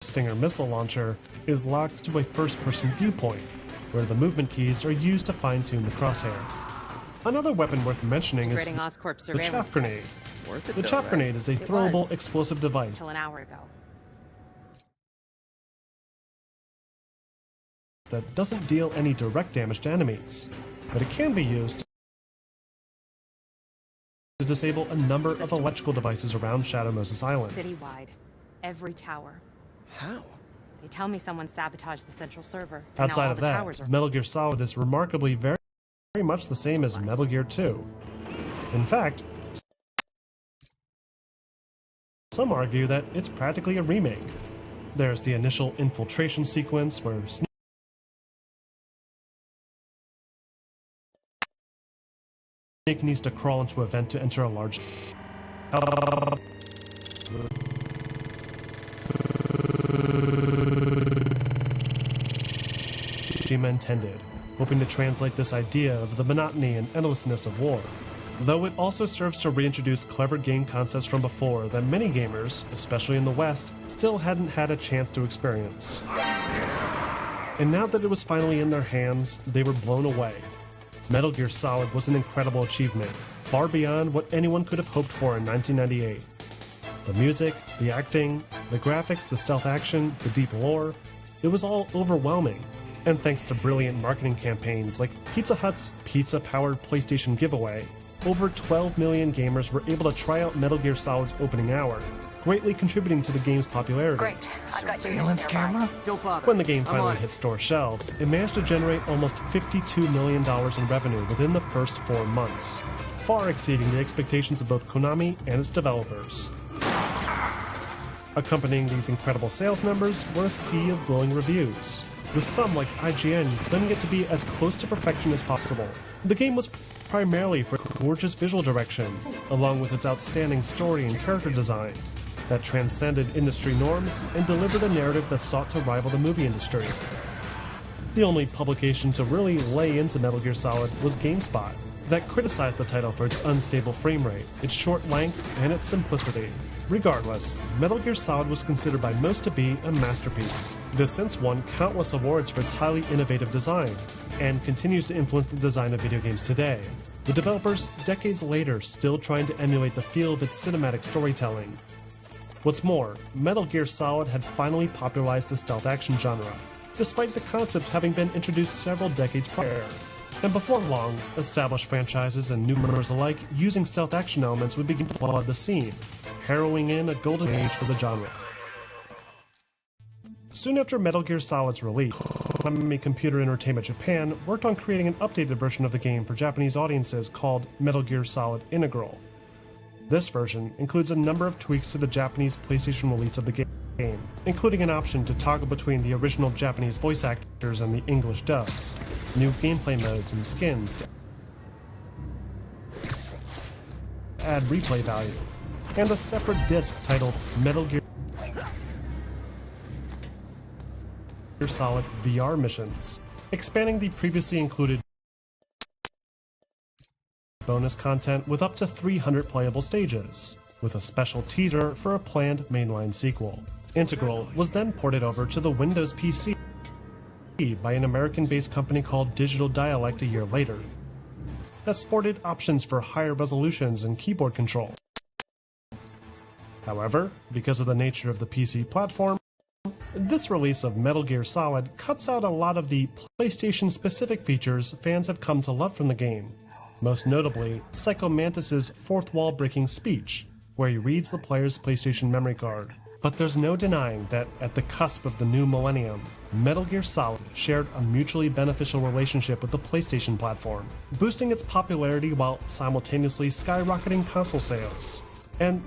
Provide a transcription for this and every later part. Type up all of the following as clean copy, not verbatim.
Stinger missile launcher is locked to a first-person viewpoint, where the movement keys are used to fine-tune the crosshair. Another weapon worth mentioning is the chaff grenade. The chaff grenade is a throwable explosive device Until an hour ago. that doesn't deal any direct damage to enemies, but it can be used to disable a number of electrical devices around Shadow Moses Island. Citywide. Every tower. How? They tell me someone sabotaged the central server. And now Outside all of the that, towers are... Metal Gear Solid is remarkably very much the same as Metal Gear 2. In fact, some argue that it's practically a remake. There's the initial infiltration sequence where Snake needs to crawl into a vent to enter a large... Kojima intended, hoping to translate this idea of the monotony and endlessness of war. Though it also serves to reintroduce clever game concepts from before that many gamers, especially in the West, still hadn't had a chance to experience. And now that it was finally in their hands, they were blown away. Metal Gear Solid was an incredible achievement, far beyond what anyone could have hoped for in 1998. The music, the acting, the graphics, the stealth action, the deep lore, it was all overwhelming. And thanks to brilliant marketing campaigns like Pizza Hut's pizza-powered PlayStation giveaway, over 12 million gamers were able to try out Metal Gear Solid's opening hour, greatly contributing to the game's popularity. Great. I got you Surveillance camera? Don't bother. When the game finally hit store shelves, it managed to generate almost $52 million in revenue within the first 4 months, far exceeding the expectations of both Konami and its developers. Accompanying these incredible sales numbers were a sea of glowing reviews, with some like IGN claiming it to be as close to perfection as possible. The game was primarily for gorgeous visual direction, along with its outstanding story and character design that transcended industry norms and delivered a narrative that sought to rival the movie industry. The only publication to really lay into Metal Gear Solid was GameSpot, that criticized the title for its unstable frame rate, its short length, and its simplicity. Regardless, Metal Gear Solid was considered by most to be a masterpiece. It has since won countless awards for its highly innovative design, and continues to influence the design of video games today, the developers decades later still trying to emulate the feel of its cinematic storytelling. What's more, Metal Gear Solid had finally popularized the stealth action genre, despite the concept having been introduced several decades prior. And before long, established franchises and newcomers alike using stealth action elements would begin to flood the scene, harrowing in a golden age for the genre. Soon after Metal Gear Solid's release, Konami Computer Entertainment Japan worked on creating an updated version of the game for Japanese audiences called Metal Gear Solid Integral. This version includes a number of tweaks to the Japanese PlayStation release of the game, including an option to toggle between the original Japanese voice actors and the English dubs, new gameplay modes and skins to add replay value, and a separate disc titled Metal Gear Solid VR Missions, expanding the previously included bonus content with up to 300 playable stages, with a special teaser for a planned mainline sequel. Integral was then ported over to the Windows PC by an American-based company called Digital Dialect a year later, that sported options for higher resolutions and keyboard control. However, because of the nature of the PC platform, this release of Metal Gear Solid cuts out a lot of the PlayStation-specific features fans have come to love from the game, most notably Psycho Mantis's fourth-wall-breaking speech, where he reads the player's PlayStation memory card. But there's no denying that at the cusp of the new millennium, Metal Gear Solid shared a mutually beneficial relationship with the PlayStation platform, boosting its popularity while simultaneously skyrocketing console sales. And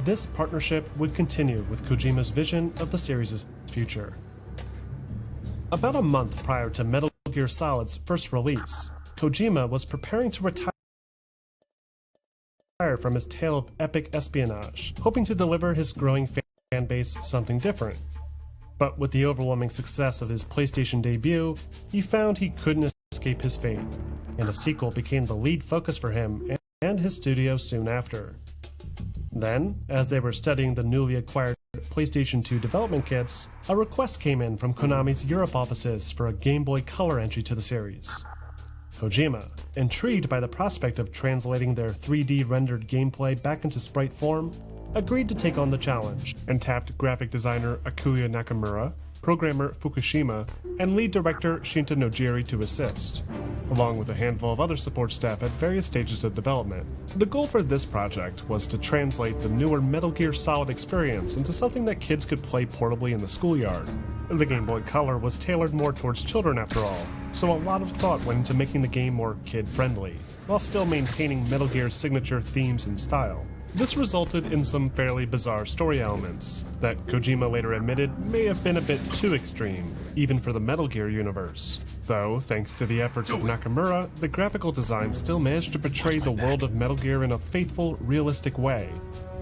this partnership would continue with Kojima's vision of the series' future. About a month prior to Metal Gear Solid's first release, Kojima was preparing to retire from his tale of epic espionage, hoping to deliver his growing fan base something different. But with the overwhelming success of his PlayStation debut, he found he couldn't escape his fate, and a sequel became the lead focus for him and his studio soon after. Then, as they were studying the newly acquired PlayStation 2 development kits, a request came in from Konami's Europe offices for a Game Boy Color entry to the series. Kojima, intrigued by the prospect of translating their 3D rendered gameplay back into sprite form, agreed to take on the challenge and tapped graphic designer Akuya Nakamura, programmer Fukushima, and lead director Shinta Nojiri to assist, along with a handful of other support staff at various stages of development. The goal for this project was to translate the newer Metal Gear Solid experience into something that kids could play portably in the schoolyard. The Game Boy Color was tailored more towards children after all, so a lot of thought went into making the game more kid-friendly, while still maintaining Metal Gear's signature themes and style. This resulted in some fairly bizarre story elements that Kojima later admitted may have been a bit too extreme, even for the Metal Gear universe. Though, thanks to the efforts of Nakamura, the graphical design still managed to portray the world of Metal Gear in a faithful, realistic way,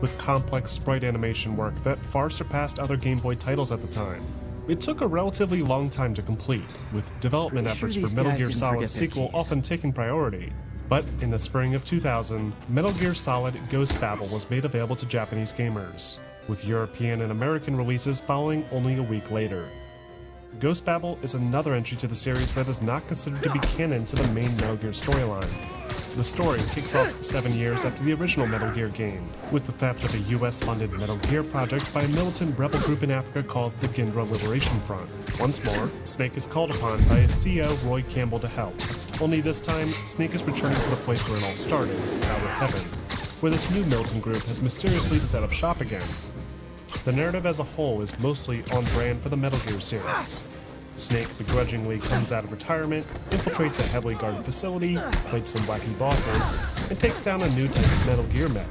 with complex sprite animation work that far surpassed other Game Boy titles at the time. It took a relatively long time to complete, with development efforts for Metal Gear Solid's sequel often taking priority. But in the spring of 2000, Metal Gear Solid Ghost Babel was made available to Japanese gamers, with European and American releases following only a week later. Ghost Babel is another entry to the series that is not considered to be canon to the main Metal Gear storyline. The story kicks off 7 years after the original Metal Gear game, with the theft of a US-funded Metal Gear project by a militant rebel group in Africa called the Gindra Liberation Front. Once more, Snake is called upon by his CEO Roy Campbell to help. Only this time, Snake is returning to the place where it all started, Outer Heaven, where this new militant group has mysteriously set up shop again. The narrative as a whole is mostly on brand for the Metal Gear series. Snake begrudgingly comes out of retirement, infiltrates a heavily guarded facility, fights some wacky bosses, and takes down a new type of Metal Gear mech.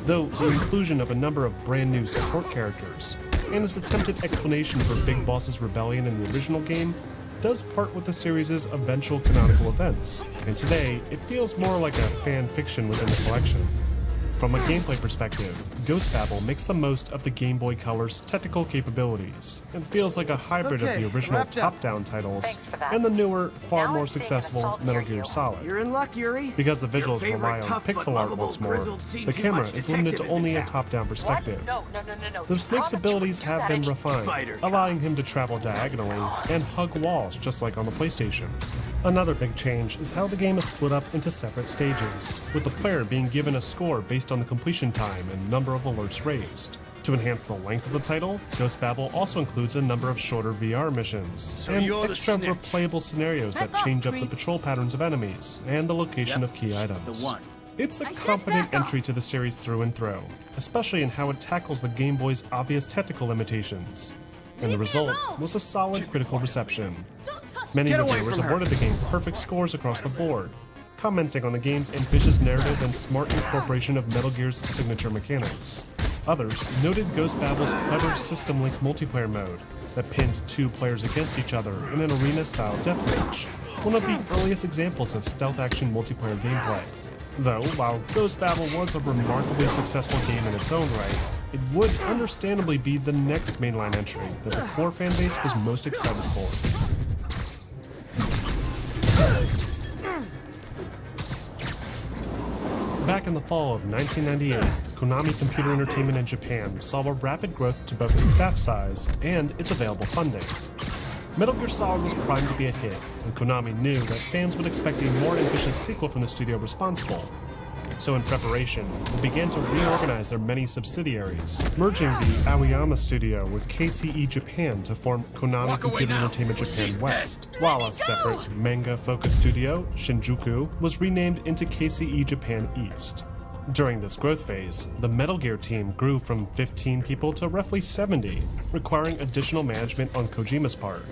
Though the inclusion of a number of brand new support characters, and its attempted explanation for Big Boss's rebellion in the original game, does part with the series' eventual canonical events, and today it feels more like a fan fiction within the collection. From a gameplay perspective, Ghost Babel makes the most of the Game Boy Color's technical capabilities, and feels like a hybrid of the original top-down titles and the newer, far more successful Metal Gear Solid. You're in luck, Yuri. Because the visuals rely on pixel art once more, the camera is limited to only a top-down perspective. Though Snake's abilities have been refined, allowing him to travel diagonally and hug walls just like on the PlayStation. Another big change is how the game is split up into separate stages, with the player being given a score based on the completion time and number of alerts raised. To enhance the length of the title, Ghost Babel also includes a number of shorter VR missions, and extra replayable scenarios that change up the patrol patterns of enemies and the location of key items. It's a competent entry to the series through and through, especially in how it tackles the Game Boy's obvious technical limitations. And the result was a solid critical reception. Many reviewers awarded the game perfect scores across the board, commenting on the game's ambitious narrative and smart incorporation of Metal Gear's signature mechanics. Others noted Ghost Babel's clever system-link multiplayer mode that pinned two players against each other in an arena-style deathmatch, one of the earliest examples of stealth-action multiplayer gameplay. Though, while Ghost Babel was a remarkably successful game in its own right, it would understandably be the next mainline entry that the core fanbase was most excited for. Back in the fall of 1998, Konami Computer Entertainment in Japan saw a rapid growth to both its staff size and its available funding. Metal Gear Solid was primed to be a hit, and Konami knew that fans would expect a more ambitious sequel from the studio responsible. So in preparation, they began to reorganize their many subsidiaries, merging the Aoyama studio with KCE Japan to form Konami Computer Entertainment Japan West, while a separate manga-focused studio, Shinjuku, was renamed into KCE Japan East. During this growth phase, the Metal Gear team grew from 15 people to roughly 70, requiring additional management on Kojima's part.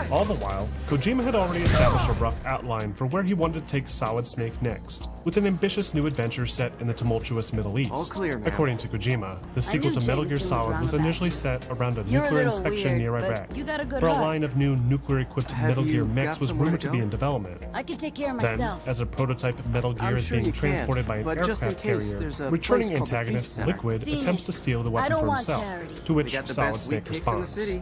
All the while, Kojima had already established a rough outline for where he wanted to take Solid Snake next, with an ambitious new adventure set in the tumultuous Middle East. All clear, man. According to Kojima, the sequel to Metal Gear Solid was initially set around a nuclear inspection near Iraq, where a line of new nuclear-equipped Metal Gear mechs was rumored to be in development. I can take care of Then, myself. as a prototype Metal Gear is being transported by an aircraft carrier, returning antagonist Liquid attempts to steal the weapon for himself, to which Solid Snake responds.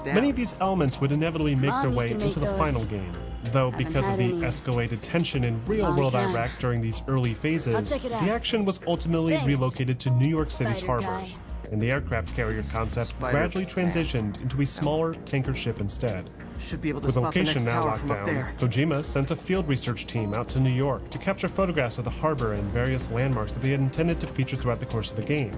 Many of these elements would inevitably make their way into the final game, though because of the escalated tension in real-world Iraq during these early phases, the action was ultimately relocated to New York City's harbor. and the aircraft carrier concept gradually transitioned into a smaller tanker ship instead. Should be able to With the spot the location next now tower locked from up down, there. Kojima sent a field research team out to New York to capture photographs of the harbor and various landmarks that they had intended to feature throughout the course of the game.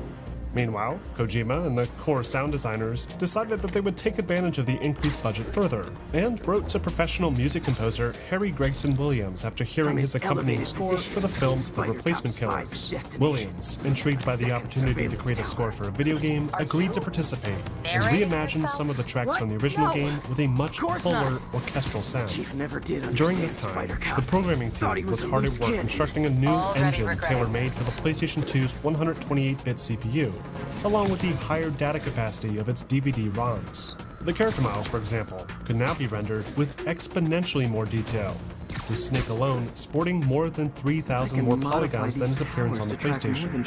Meanwhile, Kojima and the core sound designers decided that they would take advantage of the increased budget further, and wrote to professional music composer Harry Gregson Williams after hearing his accompanying score for the film The Replacement Killers. Williams, intrigued by the opportunity to create a score for a video game, agreed to participate and reimagine some of the tracks from the original game with a much fuller orchestral sound. Chief never did During this time, the programming team was hard at work constructing a new engine tailor-made for the PlayStation 2's 128-bit CPU, along with the higher data capacity of its DVD-ROMs. The character models, for example, could now be rendered with exponentially more detail, with Snake alone sporting more than 3,000 more polygons than his appearance on the PlayStation.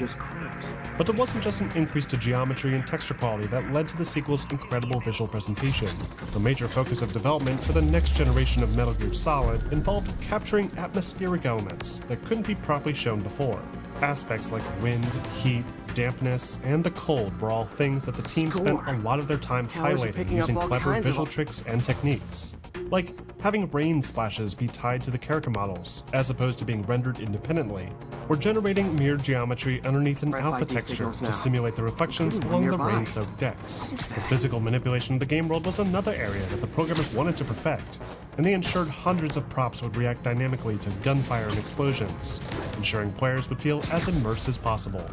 But there wasn't just an increase to geometry and texture quality that led to the sequel's incredible visual presentation. The major focus of development for the next generation of Metal Gear Solid involved capturing atmospheric elements that couldn't be properly shown before. Aspects like wind, heat, dampness, and the cold were all things that the team spent a lot of their time highlighting using clever visual tricks and techniques. Like having rain splashes be tied to the character models, as opposed to being rendered independently, or generating mirror geometry underneath an alpha texture to simulate the reflections along the rain-soaked decks. The physical manipulation of the game world was another area that the programmers wanted to perfect, and they ensured hundreds of props would react dynamically to gunfire and explosions, ensuring players would feel as immersed as possible.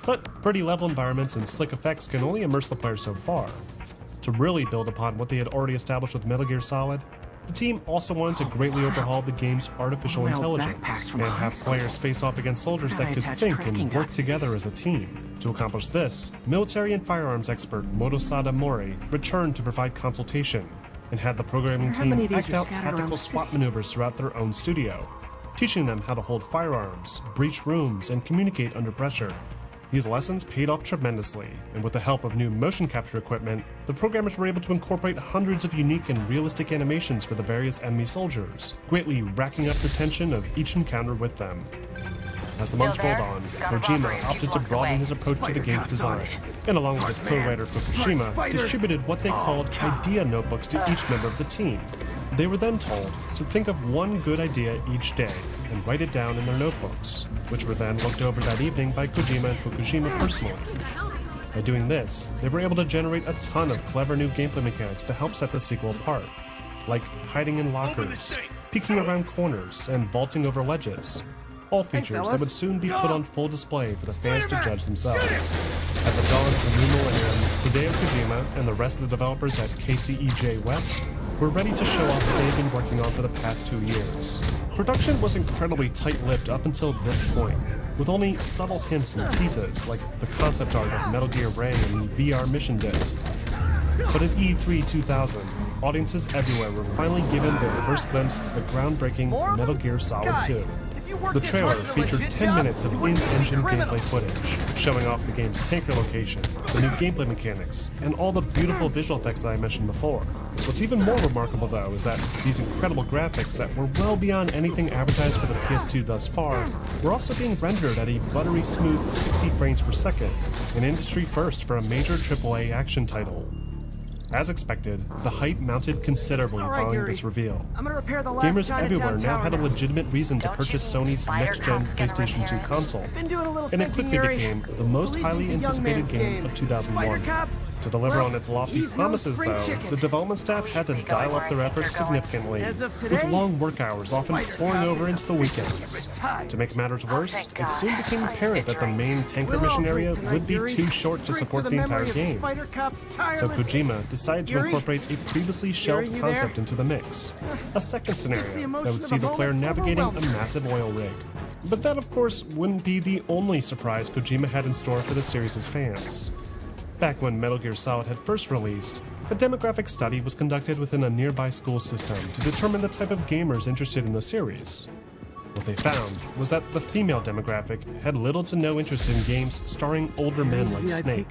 But pretty level environments and slick effects can only immerse the player so far. To really build upon what they had already established with Metal Gear Solid, the team also wanted to greatly overhaul the game's artificial intelligence and have players face off against soldiers that could think and work together as a team. To accomplish this, military and firearms expert Motosada Mori returned to provide consultation and had the programming team act out tactical SWAT maneuvers throughout their own studio, teaching them how to hold firearms, breach rooms, and communicate under pressure. These lessons paid off tremendously, and with the help of new motion capture equipment, the programmers were able to incorporate hundreds of unique and realistic animations for the various enemy soldiers, greatly racking up the tension of each encounter with them. As the months rolled on, Kojima opted to broaden his approach to the game's design, and along with his co-writer Fukushima, distributed what they called idea notebooks to each member of the team. They were then told to think of one good idea each day and write it down in their notebooks, which were then looked over that evening by Kojima and Fukushima personally. By doing this, they were able to generate a ton of clever new gameplay mechanics to help set the sequel apart, like hiding in lockers, peeking around corners, and vaulting over ledges. All features that would soon be put on full display for the fans to judge themselves. At the dawn of the new millennium, Hideo Kojima and the rest of the developers at KCEJ West were ready to show off what they've been working on for the past 2 years. Production was incredibly tight-lipped up until this point, with only subtle hints and teases like the concept art of Metal Gear Ray and the VR mission disc. But at E3 2000, audiences everywhere were finally given their first glimpse of the groundbreaking Metal Gear Solid 2. The trailer featured 10 minutes of in-engine gameplay footage, showing off the game's tanker location, the new gameplay mechanics, and all the beautiful visual effects that I mentioned before. What's even more remarkable, though, is that these incredible graphics that were well beyond anything advertised for the PS2 thus far were also being rendered at a buttery smooth 60 frames per second, an industry first for a major AAA action title. As expected, the hype mounted considerably following this reveal. Gamers everywhere now had a legitimate reason to purchase Sony's next-gen PlayStation 2 console, and it quickly became the most highly anticipated game of 2001. To deliver on its lofty promises, though, the development staff had to dial up their efforts significantly, with long work hours often pouring over into the weekends. To make matters worse, it soon became apparent that the main tanker mission area would be too short to support the entire game. So Kojima decided to incorporate a previously shelved concept into the mix, a second scenario that would see the player navigating a massive oil rig. But that, of course, wouldn't be the only surprise Kojima had in store for the series' fans. Back when Metal Gear Solid had first released, a demographic study was conducted within a nearby school system to determine the type of gamers interested in the series. What they found was that the female demographic had little to no interest in games starring older men like Snake.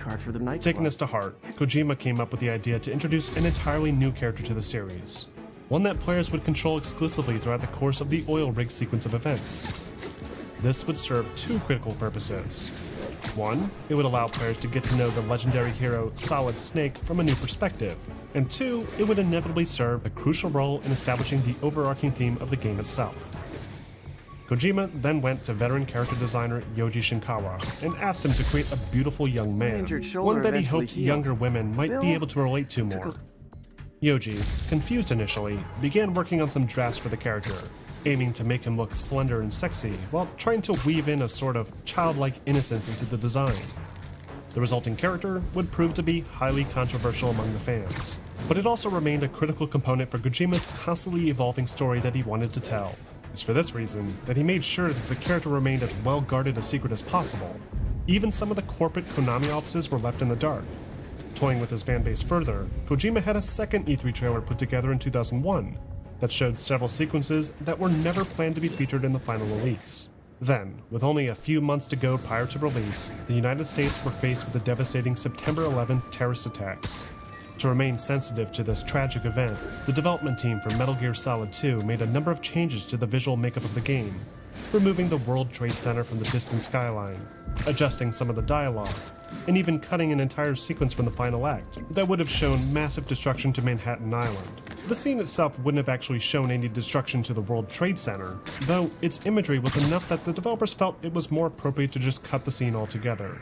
Taking this to heart, Kojima came up with the idea to introduce an entirely new character to the series, one that players would control exclusively throughout the course of the oil rig sequence of events. This would serve two critical purposes. 1. It would allow players to get to know the legendary hero Solid Snake from a new perspective, and 2. It would inevitably serve a crucial role in establishing the overarching theme of the game itself. Kojima then went to veteran character designer Yoji Shinkawa and asked him to create a beautiful young man, one that he hoped younger women might be able to relate to more. Yoji, confused initially, began working on some drafts for the character, aiming to make him look slender and sexy while trying to weave in a sort of childlike innocence into the design. The resulting character would prove to be highly controversial among the fans, but it also remained a critical component for Kojima's constantly evolving story that he wanted to tell. It's for this reason that he made sure that the character remained as well guarded a secret as possible. Even some of the corporate Konami offices were left in the dark. Toying with his fanbase further, Kojima had a second E3 trailer put together in 2001 that showed several sequences that were never planned to be featured in the final release. Then, with only a few months to go prior to release, the United States were faced with the devastating September 11th terrorist attacks. To remain sensitive to this tragic event, the development team for Metal Gear Solid 2 made a number of changes to the visual makeup of the game, removing the World Trade Center from the distant skyline, adjusting some of the dialogue, and even cutting an entire sequence from the final act that would have shown massive destruction to Manhattan Island. The scene itself wouldn't have actually shown any destruction to the World Trade Center, though its imagery was enough that the developers felt it was more appropriate to just cut the scene altogether.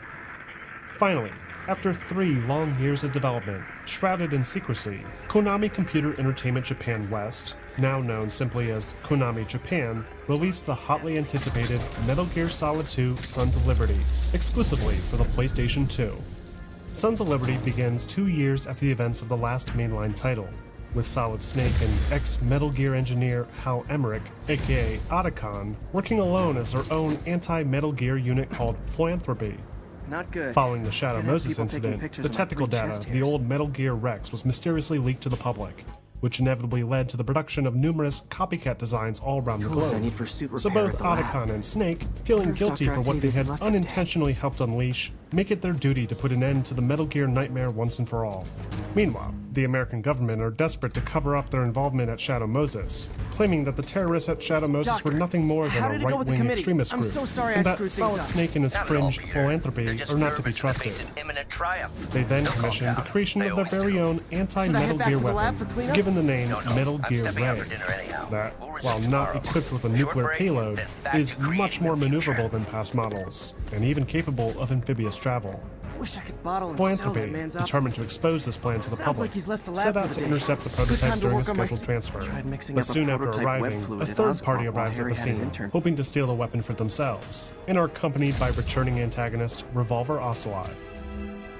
Finally, after 3 long years of development, shrouded in secrecy, Konami Computer Entertainment Japan West, now known simply as Konami Japan, released the hotly anticipated Metal Gear Solid 2 Sons of Liberty, exclusively for the PlayStation 2. Sons of Liberty begins 2 years after the events of the last mainline title, with Solid Snake and ex-Metal Gear engineer Hal Emmerich, aka Otacon, working alone as their own anti-Metal Gear unit called Philanthropy. Not good. Following the Shadow Moses incident, the technical data of the old Metal Gear Rex was mysteriously leaked to the public, which inevitably led to the production of numerous copycat designs all around the globe. So both Otacon and Snake, feeling guilty for what they had unintentionally helped unleash, make it their duty to put an end to the Metal Gear nightmare once and for all. Meanwhile, the American government are desperate to cover up their involvement at Shadow Moses, claiming that the terrorists at Shadow Moses were nothing more than a right-wing extremist group, and that Solid Snake and his fringe Philanthropy are not to be trusted. They then commissioned the creation of their very own anti-Metal Gear weapon, given the name Metal Gear Ray, that, while not equipped with a nuclear payload, is much more maneuverable than past models, and even capable of amphibious travel. Wish I could bottle and Philanthropy, sell that man's determined to expose this plan to the public, set out to intercept the prototype during a scheduled transfer. But soon after arriving, a third party arrives at the scene, hoping to steal the weapon for themselves, and are accompanied by returning antagonist Revolver Ocelot.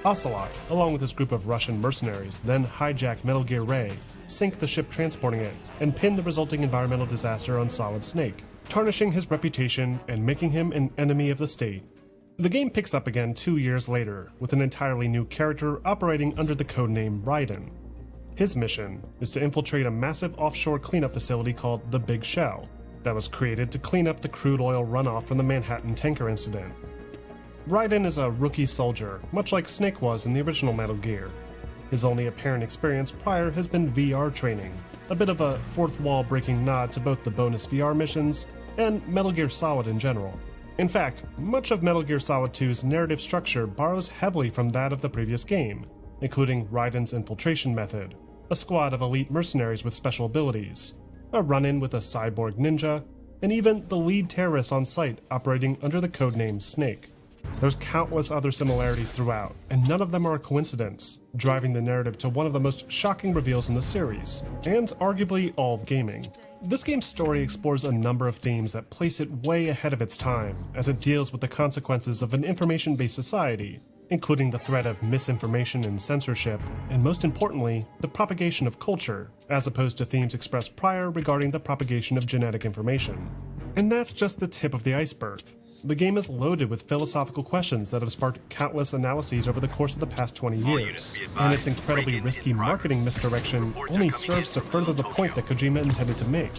Ocelot, along with his group of Russian mercenaries, then hijack Metal Gear Ray, sink the ship transporting it, and pin the resulting environmental disaster on Solid Snake, tarnishing his reputation and making him an enemy of the state. The game picks up again 2 years later, with an entirely new character operating under the codename Raiden. His mission is to infiltrate a massive offshore cleanup facility called the Big Shell, that was created to clean up the crude oil runoff from the Manhattan tanker incident. Raiden is a rookie soldier, much like Snake was in the original Metal Gear. His only apparent experience prior has been VR training, a bit of a fourth wall breaking nod to both the bonus VR missions and Metal Gear Solid in general. In fact, much of Metal Gear Solid 2's narrative structure borrows heavily from that of the previous game, including Raiden's infiltration method, a squad of elite mercenaries with special abilities, a run-in with a cyborg ninja, and even the lead terrorist on site operating under the codename Snake. There's countless other similarities throughout, and none of them are a coincidence, driving the narrative to one of the most shocking reveals in the series, and arguably all of gaming. This game's story explores a number of themes that place it way ahead of its time, as it deals with the consequences of an information-based society, including the threat of misinformation and censorship, and most importantly, the propagation of culture, as opposed to themes expressed prior regarding the propagation of genetic information. And that's just the tip of the iceberg. The game is loaded with philosophical questions that have sparked countless analyses over the course of the past 20 years, and its incredibly risky marketing misdirection only serves to further the point that Kojima intended to make.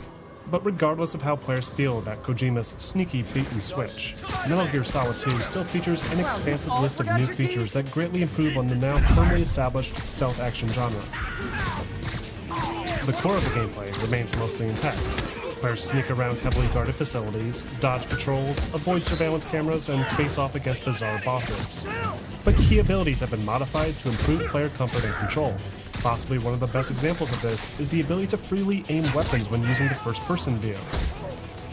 But regardless of how players feel about Kojima's sneaky bait-and-switch, Metal Gear Solid 2 still features an expansive list of new features that greatly improve on the now firmly established stealth action genre. The core of the gameplay remains mostly intact. Players sneak around heavily guarded facilities, dodge patrols, avoid surveillance cameras, and face off against bizarre bosses. But key abilities have been modified to improve player comfort and control. Possibly one of the best examples of this is the ability to freely aim weapons when using the first-person view.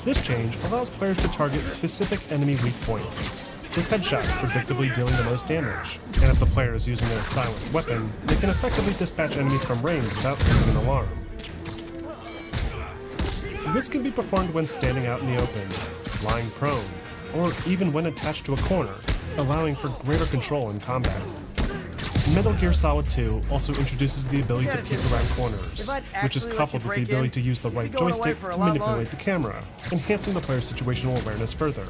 This change allows players to target specific enemy weak points, with headshots predictably dealing the most damage, and if the player is using a silenced weapon, they can effectively dispatch enemies from range without raising an alarm. This can be performed when standing out in the open, lying prone, or even when attached to a corner, allowing for greater control in combat. Metal Gear Solid 2 also introduces the ability to peek around corners, which is coupled with the ability to use the right joystick to manipulate the camera, enhancing the player's situational awareness further.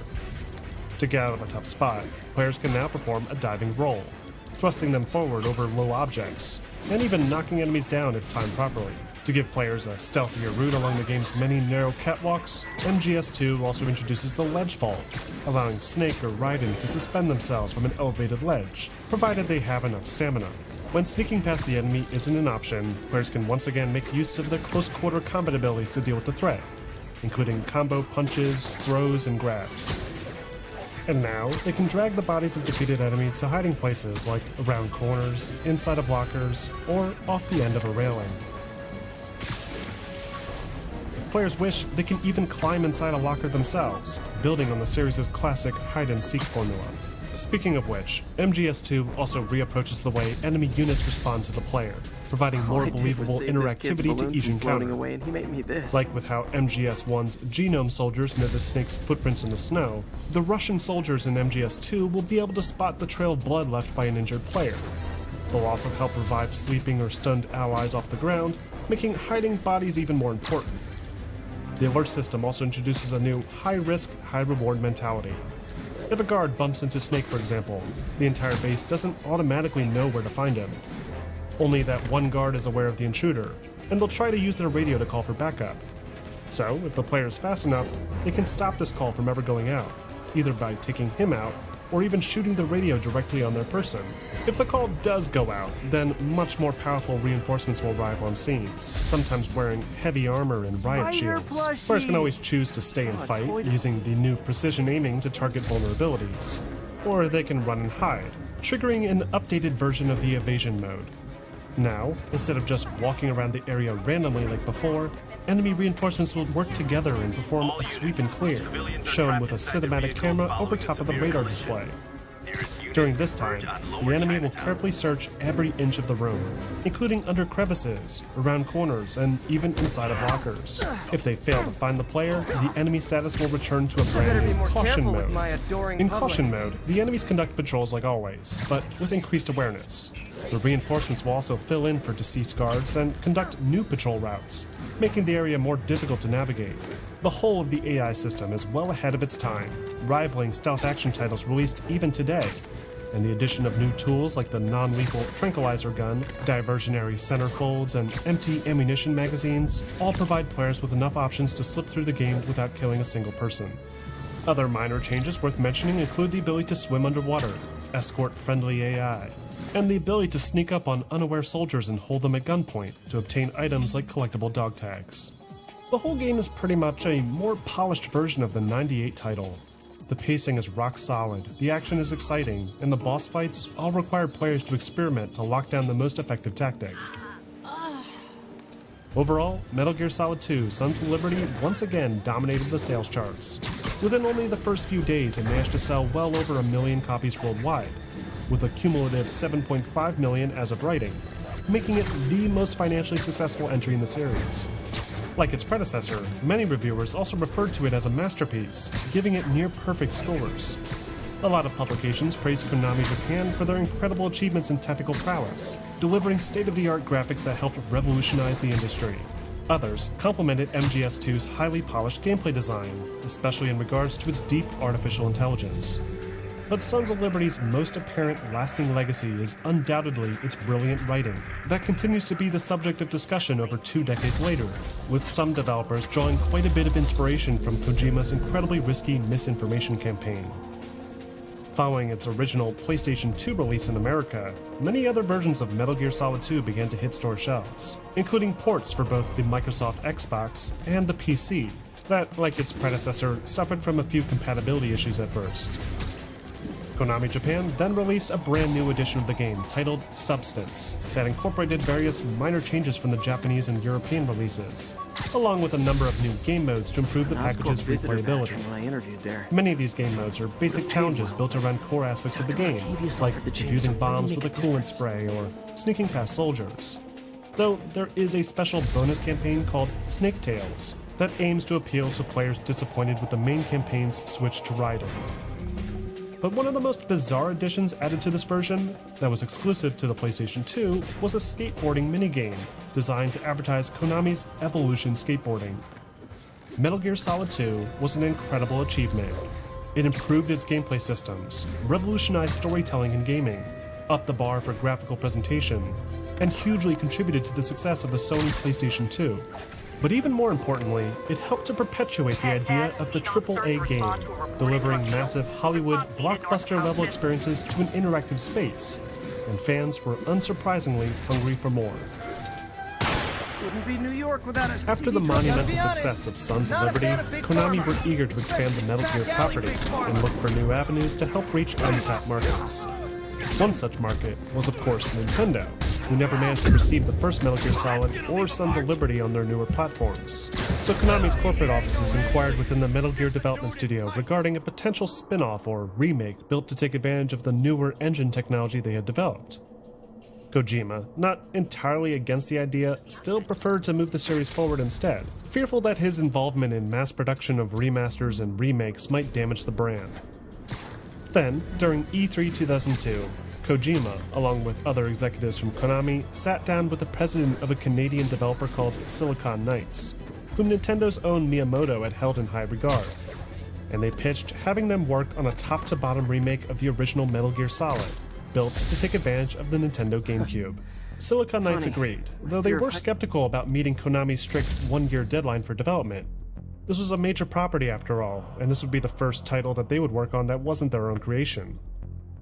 To get out of a tough spot, players can now perform a diving roll, thrusting them forward over low objects, and even knocking enemies down if timed properly. To give players a stealthier route along the game's many narrow catwalks, MGS2 also introduces the ledge fall, allowing Snake or Raiden to suspend themselves from an elevated ledge, provided they have enough stamina. When sneaking past the enemy isn't an option, players can once again make use of their close-quarter combat abilities to deal with the threat, including combo punches, throws, and grabs. And now, they can drag the bodies of defeated enemies to hiding places like around corners, inside of lockers, or off the end of a railing. If players wish, they can even climb inside a locker themselves, building on the series' classic hide-and-seek formula. Speaking of which, MGS2 also reapproaches the way enemy units respond to the player, providing more believable interactivity to each encounter. Away and he made me this. Like with how MGS1's genome soldiers notice Snake's footprints in the snow, the Russian soldiers in MGS2 will be able to spot the trail of blood left by an injured player. They'll also help revive sleeping or stunned allies off the ground, making hiding bodies even more important. The alert system also introduces a new high-risk, high-reward mentality. If a guard bumps into Snake, for example, the entire base doesn't automatically know where to find him. Only that one guard is aware of the intruder, and they'll try to use their radio to call for backup. So, if the player is fast enough, they can stop this call from ever going out, either by taking him out, or even shooting the radio directly on their person. If the call does go out, then much more powerful reinforcements will arrive on scene, sometimes wearing heavy armor and riot shields. Players can always choose to stay and fight, using the new precision aiming to target vulnerabilities. Or they can run and hide, triggering an updated version of the evasion mode. Now, instead of just walking around the area randomly like before, enemy reinforcements will work together and perform a sweep and clear, shown with a cinematic camera over top of the radar display. During this time, the enemy will carefully search every inch of the room, including under crevices, around corners, and even inside of lockers. If they fail to find the player, the enemy status will return to a brand new Caution mode. In Caution mode, the enemies conduct patrols like always, but with increased awareness. The reinforcements will also fill in for deceased guards and conduct new patrol routes, making the area more difficult to navigate. The whole of the AI system is well ahead of its time, rivaling stealth action titles released even today, and the addition of new tools like the non-lethal tranquilizer gun, diversionary centerfolds, and empty ammunition magazines all provide players with enough options to slip through the game without killing a single person. Other minor changes worth mentioning include the ability to swim underwater, escort friendly AI, and the ability to sneak up on unaware soldiers and hold them at gunpoint to obtain items like collectible dog tags. The whole game is pretty much a more polished version of the '98 title. The pacing is rock solid, the action is exciting, and the boss fights all require players to experiment to lock down the most effective tactic. Overall, Metal Gear Solid 2: Sons of Liberty once again dominated the sales charts. Within only the first few days, it managed to sell well over 1 million copies worldwide, with a cumulative 7.5 million as of writing, making it the most financially successful entry in the series. Like its predecessor, many reviewers also referred to it as a masterpiece, giving it near-perfect scores. A lot of publications praised Konami Japan for their incredible achievements in technical prowess, delivering state-of-the-art graphics that helped revolutionize the industry. Others complimented MGS2's highly polished gameplay design, especially in regards to its deep artificial intelligence. But Sons of Liberty's most apparent lasting legacy is undoubtedly its brilliant writing, that continues to be the subject of discussion over 2 decades later, with some developers drawing quite a bit of inspiration from Kojima's incredibly risky misinformation campaign. Following its original PlayStation 2 release in America, many other versions of Metal Gear Solid 2 began to hit store shelves, including ports for both the Microsoft Xbox and the PC, that, like its predecessor, suffered from a few compatibility issues at first. Konami Japan then released a brand new edition of the game titled Substance that incorporated various minor changes from the Japanese and European releases, along with a number of new game modes to improve the package's replayability. When I interviewed there. Many of these game modes are basic challenges built around core aspects of the game, like defusing bombs with a coolant spray or sneaking past soldiers. Though there is a special bonus campaign called Snake Tales that aims to appeal to players disappointed with the main campaign's switch to Raiden. But one of the most bizarre additions added to this version, that was exclusive to the PlayStation 2, was a skateboarding minigame designed to advertise Konami's Evolution skateboarding. Metal Gear Solid 2 was an incredible achievement. It improved its gameplay systems, revolutionized storytelling in gaming, upped the bar for graphical presentation, and hugely contributed to the success of the Sony PlayStation 2. But even more importantly, it helped to perpetuate the idea of the AAA game, delivering massive Hollywood blockbuster-level experiences to an interactive space, and fans were unsurprisingly hungry for more. Wouldn't be New York without a After the monumental success of Sons of Liberty, Konami were eager to expand the Metal Gear property and look for new avenues to help reach untapped markets. One such market was, of course, Nintendo, who never managed to receive the first Metal Gear Solid or Sons of Liberty on their newer platforms. So Konami's corporate offices inquired within the Metal Gear development studio regarding a potential spin-off or remake built to take advantage of the newer engine technology they had developed. Kojima, not entirely against the idea, still preferred to move the series forward instead, fearful that his involvement in mass production of remasters and remakes might damage the brand. Then, during E3 2002, Kojima, along with other executives from Konami, sat down with the president of a Canadian developer called Silicon Knights, whom Nintendo's own Miyamoto had held in high regard, and they pitched having them work on a top-to-bottom remake of the original Metal Gear Solid, built to take advantage of the Nintendo GameCube. Silicon Knights agreed, though they were skeptical about meeting Konami's strict one-year deadline for development. This was a major property after all, and this would be the first title that they would work on that wasn't their own creation.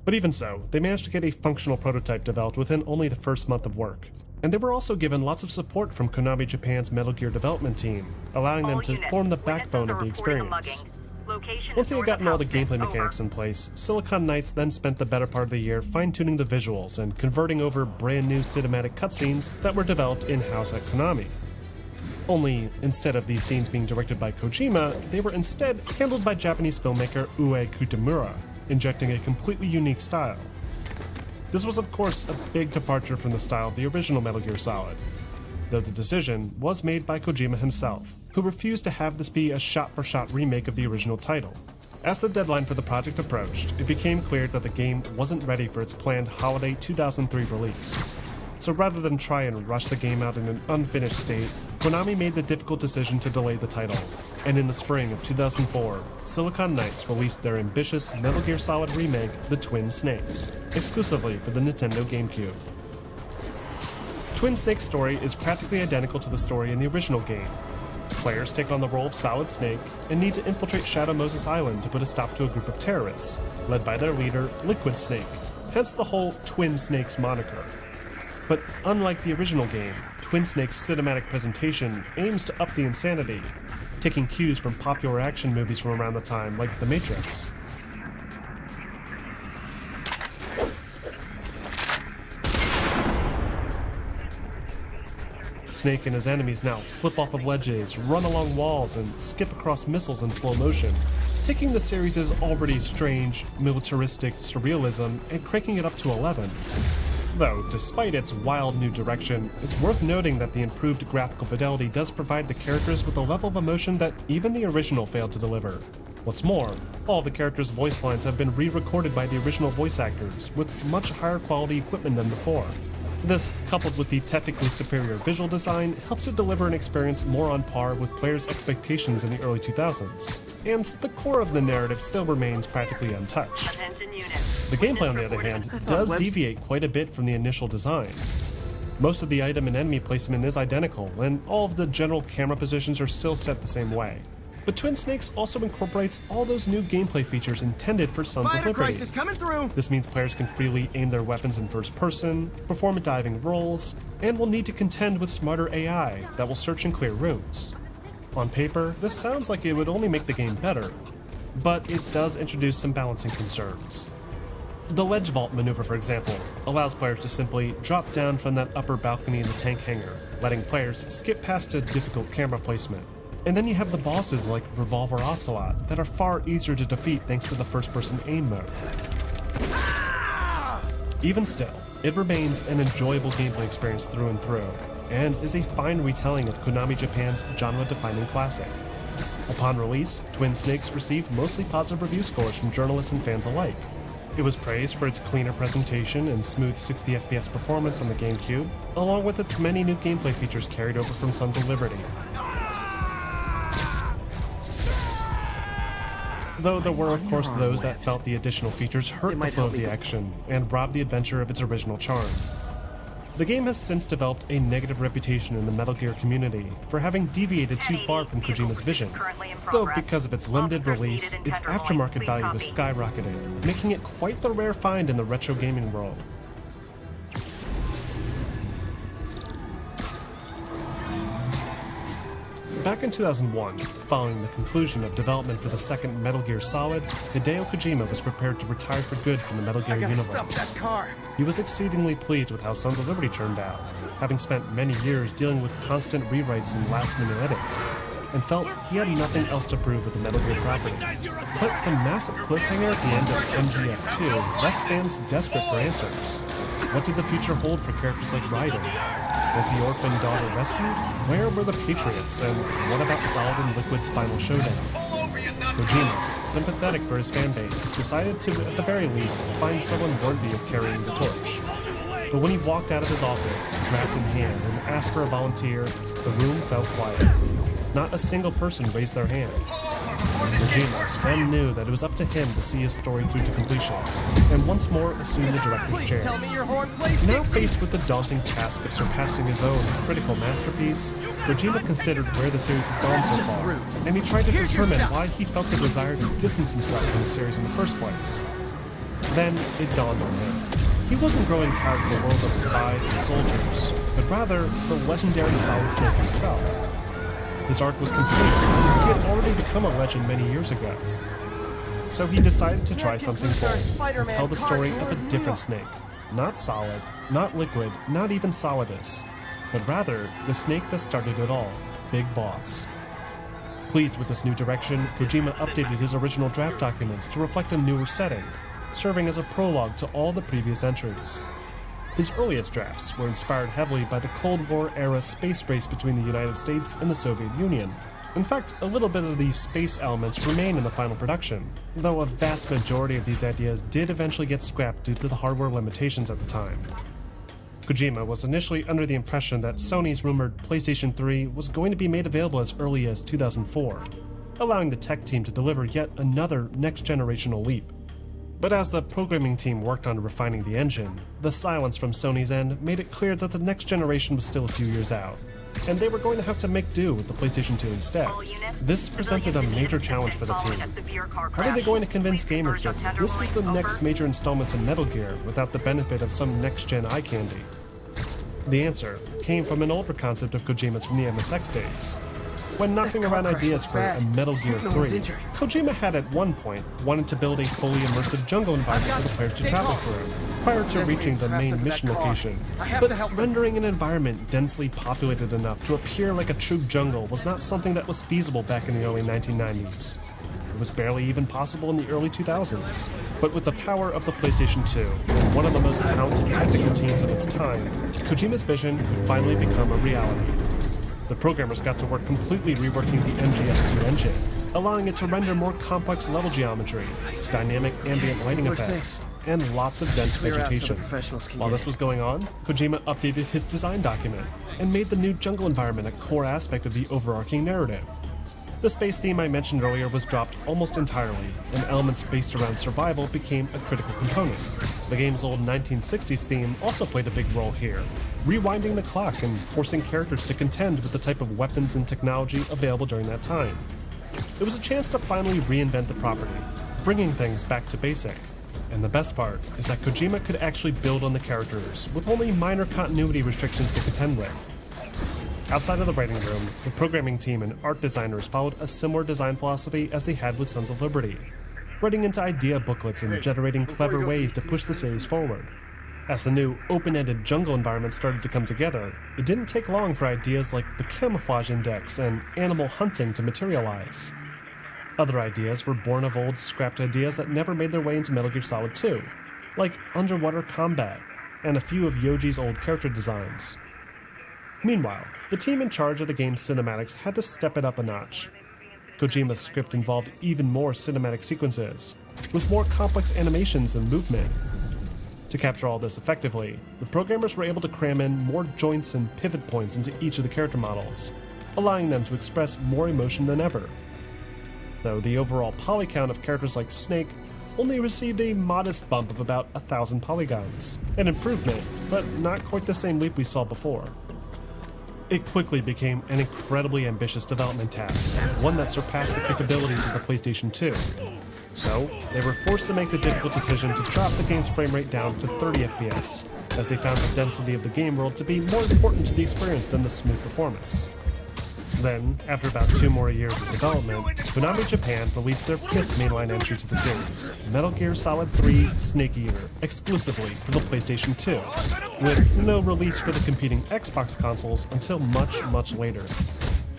But even so, they managed to get a functional prototype developed within only the first month of work. And they were also given lots of support from Konami Japan's Metal Gear development team, allowing them to form the backbone of the experience. Once they had gotten all the gameplay mechanics in place, Silicon Knights then spent the better part of the year fine-tuning the visuals and converting over brand new cinematic cutscenes that were developed in-house at Konami. Only, instead of these scenes being directed by Kojima, they were instead handled by Japanese filmmaker ERiQTENDO, injecting a completely unique style. This was of course a big departure from the style of the original Metal Gear Solid, though the decision was made by Kojima himself, who refused to have this be a shot-for-shot remake of the original title. As the deadline for the project approached, it became clear that the game wasn't ready for its planned holiday 2003 release. So rather than try and rush the game out in an unfinished state, Konami made the difficult decision to delay the title, and in the spring of 2004, Silicon Knights released their ambitious Metal Gear Solid remake, The Twin Snakes, exclusively for the Nintendo GameCube. Twin Snake's story is practically identical to the story in the original game. Players take on the role of Solid Snake and need to infiltrate Shadow Moses Island to put a stop to a group of terrorists, led by their leader, Liquid Snake, hence the whole Twin Snakes moniker. But unlike the original game, Twin Snake's cinematic presentation aims to up the insanity, taking cues from popular action movies from around the time like The Matrix. Snake and his enemies now flip off of ledges, run along walls, and skip across missiles in slow motion, taking the series' already strange, militaristic surrealism and cranking it up to 11. Though, despite its wild new direction, it's worth noting that the improved graphical fidelity does provide the characters with a level of emotion that even the original failed to deliver. What's more, all the characters' voice lines have been re-recorded by the original voice actors, with much higher quality equipment than before. This, coupled with the technically superior visual design, helps to deliver an experience more on par with players' expectations in the early 2000s. And the core of the narrative still remains practically untouched. The gameplay, on the other hand, does deviate quite a bit from the initial design. Most of the item and enemy placement is identical, and all of the general camera positions are still set the same way. But Twin Snakes also incorporates all those new gameplay features intended for Sons of Liberty. This means players can freely aim their weapons in first person, perform diving rolls, and will need to contend with smarter AI that will search and clear rooms. On paper, this sounds like it would only make the game better, but it does introduce some balancing concerns. The ledge vault maneuver, for example, allows players to simply drop down from that upper balcony in the tank hangar, letting players skip past a difficult camera placement. And then you have the bosses like Revolver Ocelot that are far easier to defeat thanks to the first-person aim mode. Even still, it remains an enjoyable gameplay experience through and through, and is a fine retelling of Konami Japan's genre-defining classic. Upon release, Twin Snakes received mostly positive review scores from journalists and fans alike. It was praised for its cleaner presentation and smooth 60 FPS performance on the GameCube, along with its many new gameplay features carried over from Sons of Liberty. Though there were of course those that felt the additional features hurt the flow of the action and robbed the adventure of its original charm. The game has since developed a negative reputation in the Metal Gear community for having deviated too far from Kojima's vision, though because of its limited release, its aftermarket value has skyrocketed, making it quite the rare find in the retro gaming world. Back in 2001, following the conclusion of development for the second Metal Gear Solid, Hideo Kojima was prepared to retire for good from the Metal Gear universe. He was exceedingly pleased with how Sons of Liberty turned out, having spent many years dealing with constant rewrites and last-minute edits, and felt he had nothing else to prove with the Metal Gear property. But the massive cliffhanger at the end of MGS2 left fans desperate for answers. What did the future hold for characters like Raiden? Was the orphan daughter rescued? Where were the Patriots? And what about Solid and Liquid's final showdown? Kojima, sympathetic for his fanbase, decided to, at the very least, find someone worthy of carrying the torch. But when he walked out of his office, draft in hand, and asked for a volunteer, the room fell quiet. Not a single person raised their hand. Kojima then knew that it was up to him to see his story through to completion, and once more assumed the director's chair. Now faced with the daunting task of surpassing his own critical masterpiece, Kojima considered where the series had gone so far, and he tried to determine why he felt the desire to distance himself from the series in the first place. Then it dawned on him. He wasn't growing tired of the world of spies and soldiers, but rather the legendary Solid Snake himself. His arc was complete. He had already become a legend many years ago. So he decided to try something bold and tell the story of a different Snake. Not Solid, not Liquid, not even Solidus, but rather the snake that started it all, Big Boss. Pleased with this new direction, Kojima updated his original draft documents to reflect a newer setting, serving as a prologue to all the previous entries. His earliest drafts were inspired heavily by the Cold War-era space race between the United States and the Soviet Union. In fact, a little bit of these space elements remain in the final production, though a vast majority of these ideas did eventually get scrapped due to the hardware limitations at the time. Kojima was initially under the impression that Sony's rumored PlayStation 3 was going to be made available as early as 2004, allowing the tech team to deliver yet another next-generational leap. But as the programming team worked on refining the engine, the silence from Sony's end made it clear that the next generation was still a few years out, and they were going to have to make do with the PlayStation 2 instead. This presented a major challenge for the team. How were they going to convince gamers that this was the next major installment in Metal Gear without the benefit of some next-gen eye candy? The answer came from an older concept of Kojima's from the MSX days. When knocking around ideas for a Metal Gear 3, Kojima had at one point wanted to build a fully immersive jungle environment for the players to travel through, prior to reaching the main mission location. But rendering an environment densely populated enough to appear like a true jungle was not something that was feasible back in the early 1990s. It was barely even possible in the early 2000s. But with the power of the PlayStation 2, and one of the most talented technical teams of its time, Kojima's vision could finally become a reality. The programmers got to work completely reworking the MGS2 engine, allowing it to render more complex level geometry, dynamic ambient lighting effects, and lots of dense vegetation. While this was going on, Kojima updated his design document and made the new jungle environment a core aspect of the overarching narrative. The space theme I mentioned earlier was dropped almost entirely, and elements based around survival became a critical component. The game's old 1960s theme also played a big role here, rewinding the clock and forcing characters to contend with the type of weapons and technology available during that time. It was a chance to finally reinvent the property, bringing things back to basic. And the best part is that Kojima could actually build on the characters with only minor continuity restrictions to contend with. Outside of the writing room, the programming team and art designers followed a similar design philosophy as they had with Sons of Liberty, writing into idea booklets and generating clever ways to push the series forward. As the new, open-ended jungle environment started to come together, it didn't take long for ideas like the camouflage index and animal hunting to materialize. Other ideas were born of old, scrapped ideas that never made their way into Metal Gear Solid 2, like underwater combat, and a few of Yoji's old character designs. Meanwhile, the team in charge of the game's cinematics had to step it up a notch. Kojima's script involved even more cinematic sequences, with more complex animations and movement. To capture all this effectively, the programmers were able to cram in more joints and pivot points into each of the character models, allowing them to express more emotion than ever. Though the overall poly count of characters like Snake only received a modest bump of about 1,000 polygons, an improvement, but not quite the same leap we saw before. It quickly became an incredibly ambitious development task, one that surpassed the capabilities of the PlayStation 2. So, they were forced to make the difficult decision to drop the game's frame rate down to 30 FPS, as they found the density of the game world to be more important to the experience than the smooth performance. Then, after about 2 more years of development, Konami Japan released their 5th mainline entry to the series, Metal Gear Solid 3 Snake Eater, exclusively for the PlayStation 2, with no release for the competing Xbox consoles until much, much later.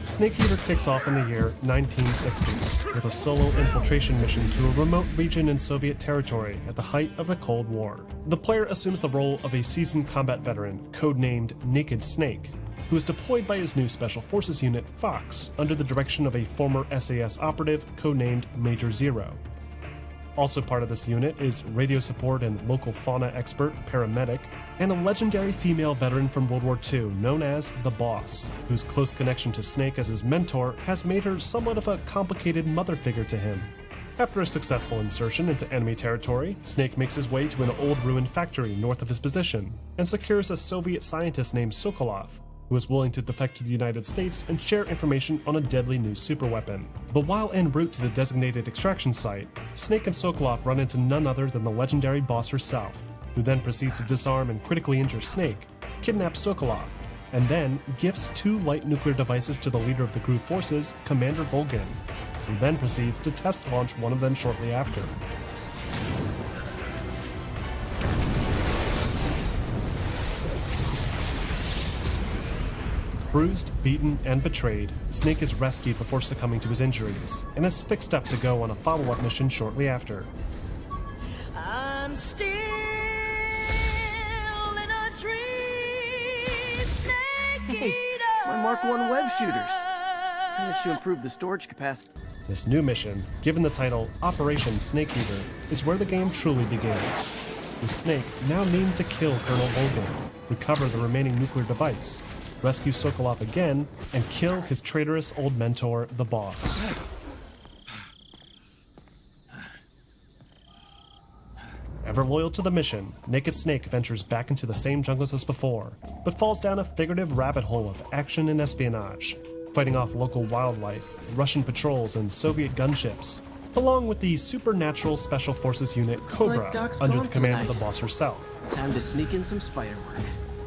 Snake Eater kicks off in the year 1960, with a solo infiltration mission to a remote region in Soviet territory at the height of the Cold War. The player assumes the role of a seasoned combat veteran, codenamed Naked Snake, who is deployed by his new Special Forces unit, Fox, under the direction of a former SAS operative codenamed Major Zero. Also part of this unit is radio support and local fauna expert, Paramedic, and a legendary female veteran from World War II known as the Boss, whose close connection to Snake as his mentor has made her somewhat of a complicated mother figure to him. After a successful insertion into enemy territory, Snake makes his way to an old ruined factory north of his position, and secures a Soviet scientist named Sokolov, who is willing to defect to the United States and share information on a deadly new superweapon. But while en route to the designated extraction site, Snake and Sokolov run into none other than the legendary Boss herself, who then proceeds to disarm and critically injure Snake, kidnap Sokolov, and then gifts 2 light nuclear devices to the leader of the group forces, Commander Volgin, who then proceeds to test launch one of them shortly after. Bruised, beaten, and betrayed, Snake is rescued before succumbing to his injuries, and is fixed up to go on a follow-up mission shortly after. I'm still in a dream, Snake Hey, Eater. my Mark 1 web shooters. Managed to improve the storage capacity. This new mission, given the title Operation Snake Eater, is where the game truly begins, with Snake now needing to kill Colonel Volgin, recover the remaining nuclear device, rescue Sokolov again, and kill his traitorous old mentor, the Boss. Ever loyal to the mission, Naked Snake ventures back into the same jungles as before, but falls down a figurative rabbit hole of action and espionage, fighting off local wildlife, Russian patrols, and Soviet gunships, along with the supernatural Special Forces unit Cobra, Doc's under gone the for command the of the night. Boss herself. Time to sneak in some spider work.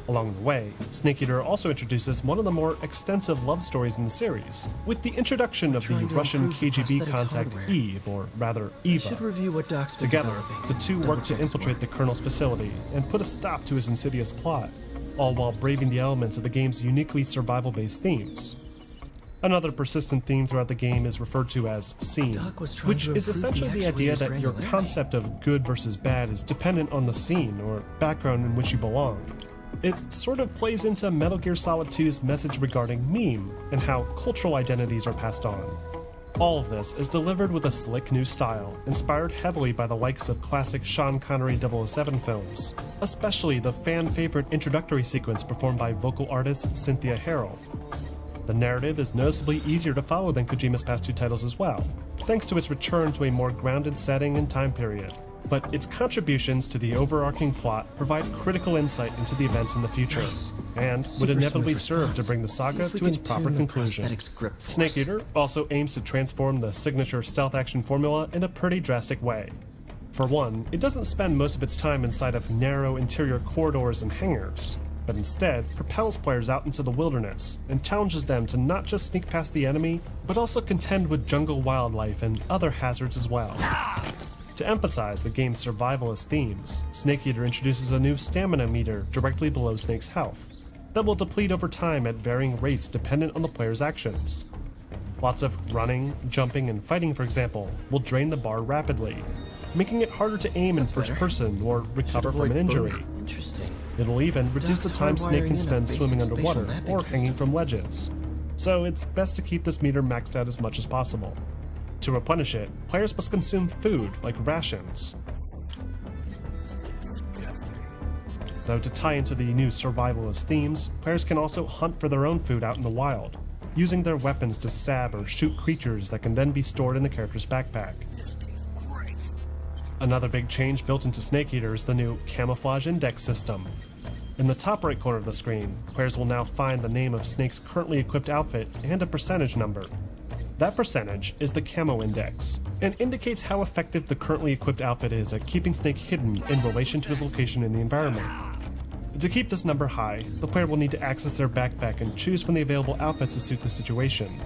Along the way, Snake Eater also introduces one of the more extensive love stories in the series, with the introduction of the Trying to Russian improve the KGB prosthetics contact hardware. Eve, or rather Should Eva. review what Doc's been Together, developing. the two work to Double-check infiltrate the Colonel's facility and put a stop to his insidious plot, all while braving the elements of the game's uniquely survival-based themes. Another persistent theme throughout the game is referred to as scene, Doc was trying which to is improve essentially the the idea actuator's that your granularity. concept of good versus bad is dependent on the scene or background in which you belong. It sort of plays into Metal Gear Solid 2's message regarding meme and how cultural identities are passed on. All of this is delivered with a slick new style, inspired heavily by the likes of classic Sean Connery 007 films, especially the fan-favorite introductory sequence performed by vocal artist Cynthia Harrell. The narrative is noticeably easier to follow than Kojima's past 2 titles as well, thanks to its return to a more grounded setting and time period. But its contributions to the overarching plot provide critical insight into the events in the future, and would Super inevitably smooth serve to response. bring the See saga if we to its can proper tune the conclusion. prosthetics grip force. Snake Eater also aims to transform the signature stealth action formula in a pretty drastic way. For one, it doesn't spend most of its time inside of narrow interior corridors and hangars, but but instead propels players out into the wilderness and challenges them to not just sneak past the enemy, but also contend with jungle wildlife and other hazards as well. To emphasize the game's survivalist themes, Snake Eater introduces a new stamina meter directly below Snake's health that will deplete over time at varying rates dependent on the player's actions. Lots of running, jumping, and fighting, for example, will drain the bar rapidly, making it harder to aim in first person or recover from an injury. Interesting. It'll even reduce the time Snake can spend swimming underwater or hanging from ledges, so it's best to keep this meter maxed out as much as possible. To replenish it, players must consume food like rations. Though to tie into the new survivalist themes, players can also hunt for their own food out in the wild, using their weapons to stab or shoot creatures that can then be stored in the character's backpack. Another big change built into Snake Eater is the new camouflage index system. In the top right corner of the screen, players will now find the name of Snake's currently equipped outfit and a percentage number. That percentage is the camo index, and indicates how effective the currently equipped outfit is at keeping Snake hidden in relation to his location in the environment. To keep this number high, the player will need to access their backpack and choose from the available outfits to suit the situation.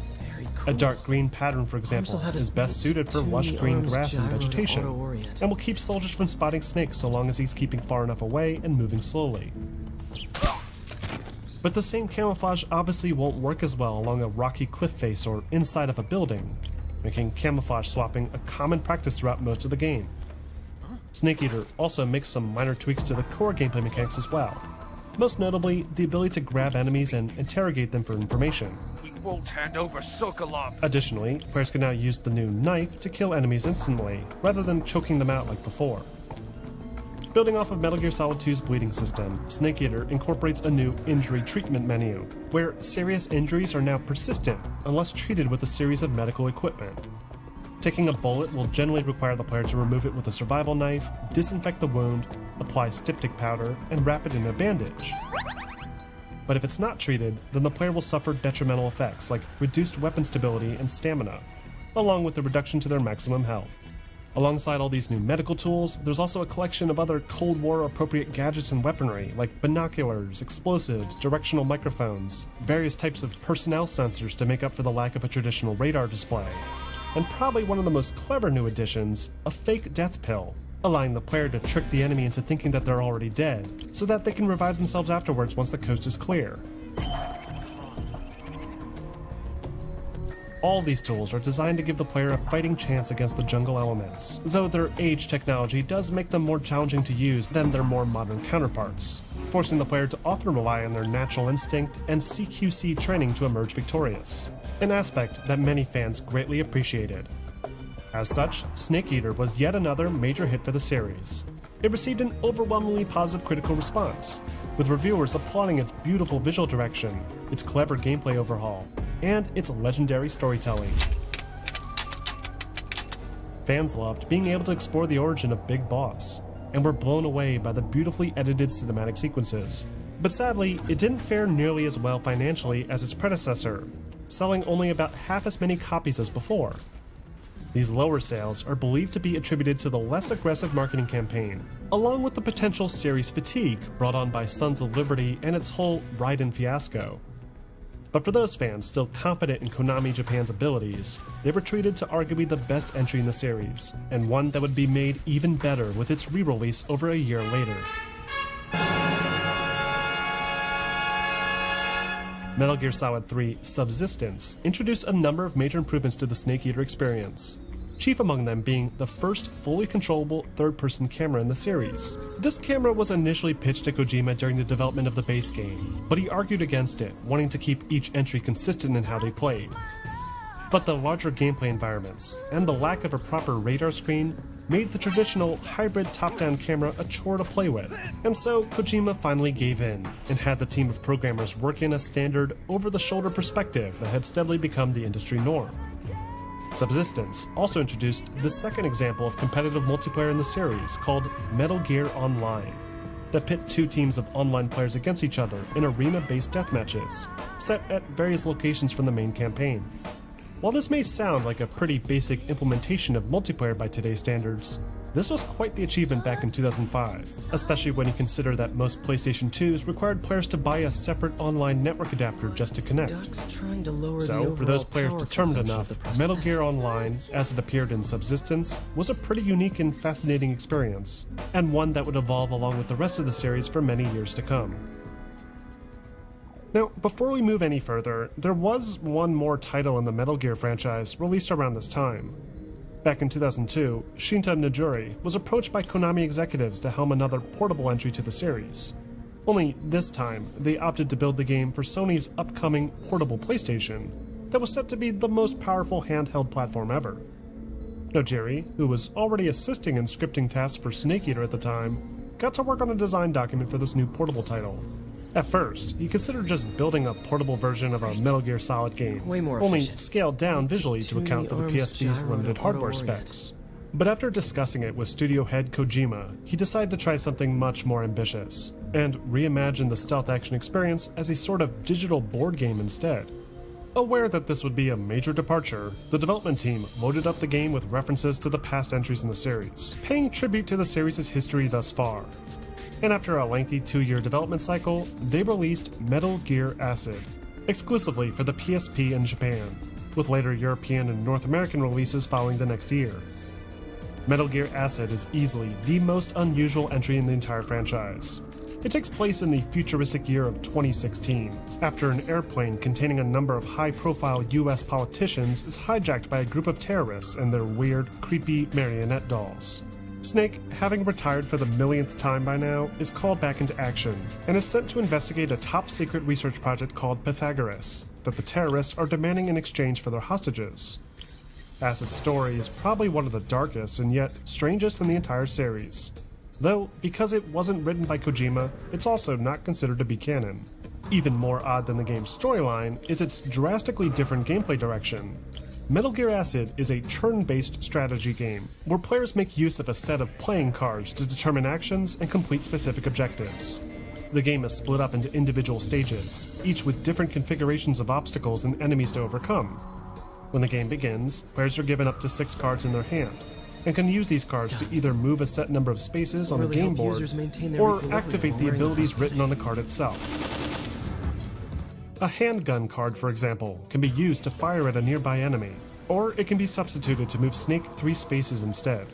A dark green pattern, for example, is best suited for lush green grass and vegetation, and will keep soldiers from spotting Snake so long as he's keeping far enough away and moving slowly. But the same camouflage obviously won't work as well along a rocky cliff face or inside of a building, making camouflage swapping a common practice throughout most of the game. Snake Eater also makes some minor tweaks to the core gameplay mechanics as well, most notably the ability to grab enemies and interrogate them for information. We won't hand over Sokolov. Additionally, players can now use the new knife to kill enemies instantly, rather than choking them out like before. Building off of Metal Gear Solid 2's bleeding system, Snake Eater incorporates a new injury treatment menu, where serious injuries are now persistent unless treated with a series of medical equipment. Taking a bullet will generally require the player to remove it with a survival knife, disinfect the wound, apply styptic powder, and wrap it in a bandage. But if it's not treated, then the player will suffer detrimental effects like reduced weapon stability and stamina, along with a reduction to their maximum health. Alongside all these new medical tools, there's also a collection of other Cold War appropriate gadgets and weaponry like binoculars, explosives, directional microphones, various types of personnel sensors to make up for the lack of a traditional radar display, and probably one of the most clever new additions, a fake death pill, allowing the player to trick the enemy into thinking that they're already dead, so that they can revive themselves afterwards once the coast is clear. All these tools are designed to give the player a fighting chance against the jungle elements, though their age technology does make them more challenging to use than their more modern counterparts, forcing the player to often rely on their natural instinct and CQC training to emerge victorious, an aspect that many fans greatly appreciated. As such, Snake Eater was yet another major hit for the series. It received an overwhelmingly positive critical response, with reviewers applauding its beautiful visual direction, its clever gameplay overhaul, and its legendary storytelling. Fans loved being able to explore the origin of Big Boss, and were blown away by the beautifully edited cinematic sequences. But sadly, it didn't fare nearly as well financially as its predecessor, selling only about half as many copies as before. These lower sales are believed to be attributed to the less aggressive marketing campaign, along with the potential series fatigue brought on by Sons of Liberty and its whole Raiden fiasco. But for those fans still confident in Konami Japan's abilities, they were treated to arguably the best entry in the series, and one that would be made even better with its re-release over a year later. Metal Gear Solid 3 Subsistence introduced a number of major improvements to the Snake Eater experience, chief among them being the first fully controllable third-person camera in the series. This camera was initially pitched to Kojima during the development of the base game, but he argued against it, wanting to keep each entry consistent in how they played. But the larger gameplay environments, and the lack of a proper radar screen, made the traditional hybrid top-down camera a chore to play with, and so Kojima finally gave in, and had the team of programmers work in a standard over-the-shoulder perspective that had steadily become the industry norm. Subsistence also introduced the second example of competitive multiplayer in the series, called Metal Gear Online, that pit two teams of online players against each other in arena-based deathmatches, set at various locations from the main campaign. While this may sound like a pretty basic implementation of multiplayer by today's standards, This was quite the achievement back in 2005, especially when you consider that most PlayStation 2s required players to buy a separate online network adapter just to connect. So, for those players determined enough, Metal Gear Online, as it appeared in Subsistence, was a pretty unique and fascinating experience, and one that would evolve along with the rest of the series for many years to come. Now, before we move any further, there was one more title in the Metal Gear franchise released around this time. Back in 2002, Shinta Nojuri was approached by Konami executives to helm another portable entry to the series. Only this time, they opted to build the game for Sony's upcoming portable PlayStation that was set to be the most powerful handheld platform ever. Nojuri, who was already assisting in scripting tasks for Snake Eater at the time, got to work on a design document for this new portable title. At first, he considered just building a portable version of a Metal Gear Solid game, only scaled down visually to account for the PSP's limited hardware specs. But after discussing it with studio head Kojima, he decided to try something much more ambitious, and reimagine the stealth action experience as a sort of digital board game instead. Aware that this would be a major departure, the development team loaded up the game with references to the past entries in the series, paying tribute to the series' history thus far. And after a lengthy 2-year development cycle, they released Metal Gear Acid, exclusively for the PSP in Japan, with later European and North American releases following the next year. Metal Gear Acid is easily the most unusual entry in the entire franchise. It takes place in the futuristic year of 2016, after an airplane containing a number of high-profile US politicians is hijacked by a group of terrorists and their weird, creepy marionette dolls. Snake, having retired for the millionth time by now, is called back into action, and is sent to investigate a top-secret research project called Pythagoras, that the terrorists are demanding in exchange for their hostages. Acid's story is probably one of the darkest and yet strangest in the entire series. Though, because it wasn't written by Kojima, it's also not considered to be canon. Even more odd than the game's storyline is its drastically different gameplay direction. Metal Gear Acid is a turn-based strategy game, where players make use of a set of playing cards to determine actions and complete specific objectives. The game is split up into individual stages, each with different configurations of obstacles and enemies to overcome. When the game begins, players are given up to 6 cards in their hand, and can use these cards to either move a set number of spaces on the game board, or activate the abilities written on the card itself. A handgun card, for example, can be used to fire at a nearby enemy, or it can be substituted to move Snake 3 spaces instead.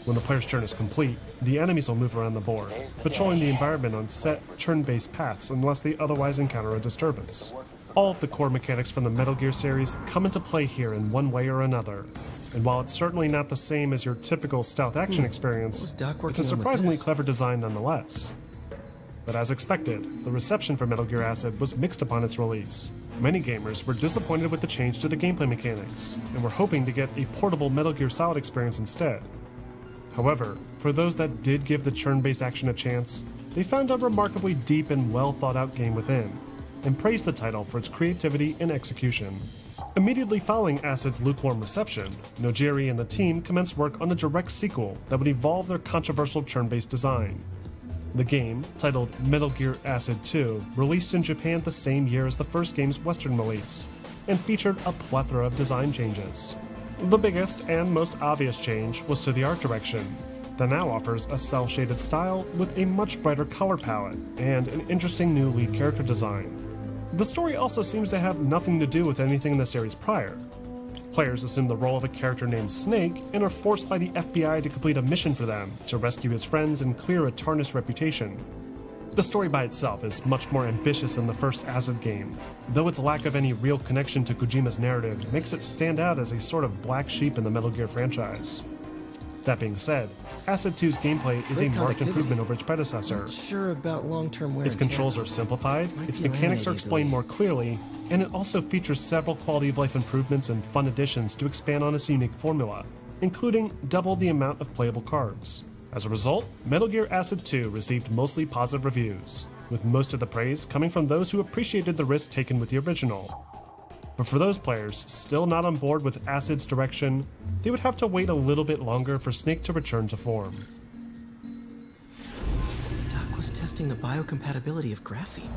When the player's turn is complete, the enemies will move around the board, patrolling the environment on set turn-based paths unless they otherwise encounter a disturbance. All of the core mechanics from the Metal Gear series come into play here in one way or another, and while it's certainly not the same as your typical stealth action experience, it's a surprisingly clever design nonetheless. But as expected, the reception for Metal Gear Acid was mixed upon its release. Many gamers were disappointed with the change to the gameplay mechanics, and were hoping to get a portable Metal Gear Solid experience instead. However, for those that did give the turn-based action a chance, they found a remarkably deep and well-thought-out game within, and praised the title for its creativity and execution. Immediately following Acid's lukewarm reception, Nojiri and the team commenced work on a direct sequel that would evolve their controversial turn-based design. The game, titled Metal Gear Acid 2, released in Japan the same year as the first game's Western release, and featured a plethora of design changes. The biggest and most obvious change was to the art direction, that now offers a cel-shaded style with a much brighter color palette and an interesting new lead character design. The story also seems to have nothing to do with anything in the series prior. Players assume the role of a character named Snake and are forced by the FBI to complete a mission for them to rescue his friends and clear a tarnished reputation. The story by itself is much more ambitious than the first Acid game, though its lack of any real connection to Kojima's narrative makes it stand out as a sort of black sheep in the Metal Gear franchise. That being said, Acid 2's gameplay is a marked improvement over its predecessor. Sure about long-term wear its controls are simplified, its mechanics are explained more clearly, and it also features several quality-of-life improvements and fun additions to expand on its unique formula, including double the amount of playable cards. As a result, Metal Gear Acid 2 received mostly positive reviews, with most of the praise coming from those who appreciated the risk taken with the original. But for those players still not on board with Acid's direction, they would have to wait a little bit longer for Snake to return to form. Doc was testing the biocompatibility of graphene.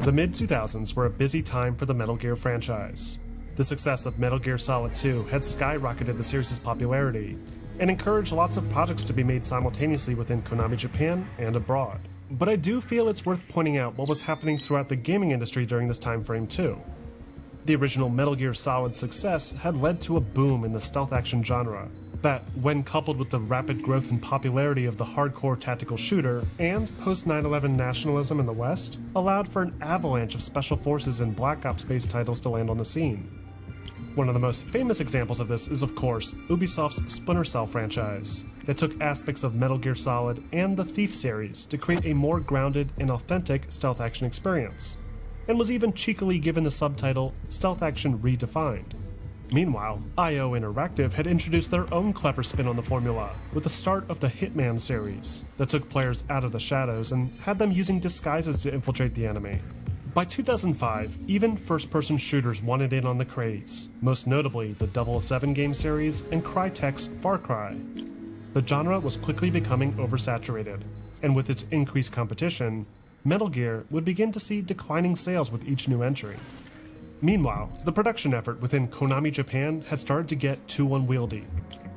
The mid-2000s were a busy time for the Metal Gear franchise. The success of Metal Gear Solid 2 had skyrocketed the series' popularity, and encouraged lots of projects to be made simultaneously within Konami Japan and abroad. But I do feel it's worth pointing out what was happening throughout the gaming industry during this time frame too. The original Metal Gear Solid's success had led to a boom in the stealth action genre, that, when coupled with the rapid growth and popularity of the hardcore tactical shooter and post-9/11 nationalism in the West, allowed for an avalanche of special forces and Black Ops-based titles to land on the scene. One of the most famous examples of this is, of course, Ubisoft's Splinter Cell franchise, that took aspects of Metal Gear Solid and the Thief series to create a more grounded and authentic stealth action experience, and was even cheekily given the subtitle Stealth Action Redefined. Meanwhile, IO Interactive had introduced their own clever spin on the formula with the start of the Hitman series that took players out of the shadows and had them using disguises to infiltrate the enemy. By 2005, even first-person shooters wanted in on the craze, most notably the 007 game series and Crytek's Far Cry. The genre was quickly becoming oversaturated, and with its increased competition, Metal Gear would begin to see declining sales with each new entry. Meanwhile, the production effort within Konami Japan had started to get too unwieldy.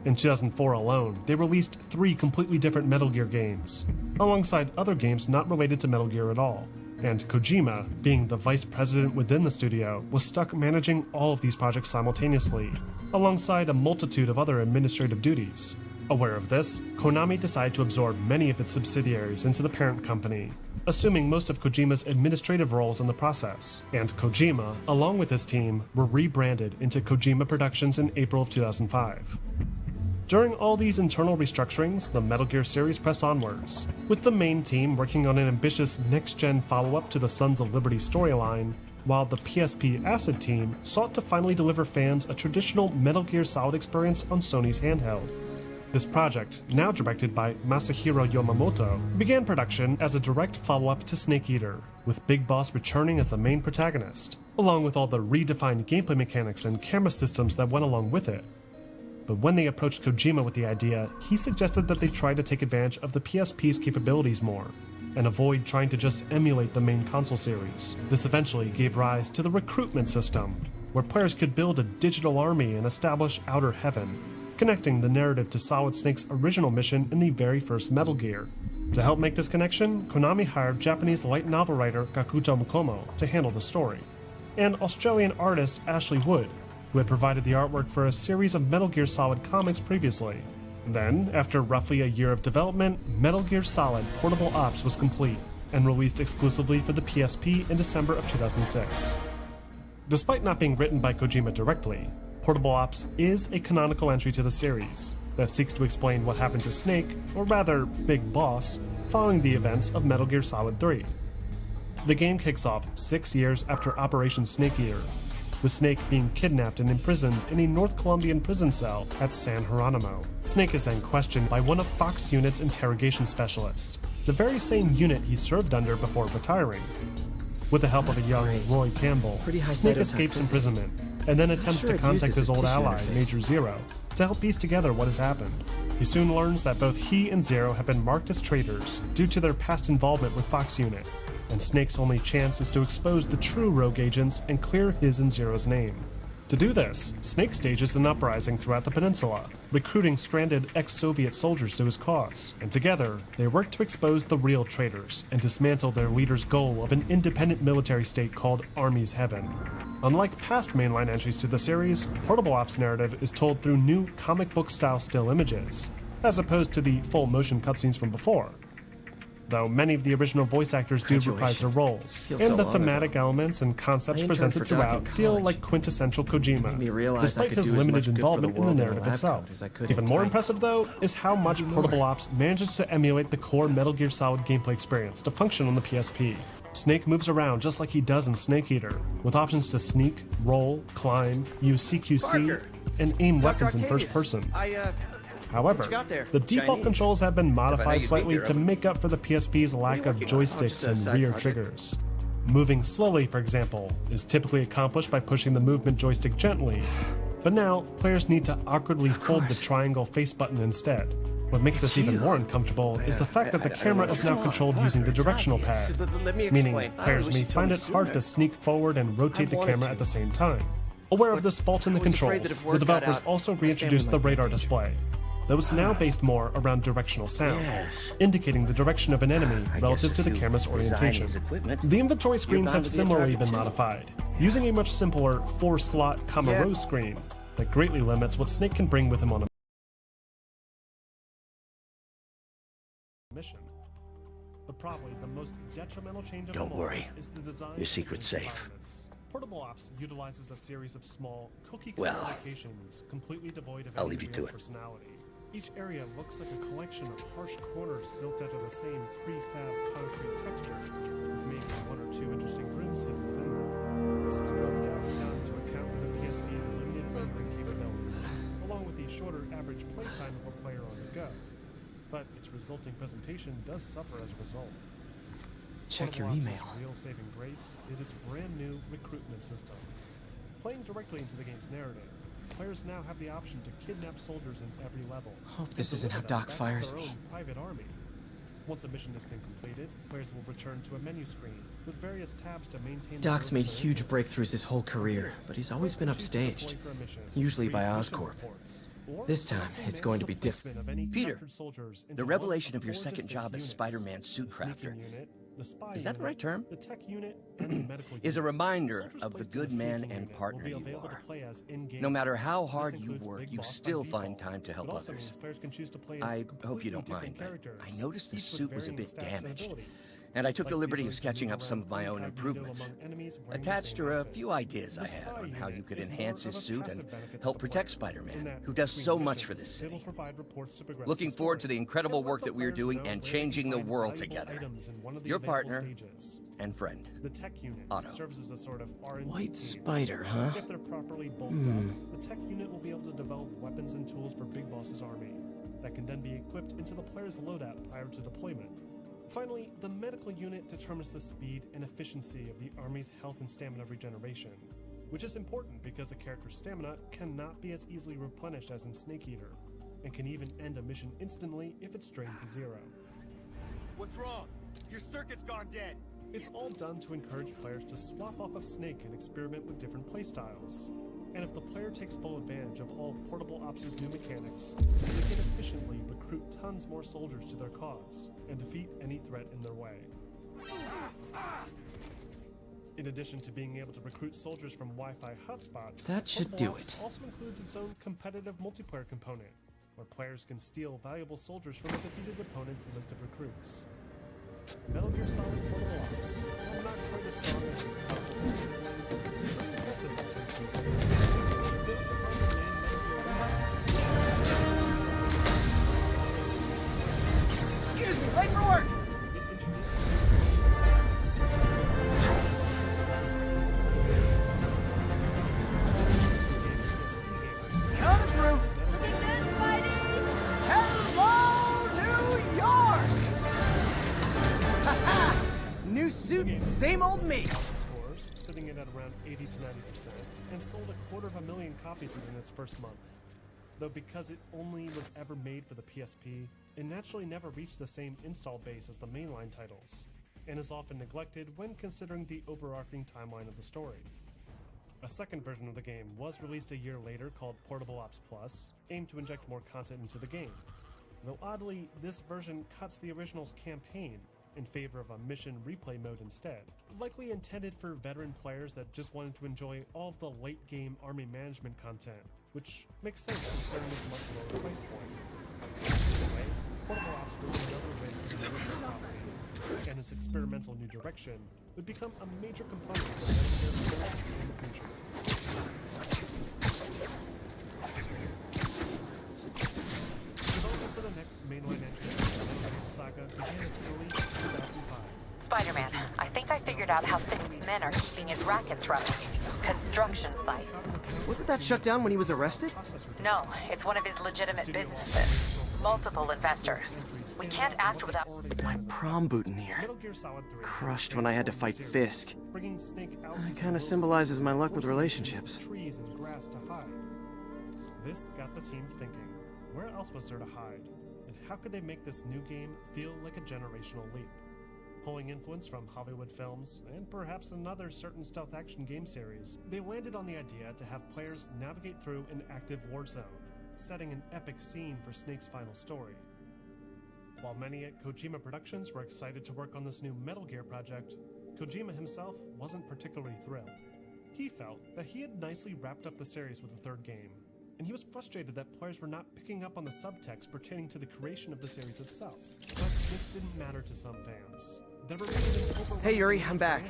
In 2004 alone, they released 3 completely different Metal Gear games, alongside other games not related to Metal Gear at all. And Kojima, being the vice president within the studio, was stuck managing all of these projects simultaneously, alongside a multitude of other administrative duties. Aware of this, Konami decided to absorb many of its subsidiaries into the parent company, assuming most of Kojima's administrative roles in the process, and Kojima, along with his team, were rebranded into Kojima Productions in April of 2005. During all these internal restructurings, the Metal Gear series pressed onwards, with the main team working on an ambitious next-gen follow-up to the Sons of Liberty storyline, while the PSP Acid team sought to finally deliver fans a traditional Metal Gear Solid experience on Sony's handheld. This project, now directed by Masahiro Yamamoto, began production as a direct follow-up to Snake Eater, with Big Boss returning as the main protagonist, along with all the redefined gameplay mechanics and camera systems that went along with it. But when they approached Kojima with the idea, he suggested that they try to take advantage of the PSP's capabilities more, and avoid trying to just emulate the main console series. This eventually gave rise to the recruitment system, where players could build a digital army and establish Outer Heaven, connecting the narrative to Solid Snake's original mission in the very first Metal Gear. To help make this connection, Konami hired Japanese light novel writer Gakuto Mukomo to handle the story, and Australian artist Ashley Wood, who had provided the artwork for a series of Metal Gear Solid comics previously. Then, after roughly a year of development, Metal Gear Solid Portable Ops was complete, and released exclusively for the PSP in December of 2006. Despite not being written by Kojima directly, Portable Ops is a canonical entry to the series that seeks to explain what happened to Snake, or rather Big Boss, following the events of Metal Gear Solid 3. The game kicks off 6 years after Operation Snake Eater, with Snake being kidnapped and imprisoned in a North Colombian prison cell at San Geronimo. Snake is then questioned by one of Fox Unit's interrogation specialists, the very same unit he served under before retiring. With the help of a young Roy Campbell, Snake escapes imprisonment, and then attempts to contact his old ally, Major Zero, to help piece together what has happened. He soon learns that both he and Zero have been marked as traitors due to their past involvement with Fox Unit, and Snake's only chance is to expose the true rogue agents and clear his and Zero's name. To do this, Snake stages an uprising throughout the peninsula, recruiting stranded ex-Soviet soldiers to his cause, and together, they work to expose the real traitors and dismantle their leader's goal of an independent military state called Army's Heaven. Unlike past mainline entries to the series, Portable Ops' narrative is told through new comic book-style still images, as opposed to the full-motion cutscenes from before. Though many of the original voice actors do reprise their roles, and the thematic elements and concepts presented throughout feel like quintessential Kojima, despite his limited involvement in the narrative itself. Even more impressive, though, is how much Portable Ops manages to emulate the core Metal Gear Solid gameplay experience to function on the PSP. Snake moves around just like he does in Snake Eater, with options to sneak, roll, climb, use CQC, and aim weapons in first person. However, the default controls have been modified slightly to make up for the PSP's lack of joysticks and rear triggers. Moving slowly, for example, is typically accomplished by pushing the movement joystick gently, but now players need to awkwardly hold the triangle face button instead. What makes this even more uncomfortable is the fact that the camera is now controlled using the directional pad, meaning players may find it hard to sneak forward and rotate the camera at the same time. Aware of this fault in the controls, the developers also reintroduced the radar display, that was now based more around directional sound, indicating the direction of an enemy relative to the camera's orientation. The inventory screens have similarly been modified, using a much simpler 4-slot, row screen that greatly limits what Snake can bring with him on a mission. But probably the most detrimental change of Don't all worry. is the design Your of secret's the game's safe. environments. Portable Ops utilizes a series of small, cookie-cutter Well, locations completely devoid of I'll any leave you real to it. personality. Each area looks like a collection of harsh corners built out of the same prefab concrete texture, with maybe 1 or 2 interesting rooms hidden within them. This was no doubt done to account for the PSP's limited rendering capabilities, along with the shorter average playtime of a player on the go. But its resulting presentation does suffer as a result. Check your Portable Ops' email. real saving grace is its brand new recruitment system. Playing directly into the game's narrative, players now have the option to kidnap soldiers in every level. Hope this and isn't how deliver them Doc back to fires their me. own private army. Once a mission has been completed, players will return to a menu screen with various tabs to maintain. Doc's the made growth of huge their breakthroughs his whole career, but he's always been Players can choose to upstaged, deploy for a mission, usually by read mission Oscorp. reports, or This time, directly it's manage going to the be different. placement of any Peter, captured soldiers into the one revelation of your 4 second distinct job as units: Spider-Man's suit the sneaking crafter. unit, the spy Is that the unit, right term? the tech unit, and the medical Is a unit. reminder Soldiers of the placed in good the man sneaking and unit partner will be you available to are. play as in-game. No matter how This hard you includes work, Big you Boss by still find default, time to help but also others. means players can choose to play as I hope you completely don't different mind, but characters, I noticed the each with suit was a varying bit stats and damaged. abilities. And I took Like the liberty of ability to sketching move up some around of my own incognito improvements. among enemies wearing the Attached same are a outfit. few ideas I The had spy on how you unit could is enhance more his of a suit passive and benefit to help the protect player, in Spider-Man, that who does between so much for missions, this it'll city. provide reports to progress Looking the forward to story, the incredible and let work the that we're players doing know and where they can changing the find world valuable together. items in one of the Your available partner stages. and friend. The tech unit Otto. serves as a sort of R&D White team. Spider, huh? If they're properly bulked up, the tech unit will be able to develop weapons and tools for Big Boss's army that can then be equipped into the player's loadout prior to deployment. Finally, the medical unit determines the speed and efficiency of the army's health and stamina regeneration, which is important because a character's stamina cannot be as easily replenished as in Snake Eater, and can even end a mission instantly if it's drained to 0. What's wrong? Your circuit's gone dead. It's all done to encourage players to swap off of Snake and experiment with different playstyles. And if the player takes full advantage of all of Portable Ops' new mechanics, they can efficiently recruit tons more soldiers to their cause and defeat any threat in their way. In addition to being able to recruit soldiers from Wi-Fi hotspots, That should Portable do Ops it. also includes its own competitive multiplayer component, where players can steal valuable soldiers from a defeated opponent's list of recruits. Metal Gear Solid Portable Ops, while not quite as strong as its console-based siblings, it's pretty impressive when it comes to consideration. It builds upon the main Metal Gear universe. Excuse me, late for work! It introduces a new system. Coming through! Hello, New York! Ha-ha! New suit, same old me. Scores sitting in at around 80 to 90%, and sold 250,000 copies within its first month. Though because it only was ever made for the PSP, it naturally never reached the same install base as the mainline titles, and is often neglected when considering the overarching timeline of the story. A second version of the game was released a year later called Portable Ops Plus, aimed to inject more content into the game. Though oddly, this version cuts the original's campaign in favor of a mission replay mode instead, likely intended for veteran players that just wanted to enjoy all of the late-game army management content, which makes sense considering its much lower price point. Anyway, Portable Ops was another win for the original property, and its experimental new direction would become a major component of the Metal Gear series in the future. Development for the next mainline entry in the Metal Gear saga began as early as 2005. Spider-Man, I think I figured out how 6 men are keeping his rackets running. Construction sites. Wasn't that shut down when he was arrested? No, it's one of his legitimate businesses. Multiple investors. We can't act without... My prom boutonniere. Metal Gear Solid 3 Crushed when I had to fight Fisk. bringing Snake out It into kinda the symbolizes my luck with forcing him to use relationships. trees and grass to hide. This got the team thinking, where else was there to hide? And how could they make this new game feel like a generational leap? Pulling influence from Hollywood films, and perhaps another certain stealth action game series, they landed on the idea to have players navigate through an active war zone, setting an epic scene for Snake's final story. While many at Kojima Productions were excited to work on this new Metal Gear project, Kojima himself wasn't particularly thrilled. He felt that he had nicely wrapped up the series with the third game, and he was frustrated that players were not picking up on the subtext pertaining to the creation of the series itself. But this didn't matter to some fans. Hey Yuri, I'm back.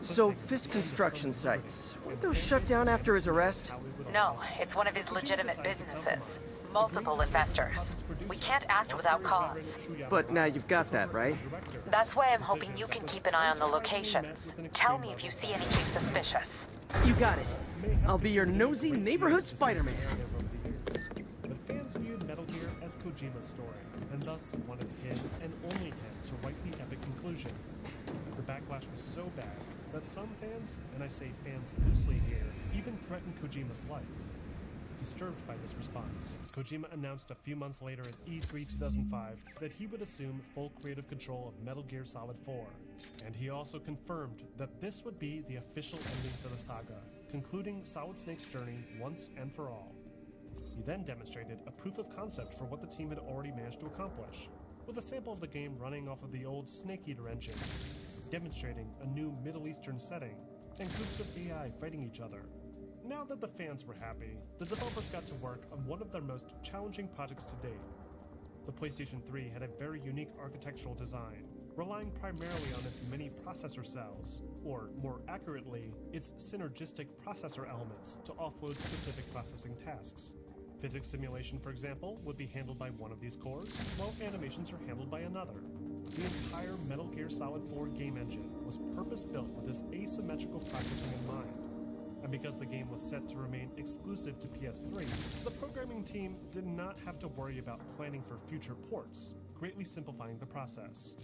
So, Fisk construction sites, weren't those shut down after his arrest? No, it's one of his legitimate businesses. Multiple investors. We can't act without cause. But now you've got that, right? That's why I'm hoping you can keep an eye on the locations. Tell me if you see anything suspicious. You got it. I'll be your nosy neighborhood Spider-Man. But fans viewed Metal Gear as Kojima's story, and thus wanted him and only him to write the epic conclusion. The backlash was so bad that some fans, and I say fans loosely here, even threatened Kojima's life. Disturbed by this response, Kojima announced a few months later at E3 2005 that he would assume full creative control of Metal Gear Solid 4, and he also confirmed that this would be the official ending for the saga, concluding Solid Snake's journey once and for all. He then demonstrated a proof of concept for what the team had already managed to accomplish, with a sample of the game running off of the old Snake Eater engine, demonstrating a new Middle Eastern setting and groups of AI fighting each other. Now that the fans were happy, the developers got to work on one of their most challenging projects to date. The PlayStation 3 had a very unique architectural design, relying primarily on its many processor cells, or more accurately, its synergistic processor elements to offload specific processing tasks. Physics simulation, for example, would be handled by one of these cores, while animations are handled by another. The entire Metal Gear Solid 4 game engine was purpose-built with this asymmetrical processing in mind. And because the game was set to remain exclusive to PS3, the programming team did not have to worry about planning for future ports, greatly simplifying the process.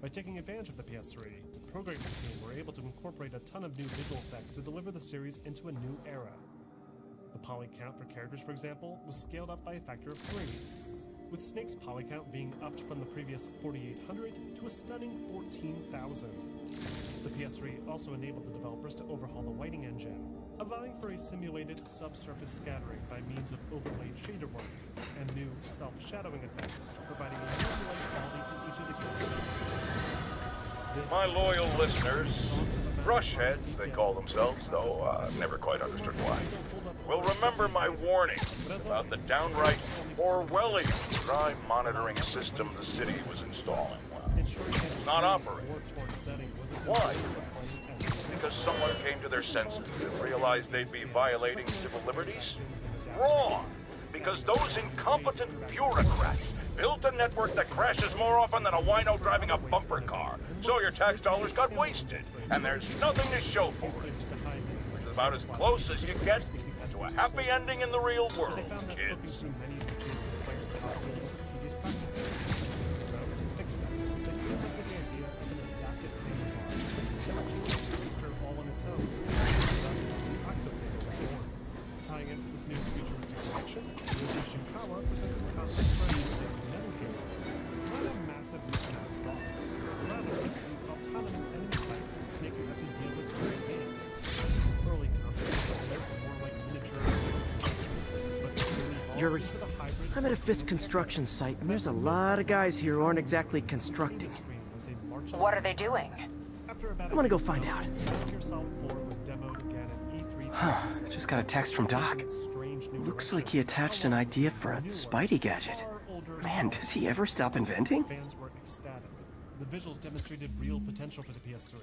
By taking advantage of the PS3, the programming team were able to incorporate a ton of new visual effects to deliver the series into a new era. The poly count for characters, for example, was scaled up by a factor of 3, with Snake's poly count being upped from the previous 4,800 to a stunning 14,000. The PS3 also enabled the developers to overhaul the lighting engine, allowing for a simulated subsurface scattering by means of overlaid shader work, and new self-shadowing effects, providing a new light quality to each of the characters. My loyal listeners, brushheads they call themselves, though never quite understood why, will remember my warning about the downright Orwellian crime monitoring system the city was installing. Not operating. Why? Because someone came to their senses and realized they'd be violating civil liberties? Wrong! Because those incompetent bureaucrats built a network that crashes more often than a wino driving a bumper car. So your tax dollars got wasted, and there's nothing to show for it. Which is about as close as you get to a happy ending in the real world, kids. So, to fix this, they came up with the idea of an adaptive creative farm, launching the feature all on its own. Thus, ERiQTENDO was born. Tying into this new futuristic direction, Yoshi Shinkawa presented the concept for a new Metal Gear. Not a massive mechanized boss, rather an autonomous enemy type that Snake would have to deal with during the game. Early concepts looked more like miniature monsters, but slowly evolved Yuri, into the hybrid. I'm at a Fisk construction site, and there's a lot of guys here who aren't exactly constructing. What are they doing? I want to go find out. Huh, Just got a text from Doc. Looks like he attached an idea for a Spidey gadget. Man, does he ever stop inventing? Fans were ecstatic. The visuals demonstrated real potential for the PS3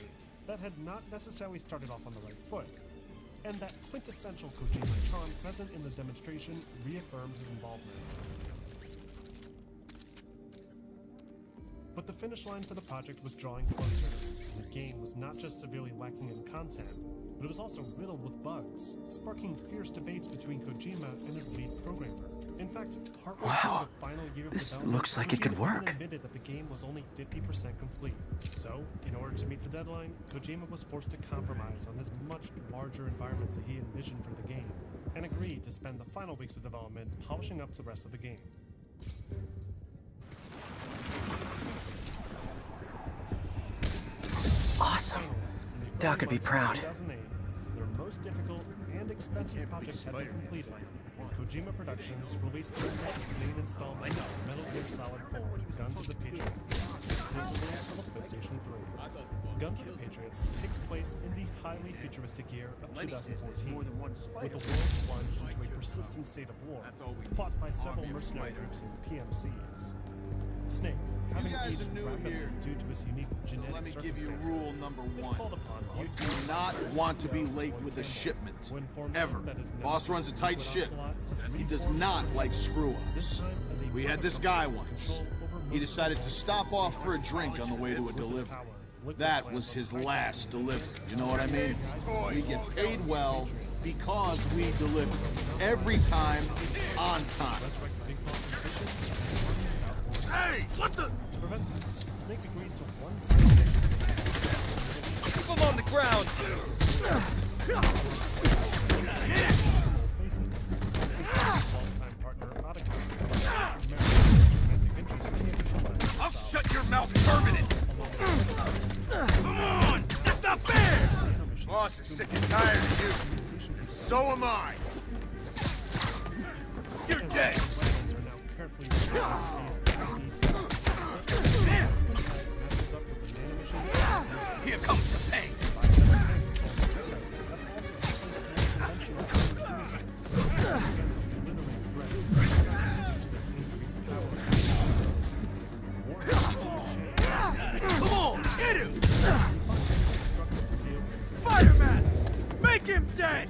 that had not necessarily started off on the right foot. And that quintessential Kojima charm present in the demonstration reaffirmed his involvement. But the finish line for the project was drawing closer, and the game was not just severely lacking in content, but it was also riddled with bugs, sparking fierce debates between Kojima and his lead programmer. In fact, partway through the final year of This development, looks like it could Kojima work. admitted that the game was only 50% complete. So, in order to meet the deadline, Kojima was forced to compromise on his much larger environments that he envisioned for the game, and agreed to spend the final weeks of development polishing up the rest of the game. Awesome. Doc could be proud. 2008, their most difficult and expensive project had been completed, Kojima Productions released their next main installment, Metal Gear Solid 4: Guns of the Patriots, exclusively for the PlayStation 3. Guns of the Patriots takes place in the highly futuristic year of 2014, with the world plunged into a persistent state of war, fought by several mercenary groups and PMCs. Snake, having aged rapidly due to his unique genetic circumstances, is called upon once more do not want to be late with a shipment. Ever. Boss runs a tight ship. He does not like screw-ups. We had this guy once. He decided to stop off for a drink on the way to a delivery. That was his last delivery. You know what I mean? We get paid well because we deliver. Every time, on time. Hey, what the? To prevent this, Snake agrees to one Keep him on the ground! I'll shut your mouth permanent! Come on! That's not fair! Boss is sick and tired of you. So am I. You're dead! Here comes the pain! Come on, hit him! Spider-Man! Make him dead!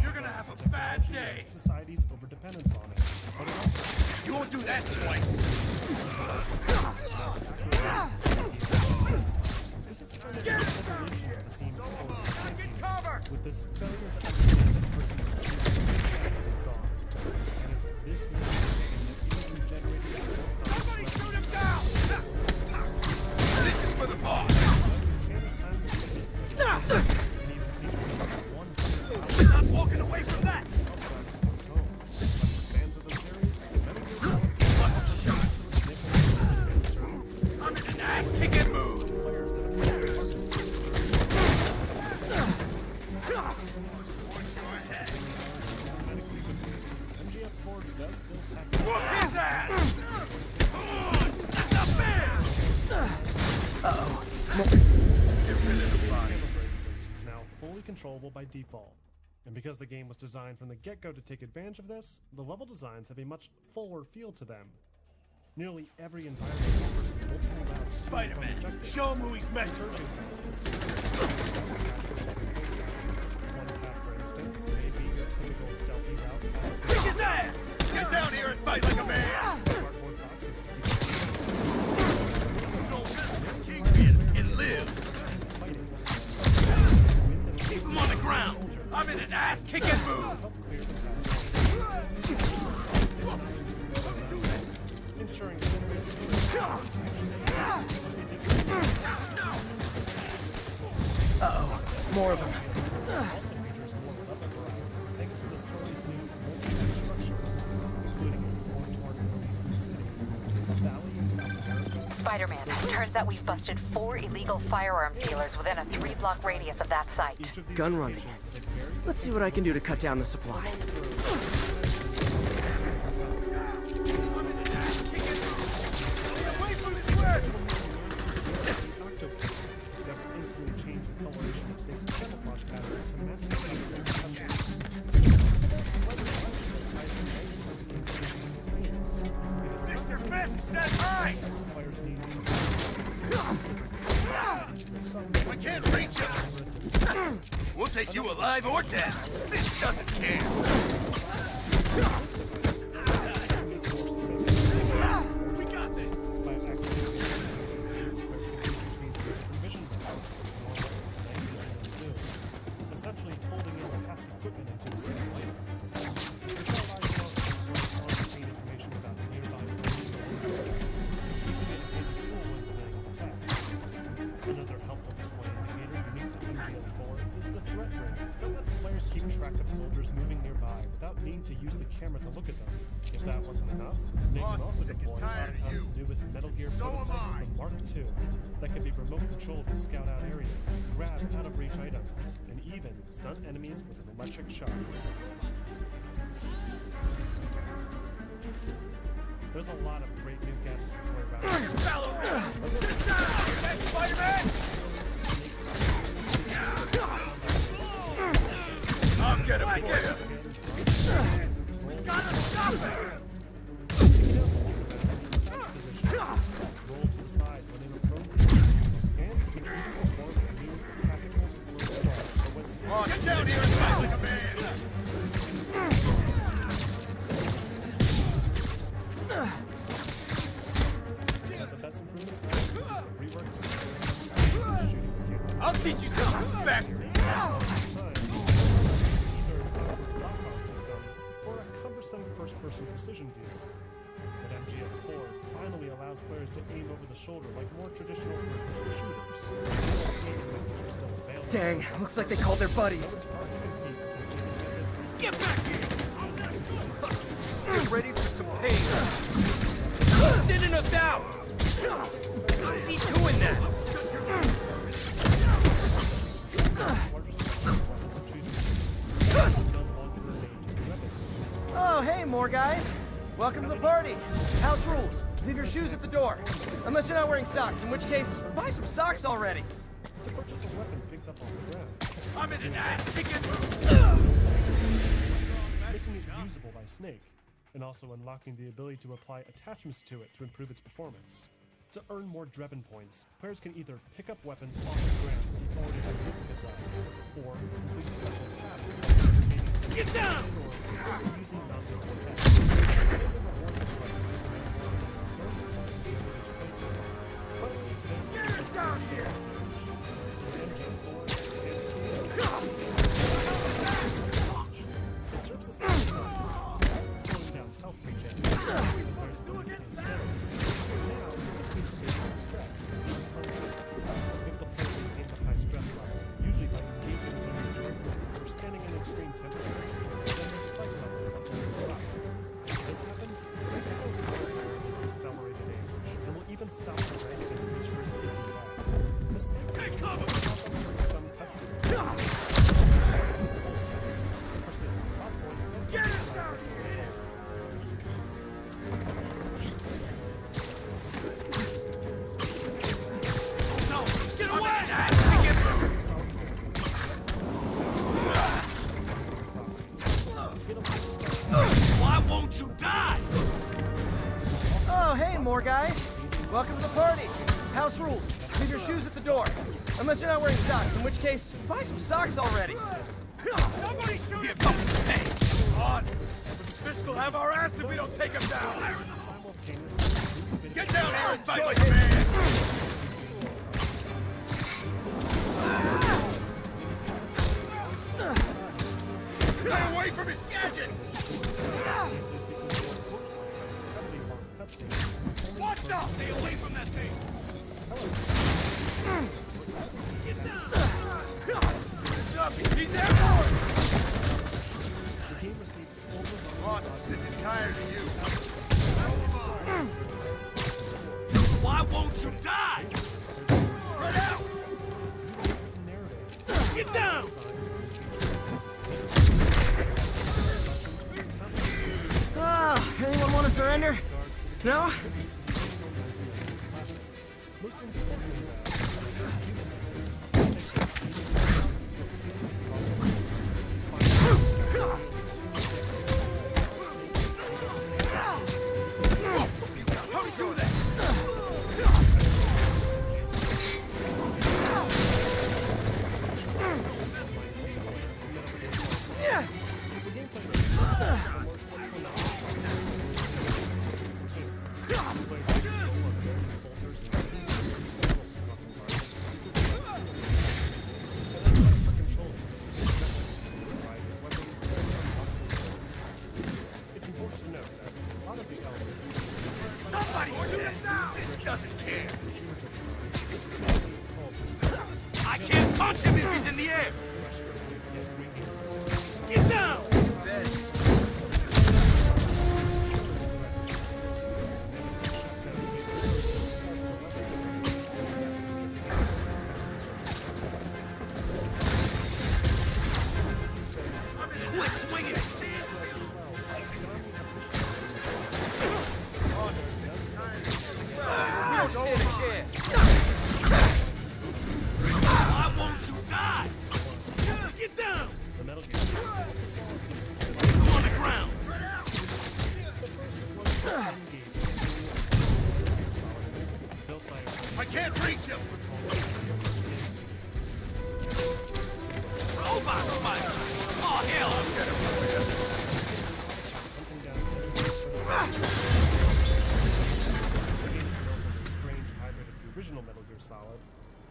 You're gonna have a bad day! Society's overdependence on it. But it also You won't do that twice! this is kind of the evolution of the theme explored with this failure to understand that person's choosing gone. And it's this misunderstanding that even generated Somebody shoot him down! This is for the boss! We're not walking away from that! I'm in an ass-kicking mood! Whoop his ass! Come on! That's not fair! For instance, is now fully controllable by default. And because the game was designed from the get-go to take advantage of this, the level designs have a much fuller feel to them. Nearly every environment offers multiple routes to Spider-Man, objectives. show him who he's messing with. One path, for instance, may be your typical stealthy route. Kick his ass! Get down here and fight like a man! Cardboard boxes to keep Kingpin and live! Keep him on the ground! I'm in an ass-kicking mood! ensuring Uh-oh, more of them. also features more level variety thanks to the story's new multi-layer structure, including a war-torn northeastern city, a valley in South America. Spider-Man, turns out we've busted 4 illegal firearms dealers within a 3-block radius of that site. Each of these Gun running. locations has a very Let's see what I can do to cut down the supply. that will instantly change the coloration of Snake's camouflage pattern to match the Lift your fist, set high! players need I can't reach him! We'll take you alive or dead! This doesn't care! We got this! by activating vision types, essentially folding in the past equipment into a single layer. This allows you also to store on-screen information about nearby places and even a handy tool when planning an attack. Another helpful display indicator unique to MGS4 is the threat ring that lets players keep track of soldiers moving nearby without needing to use the camera to look at them. If that wasn't enough, Snake can also deploy Otacons' newest Metal Gear prototype, the Mark II, that can be remote controlled to scout out areas. grab out-of-reach items, and even stun enemies with an electric shock. There's a lot of great new gadgets to toy around. That's Spider-Man! I'll get him for you. We gotta stop it! Roll to the side when in a prone position, and you can even perform a new tactical slow start for when Come on, get down here and fight like a man! The best improvements now is the reworked shooting mechanics. I'll teach you some respect! Either a lock-on system or a cumbersome first-person precision view. But MGS4 finally allows players to aim over the shoulder like more traditional third-person shooters. Aiming methods are still available. Dang, looks like they called their buddies. It's hard to compete with the aiming method. Get back here! Get ready for some pain! Thinning us out! How's he doing that? Oh, hey, more guys. Welcome to the party. House rules. Leave your shoes at the door. Unless you're not wearing socks, in which case, buy some socks already. To purchase a weapon picked up off the ground, I'm in an ass kicking! making it usable by Snake, and also unlocking the ability to apply attachments to it to improve its performance. To earn more Drebin points, players can either pick up weapons off the ground that you already have duplicates of, or complete special tasks like replicating Get down! or using mounted attacks. But Get her down here! it serves the same purpose, slowing down health regen. Players can do it instead. Now, it increases basic stress. If the player maintains a high stress level, usually by engaging enemies directly or standing in extreme temperatures, then their psych level is going to go up. If this happens, Snake Echo's power is accelerated damage, and will even stop the rest and reach for his iffy bag. The same thing will pop up during some cutscenes. Get us down here! No! Get away! Why won't you die? Oh, hey, more guys. Welcome to the party. House rules. Leave your shoes at the door. Unless you're not wearing socks, in which case, buy some socks already. Somebody shoot him! Hey! On! This will have our ass if we don't take him down! Get down here and fight like a man! Stay away from his gadget! Watch out! Stay away from that thing! Get down! He's airborne! The game received Come on, this is tired of you. Why won't you die? Spread out! Get down! Ah, anyone want to surrender? No? most importantly, I can't touch him if he's in the air! Get down!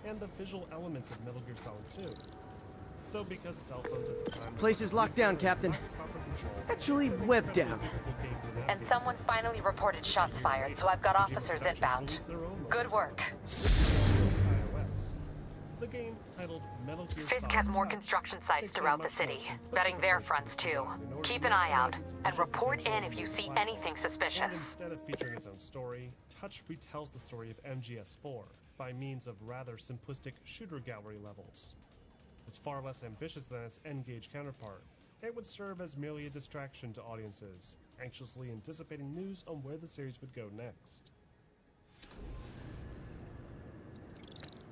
and the visual elements of Metal Gear Solid 2. Though because cell phones at the time... Place is locked down, Captain. Actually, webbed down. And someone finally reported shots fired, so I've got officers inbound. Good work. The game, titled Metal Gear Fisk Solid has more 5, construction sites takes a throughout the much more city, simplistic vetting their approach fronts to too. design in order Keep to an eye maximize out, its and visual report potential in if you on the see platform. anything suspicious. And instead of featuring its own story, Touch retells the story of MGS4 by means of rather simplistic shooter gallery levels. It's far less ambitious than its N-Gage counterpart. It would serve as merely a distraction to audiences, anxiously anticipating news on where the series would go next.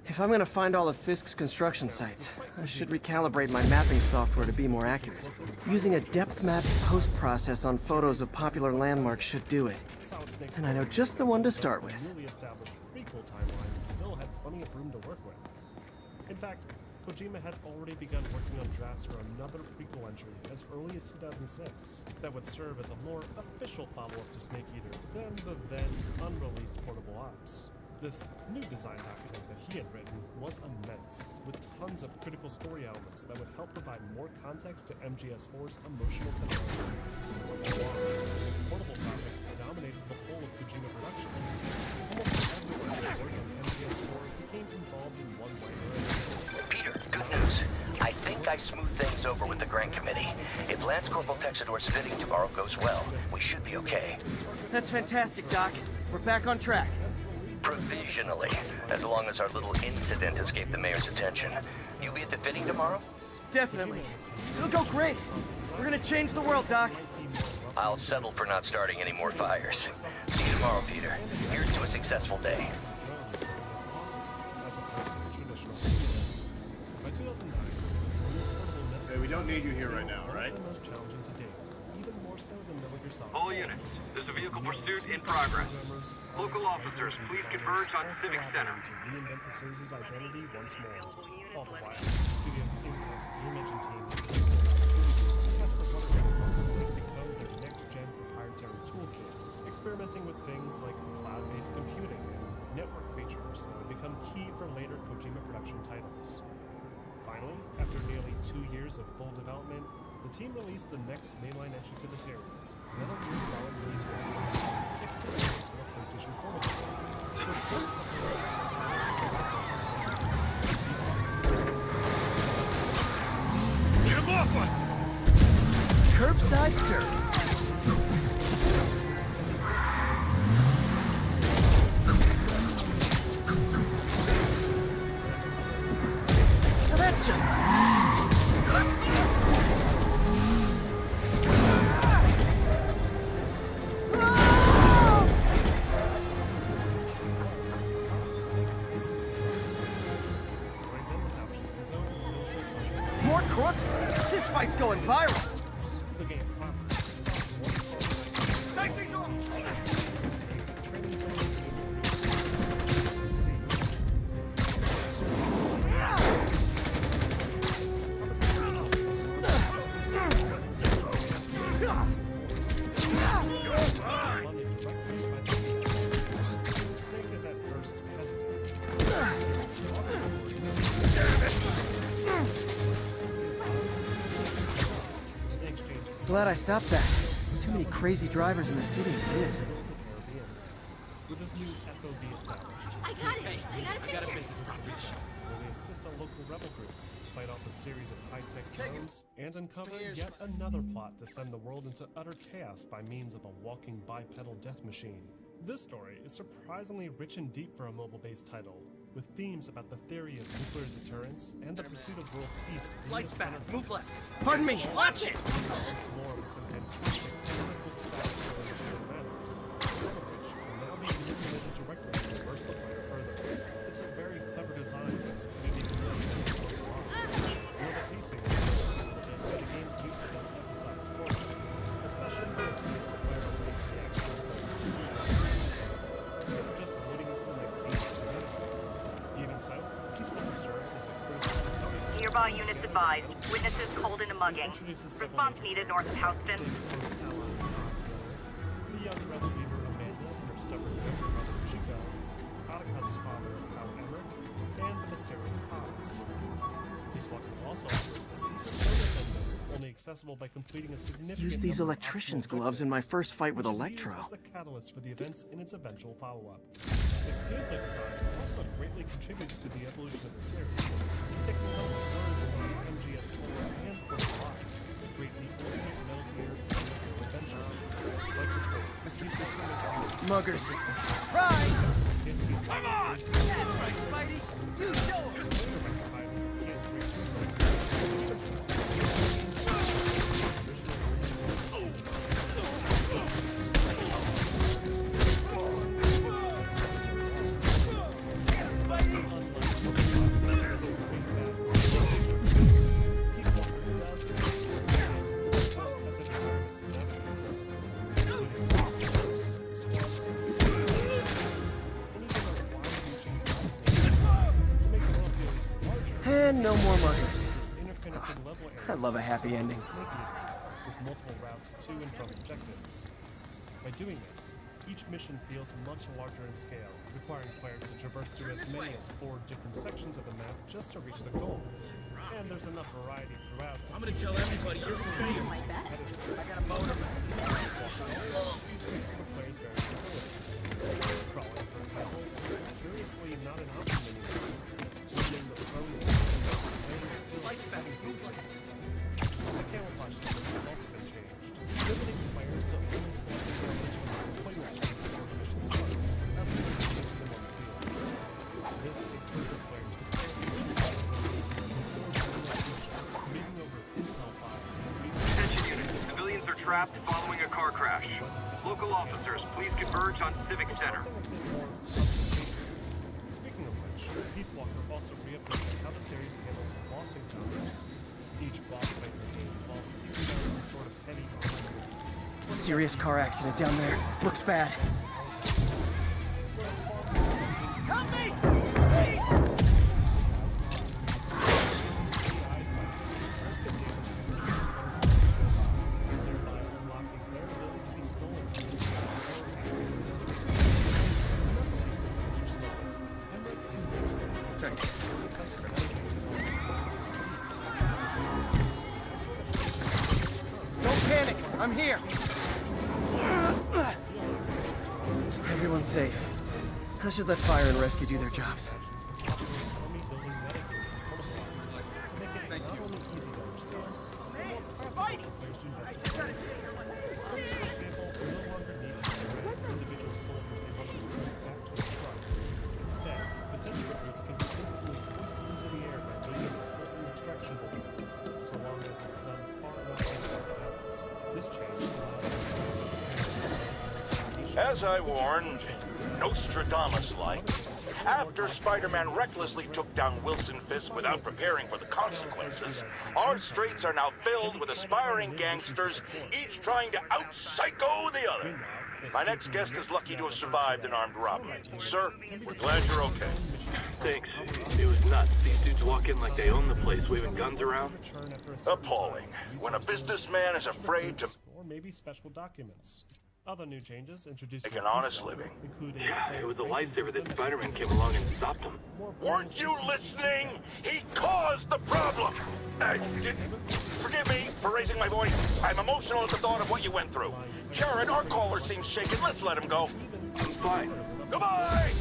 If I'm gonna find all of Fisk's construction sites, I should recalibrate my mapping software to be more accurate. Using a depth map post-process on photos of popular landmarks should do it. And I know just the one to start with. The newly established prequel timeline still had plenty of room to work with. In fact, Kojima had already begun working on drafts for another prequel entry as early as 2006 that would serve as a more official follow-up to Snake Eater than the then unreleased Portable Ops. This new design document that he had written was immense, with tons of critical story elements that would help provide more context to MGS4's emotional connection. Before long, the Portable project dominated the whole of Kojima Productions. Almost everyone who worked on MGS4 became involved in one way or another. Peter, good news. I think I smoothed things over with the Grant Committee. If Lance Corporal Texador's fitting tomorrow goes well, we should be okay. That's fantastic, Doc. We're back on track. Provisionally, as long as our little incident escaped the mayor's attention. You be at the fitting tomorrow? Definitely. It'll go great. We're gonna change the world, Doc. I'll settle for not starting any more fires. See you tomorrow, Peter. Here's to a successful day. By 2009, the slew of portable network Hey, we don't need you here right now, was right? the most challenging to date, even more so than Metal Gear Solid. All units, there's a vehicle pursuit in progress. Local officers, please converge on Civic Center. To reinvent the series' identity once more. All the while, the studio's in-house game engine team uses this opportunity to test the waters of completely code their next-gen proprietary toolkit, experimenting with things like cloud-based computing and network features that would become key for later Kojima production titles. Finally, after nearly 2 years of full development, the team released the next mainline entry to the series, Metal Gear Solid Release 1, exclusively for PlayStation Portable. Get him off us! Curbside service. Now that's just... More crooks? This fight's going viral. The game promises Take these off! Snake is at first hesitant. In exchange for Glad I stopped that. Too many crazy drivers in the city as it is. with this new FOB established, I got it. I got it. where they assist a local rebel group, fight off a series of high-tech drones, and uncover yet another plot to send the world into utter chaos by means of a walking bipedal death machine. This story is surprisingly rich and deep for a mobile-based title, with themes about the theory of nuclear deterrence and the pursuit of world peace. Lights back. Move less. Pardon me. Watch it. Once more with some fantastic technical style stories cinematics, some of which are now being manipulated directly to immerse the player further. It's a very clever design that's maybe familiar with the pacing is good, but the game's use of an episodic format, especially when it makes the player react to instead of just moving into the next scene. Even so, Peacemaker serves as a critical Nearby units advised. Witnesses called into mugging. Response needed north of Houston. The young rebel leader Amanda and her stubborn younger brother Chico, Otacut's father Al Emmerich, and the mysterious pods. Peace Walker also offers a secret Revengeance, only accessible by completing a significant Use these number of electrician's optional gloves in my objectives, first fight with which is Electro. used as the catalyst for the events in its eventual follow-up. Its gameplay design also greatly contributes to the evolution of the series, taking lessons learned from both MGS4 and Portal Lives to create the ultimate Metal Gear adventure. Like before, Peace Walker makes use of Muggers. Right! Come on! That's right, Spidey! You show him! And no more muggers. I love a happy ending. With multiple routes to and from objectives. By doing this, each mission feels much larger in scale, requiring players to traverse through as many as 4 different sections of the map just to reach the goal. And there's enough variety throughout. I'm gonna tell everybody you're staying. I got a motor. Thanks to the player's various abilities. Crawling, for example, is curiously not an option anymore. Meaning the pros and cons still having basics. The camouflage system has also been changed, limiting players to only select the damage from the deployment screen before the mission starts, as opposed to changing them on the field. This encourages players to play the mission reading over intel files and reading. Attention units. Civilians are trapped following a car crash. Local officers, please converge on Civic Center. Speaking of which, Peace Walker also reappraised how the series handles boss encounters. Each boss fight in the game involves taking down some sort of heavy armor. Serious car accident down there. Looks bad. Help me! Don't panic. I'm here. Everyone's safe. I should let fire and rescue do their jobs. Individual soldiers they want to bring back to a truck. Instead, potential recruits can be instantly hoisted into the air by means of a built-in extraction bolt, so long as it's done far enough from the house. This change allows As I warned, Nostradamus-like, after Spider-Man recklessly took down Wilson Fisk without preparing for the consequences, our streets are now filled with aspiring gangsters, each trying to out-psycho the other. My next guest is lucky to have survived an armed robbery. Sir, we're glad you're okay. Thanks. It was nuts. These dudes walk in like they own the place, waving guns around. Appalling. When a businessman is afraid to or maybe special documents. Other new changes introduced make an honest living. Yeah, it was a lifesaver that Spider-Man came along and stopped him. Weren't you listening? He caused the problem! Forgive me for raising my voice. I'm emotional at the thought of what you went through. Jared, our caller seems shaken. Let's let him go. I'm fine. Goodbye!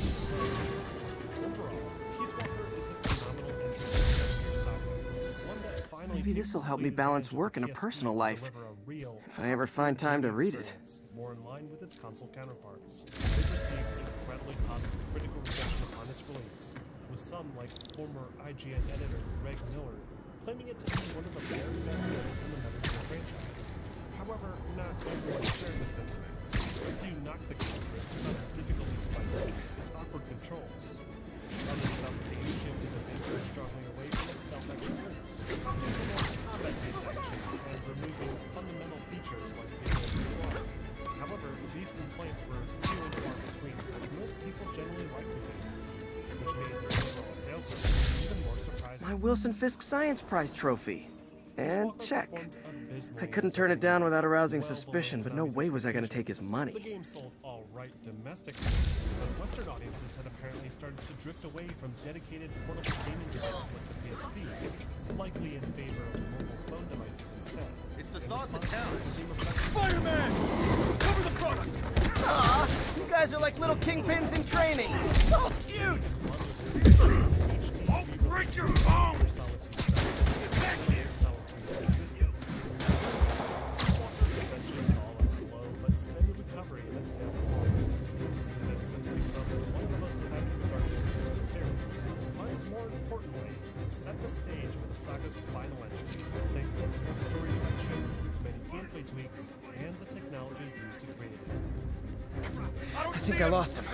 Maybe this will help me balance work and a personal life. If I ever find time to read it. More in line with its console counterparts. It received incredibly positive critical reception upon its release, with some, like former IGN editor Greg Miller, claiming it to be one of the very best games in the Metal Gear franchise. However, not everyone shared this sentiment. If you knock the game for its sudden difficulty spikes, its awkward controls. Others felt that the game shifted a bit too strongly away from its stealth action roots, due to more combat-based action and removing fundamental features like the However, these complaints were few and far between, as most people generally liked the game, which made the overall sales numbers even more surprising. My Wilson Fisk Science Prize trophy. And check. I couldn't turn it down without arousing suspicion, but no way was I gonna take his The money. game sold all right domestically, but Western audiences had apparently started to drift away from dedicated portable gaming devices like the PSP, likely in favor of mobile phone devices instead. It's the In thought that response, counts. Kojima Productions- Spider-Man! Cover the product! Aw, you guys are like little kingpins in training. So cute! I'll break your bones! Eventually saw a slow but steady recovery in its sale performance. It has since become one of the most highly regarded games to the series. But more importantly, it set the stage for the saga's final entry, thanks to its story direction, its many gameplay tweaks, and the technology used to create it. I think I lost him.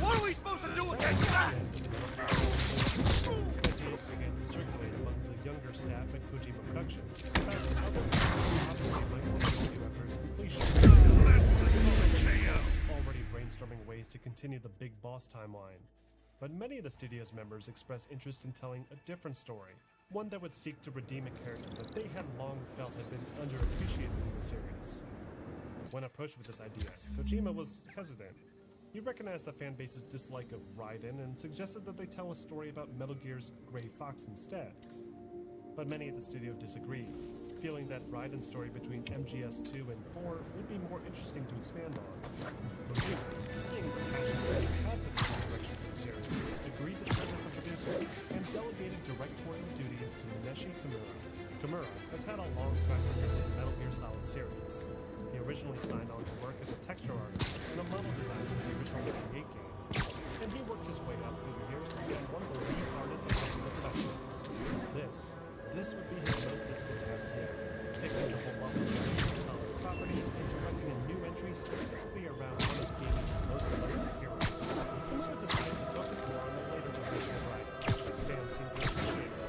What are we supposed to do with that guy? Ideas began to circulate among the younger staff at Kojima Productions, about how the obviously might want to pursue after its completion. Already brainstorming ways to continue the Big Boss timeline. But many of the studio's members expressed interest in telling a different story, one that would seek to redeem a character that they had long felt had been underappreciated in the series. When approached with this idea, Kojima was hesitant. He recognized the fanbase's dislike of Raiden and suggested that they tell a story about Metal Gear's Gray Fox instead. But many at the studio disagreed, feeling that Raiden's story between MGS2 and 4 would be more interesting to expand on. Kojima, seeing the passion that he had for the direction for the series, agreed to serve as the producer and delegated directorial duties to Mineshi Kimura. Kimura has had a long track record in the Metal Gear Solid series. He originally signed on to work as a texture artist and a model designer for the original 98 game, and he worked his way up through the years to become one of the lead artists of Kojima Productions. This would be his most difficult task yet, taking the whole level of the Solid property and directing a new entry specifically around one of the game's most delightful heroes. Kimura decided to focus more on the later version of Raiden, that fans seemed to appreciate it,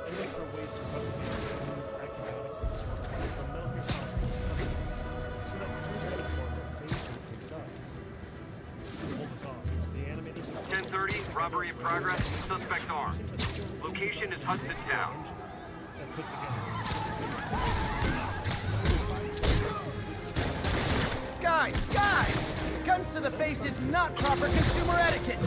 and look for ways to replicate the smooth acrobatics and swordplay from Metal Gear Solid cutscenes, so that users could perform the same feats themselves. To pull this off, the animators 10:30, robbery in progress, suspect armed. Location is Hudson Town. And put together a sophisticated Guys! Guns to the face is not proper consumer etiquette!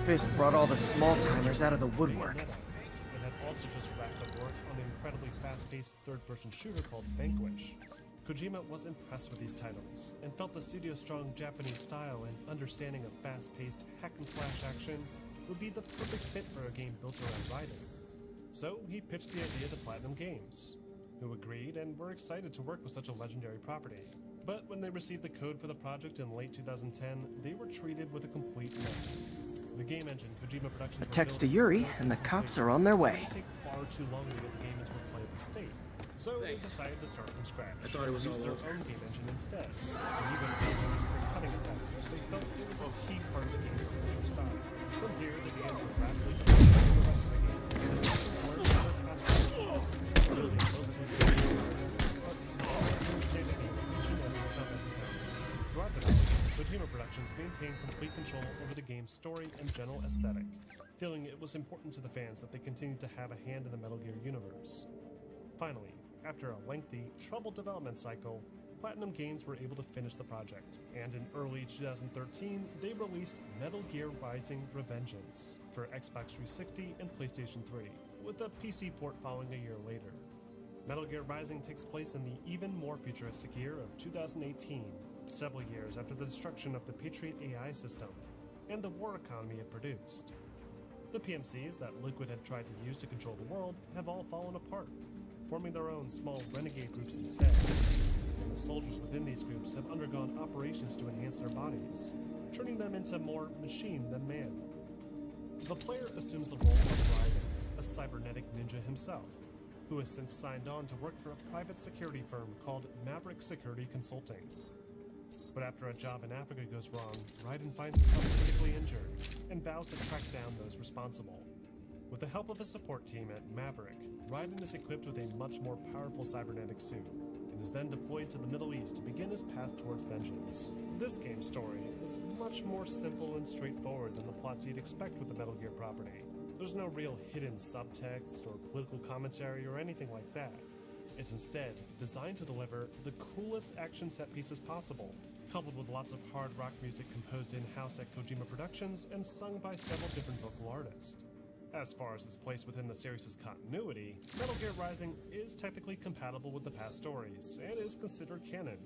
Fisk brought all the small-timers out of the woodwork. And had also just wrapped up work on an incredibly fast-paced third-person shooter called Vanquish. Kojima was impressed with these titles, and felt the studio's strong Japanese style and understanding of fast-paced hack-and-slash action would be the perfect fit for a game built around Raiden. So he pitched the idea to Platinum Games, who agreed and were excited to work with such a legendary property. But when they received the code for the project in late 2010, they were treated with a complete mess. The game engine Kojima Productions A text to Yuri, and the cops are on their way. It would take far too long to get the game into a playable state, so they decided to start from scratch. I thought it was use all their over. own game engine instead, and even introduced the cutting effect, which they felt it was a key part of the game's signature style. From here, they began to rapidly develop the rest of the game, using lessons learned from their past projects, building close to the game's but still insanity each and every development encounter. Throughout development, Kojima Productions maintained complete control over the game's story and general aesthetic. feeling it was important to the fans that they continued to have a hand in the Metal Gear universe. Finally, after a lengthy, troubled development cycle, Platinum Games were able to finish the project, and in early 2013, they released Metal Gear Rising: Revengeance for Xbox 360 and PlayStation 3, with a PC port following a year later. Metal Gear Rising takes place in the even more futuristic year of 2018, several years after the destruction of the Patriot AI system and the war economy it produced. The PMCs that Liquid had tried to use to control the world have all fallen apart, forming their own small renegade groups instead. And the soldiers within these groups have undergone operations to enhance their bodies, turning them into more machine than man. The player assumes the role of Raiden, a cybernetic ninja himself, who has since signed on to work for a private security firm called Maverick Security Consulting. But after a job in Africa goes wrong, Raiden finds himself critically injured and vows to track down those responsible. With the help of a support team at Maverick, Raiden is equipped with a much more powerful cybernetic suit, and is then deployed to the Middle East to begin his path towards vengeance. This game's story is much more simple and straightforward than the plots you'd expect with the Metal Gear property. There's no real hidden subtext or political commentary or anything like that. It's instead designed to deliver the coolest action set pieces possible, coupled with lots of hard rock music composed in-house at Kojima Productions and sung by several different vocal artists. As far as its place within the series' continuity, Metal Gear Rising is technically compatible with the past stories, and is considered canon,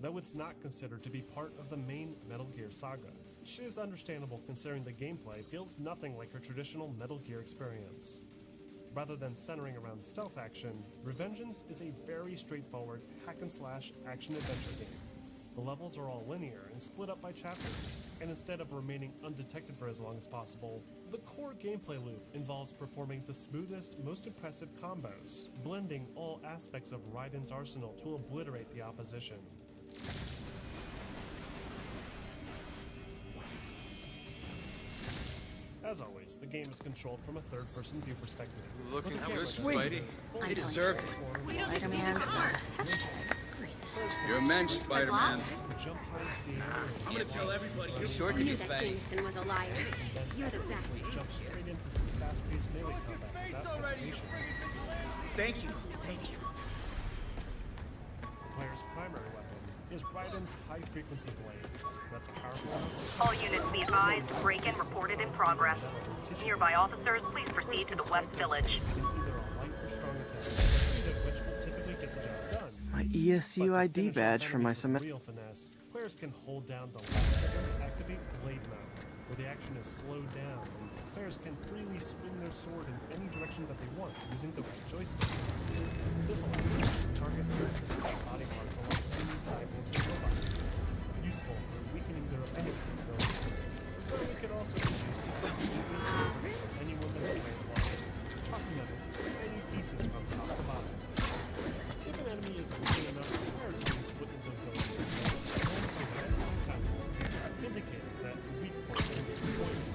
though it's not considered to be part of the main Metal Gear saga, which is understandable considering the gameplay feels nothing like your traditional Metal Gear experience. Rather than centering around stealth action, Revengeance is a very straightforward hack-and-slash action-adventure game. The levels are all linear and split up by chapters, and instead of remaining undetected for as long as possible, the core gameplay loop involves performing the smoothest, most impressive combos, blending all aspects of Raiden's arsenal to obliterate the opposition. As always, the game is controlled from a third-person view perspective. Looking good, Spidey. You deserved it. You're a mensch, Spider-Man. I'm gonna tell everybody you're short to you, Spidey. Jameson was a liar. You're the best. Jump straight into some fast-paced melee combat without hesitation. Thank you. Thank you. The player's primary weapon is Raiden's high-frequency blade. That's powerful. All units be advised, break-in reported in progress. Nearby officers, please proceed to the West Village. Either a light or strong attack, either of which will typically get the job done. My ESU ID badge for my semester. Real finesse, players can hold down the left button to activate blade mode, where the action is slowed down, and players can freely swing their sword in any direction that they want using the right joystick. This allows players to target specific body parts along enemy cyborgs and robots, useful for weakening their offensive capabilities. But it could also be used to completely overpower anyone that the player wants, chopping them into tiny pieces from top to bottom. If an enemy is weak enough, the player can split into those pieces, and a red icon will appear, indicating that weak points can be exploited.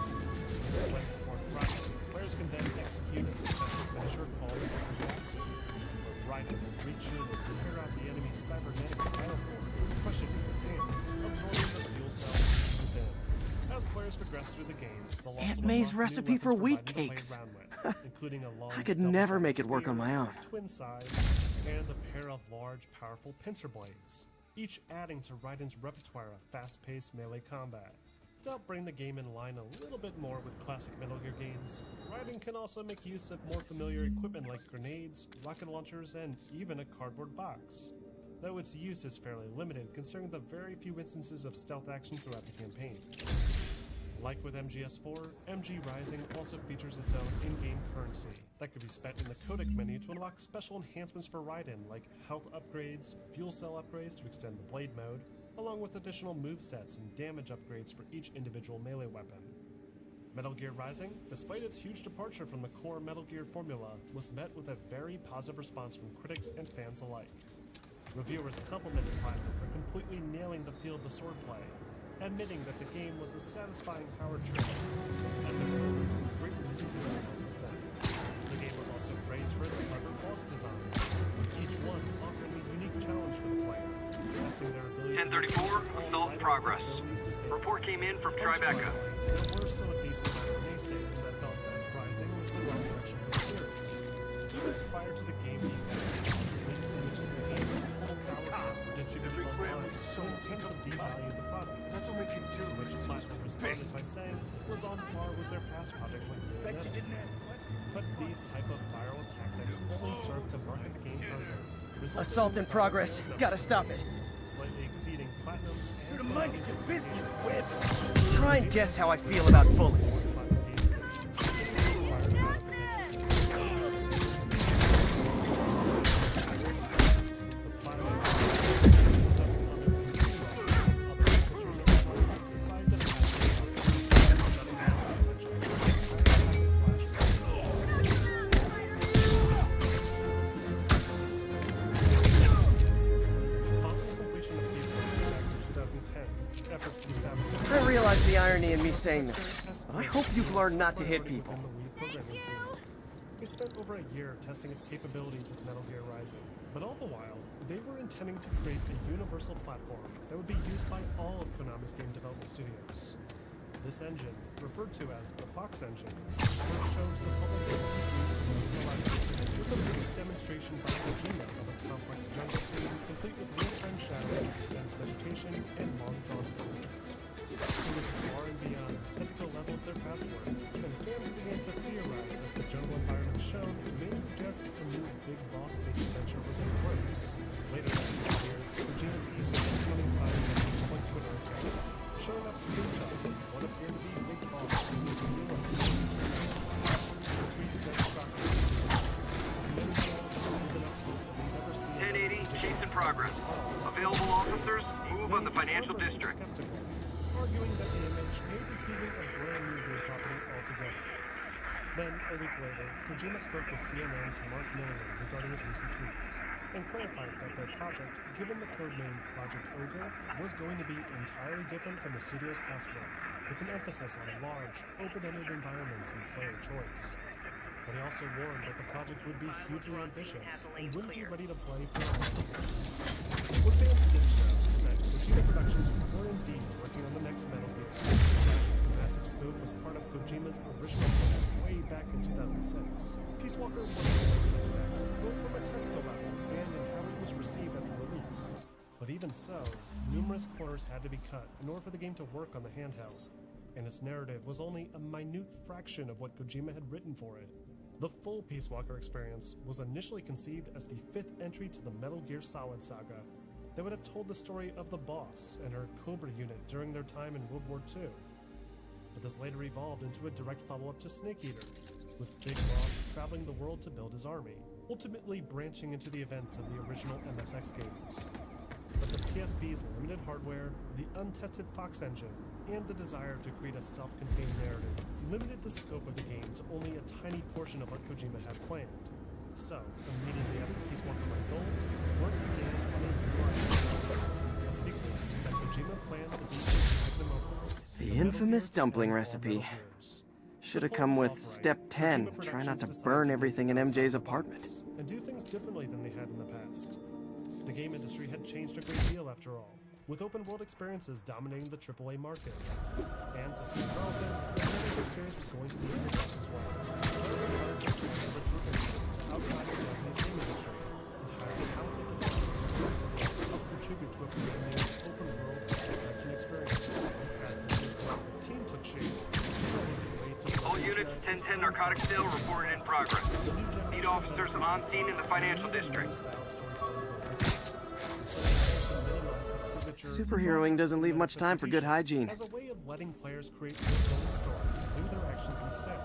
When performed properly, players can then execute a special finisher called Revengeance, where Raiden will reach in and tear out the enemy's cybernetic spinal cord, crush it in his hands, absorbing the fuel cells within. As players progress through the game, they'll also Aunt May's unlock new recipe for weapons wheat provided to play cakes. around with, including a long I could double-sided never make it work spear, on my own. twin sides, and a pair of large, powerful pincer blades, each adding to Raiden's repertoire of fast-paced melee combat. To help bring the game in line a little bit more with classic Metal Gear games, Raiden can also make use of more familiar equipment like grenades, rocket launchers, and even a cardboard box, though its use is fairly limited considering the very few instances of stealth action throughout the campaign. Like with MGS4, MG Rising also features its own in-game currency that could be spent in the codec menu to unlock special enhancements for Raiden like health upgrades, fuel cell upgrades to extend the blade mode, along with additional movesets and damage upgrades for each individual melee weapon. Metal Gear Rising, despite its huge departure from the core Metal Gear formula, was met with a very positive response from critics and fans alike. Reviewers complimented Platinum for completely nailing the feel of the swordplay, admitting that the game was a satisfying power trip with some epic moments and great music development with them. The game was also praised for its clever boss designs, with each one offering a unique challenge for the player, testing their ability 1034, assault progress. Report came in from Tribeca. There were still a decent amount of naysayers that felt phrasing was the wrong direction for the series. Even prior to the game being released, leaked images of the game's total power were distributed online with an intent to devalue the product. To which Platinum responded by saying it was on par with their past projects like Remake. But these type of viral tactics only serve to market the game further. Assault in progress. Gotta stop it. Slightly exceeding Platinum's and Konami's Web. Try and guess how I feel about bullets. I realize the irony in me saying this, but I hope you've learned not to hit people. We spent over a year testing its capabilities with Metal Gear Rising, but all the while, they were intending to create a universal platform that would be used by all of Konami's game development studios. This engine, referred to as the Fox engine, was first shown to the public in June 2011, with a brief demonstration by Kojima of a complex jungle scene complete with real-time shadowing, dense vegetation, and long-drawn distances. It was far and beyond the technical level of their past work, and fans began to theorize that the jungle environment shown may suggest a new Big Boss-based adventure was in the works. Later that same year, Kojima teased an upcoming cloud on his public Twitter account, showing off screenshots of what appeared to be Big Boss in his reveal of the tweet said shockingly, as many people have given up hope that we never see 1080, chase in progress. Available officers, move on the financial district. Arguing that the image may be teasing a brand new game property altogether. Then, a week later, Kojima spoke with CNN's Mark Milligan regarding his recent tweets, and clarified that their project, given the codename Project Ogre, was going to be entirely different from the studio's past work, with an emphasis on large, open-ended environments and player choice. But he also warned that the project would be hugely ambitious and wouldn't be ready to play for a long time. What fans didn't know is that Kojima Productions were indeed working on the next Metal Gear. Its massive scope was part of Kojima's original plan way back in 2006. Peace Walker was a great success, both from a technical level and in how it was received after release. But even so, numerous corners had to be cut in order for the game to work on the handheld, and its narrative was only a minute fraction of what Kojima had written for it. The full Peace Walker experience was initially conceived as the 5th entry to the Metal Gear Solid saga that would have told the story of the boss and her Cobra unit during their time in World War II. But this later evolved into a direct follow-up to Snake Eater, with Big Boss traveling the world to build his army, ultimately branching into the events of the original MSX games. But the PSP's limited hardware, the untested Fox engine, and the desire to create a self-contained narrative limited the scope of the game to only a tiny portion of what Kojima had planned. So, immediately after Peace Walker went gold, work began on a sequel that Kojima planned to be his magnum opus. The infamous dumpling recipe. Should have come with step 10. Try not to burn everything in MJ's apartment. And do things differently than they had in the past. The game industry had changed a great deal after all, with open-world experiences dominating the AAA market. And to stay relevant, the Revengeance series was going to need to adapt as well. So it was not just to recruit to outside the Japanese game industry and hire talented developers across the world to help contribute to a premium open-world action experience. As the new collaborative team took shape, all units 1010 narcotic sale reported in progress. Need officers on scene in the financial district. Superheroing doesn't leave much time for good hygiene. As a way of letting players create their own stories through their actions instead.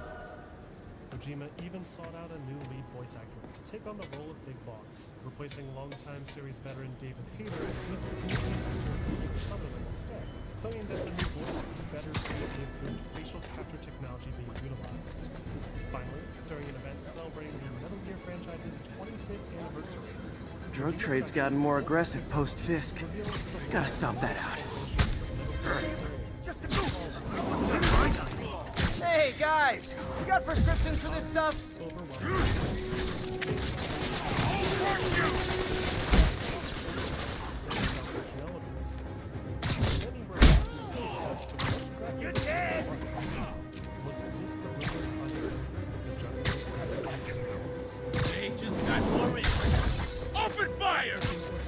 Kojima even sought out a new lead voice actor to take on the role of Big Boss, replacing longtime series veteran David Hayter with new actor Kiefer Sutherland instead, claiming that the new voice would better suit the improved facial capture technology being utilized. Finally, during an event celebrating the Metal Gear franchise's 25th anniversary, Drug trade's gotten more aggressive post-Fisk. Gotta stomp that out. Hey, guys! You got prescriptions for this stuff? You're dead! Was this the Open fire! For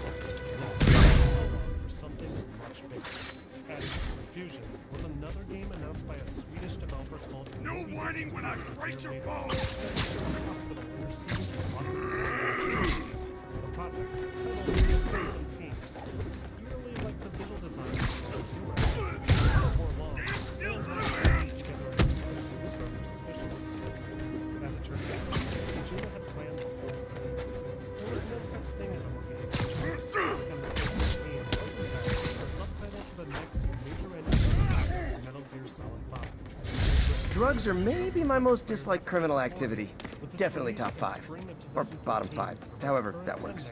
something much bigger. Adding to confusion was another game announced by a Swedish developer called No whining when I break your bones! Hospital intercedes with lots of things. The project, titled Friends in Pain, looked eerily like the visual design of Zero. Before long, fans were put together and used to confirm their suspicions. As it turns out, Kojima had planned the whole thing. There was no such thing as a marketing success, and the Friends in Pain was in fact the subtitle for the next major entry in Metal Gear Solid 5. Drugs are maybe my most disliked criminal activity. Definitely top 5. Or bottom 5. However, that works.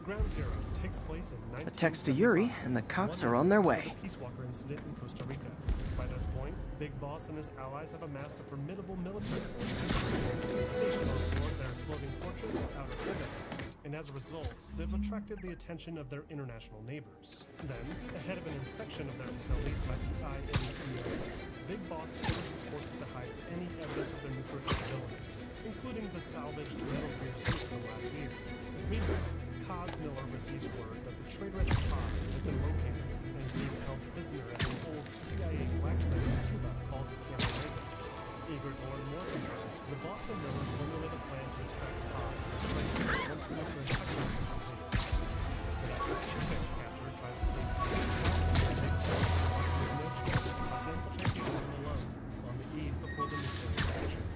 Ground Zeroes takes place in A text to Yuri, and the cops are on their way. Peace Walker incident in Costa Rica. By this point, Big Boss and his allies have amassed a formidable military force stationed on board their floating fortress out of Riven. And as a result, they've attracted the attention of their international neighbors. Then, ahead of an inspection of their facilities by the IAEA, Big Boss orders his forces to hide any evidence of their nuclear capabilities, including the salvaged Metal Gear suit from last year. Meanwhile, Kaz Miller receives word that the traitorous Kaz has been located and is being held prisoner at an old CIA black site in Cuba called Camp Reagan. Eager to learn more from her, the boss and Miller formulate a plan to extract Kaz from the strangers once the nuclear inspection is completed. But after Chico is captured trying to save Kaz himself, Big Boss is left with no choice but to infiltrate the island alone on the eve before the nuclear inspection.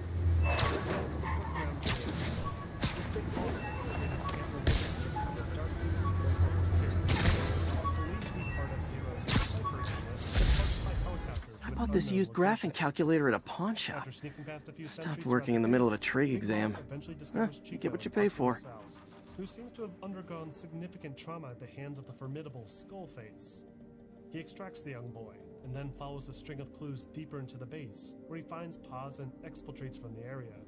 This is what Ground Zero is. With Big Boss infiltrating Camp Reagan to cover darkness, still mysterious monsters believed to be part of Zero's cipher unit approached by helicopter to I bought this used graphing calculator at a pawn shop. Stopped working in the middle of a trig exam. You get what you pay for. Who seems to have undergone significant trauma at the hands of the formidable Skullface. He extracts the young boy, and then follows a string of clues deeper into the base, where he finds Paz and exfiltrates from the area.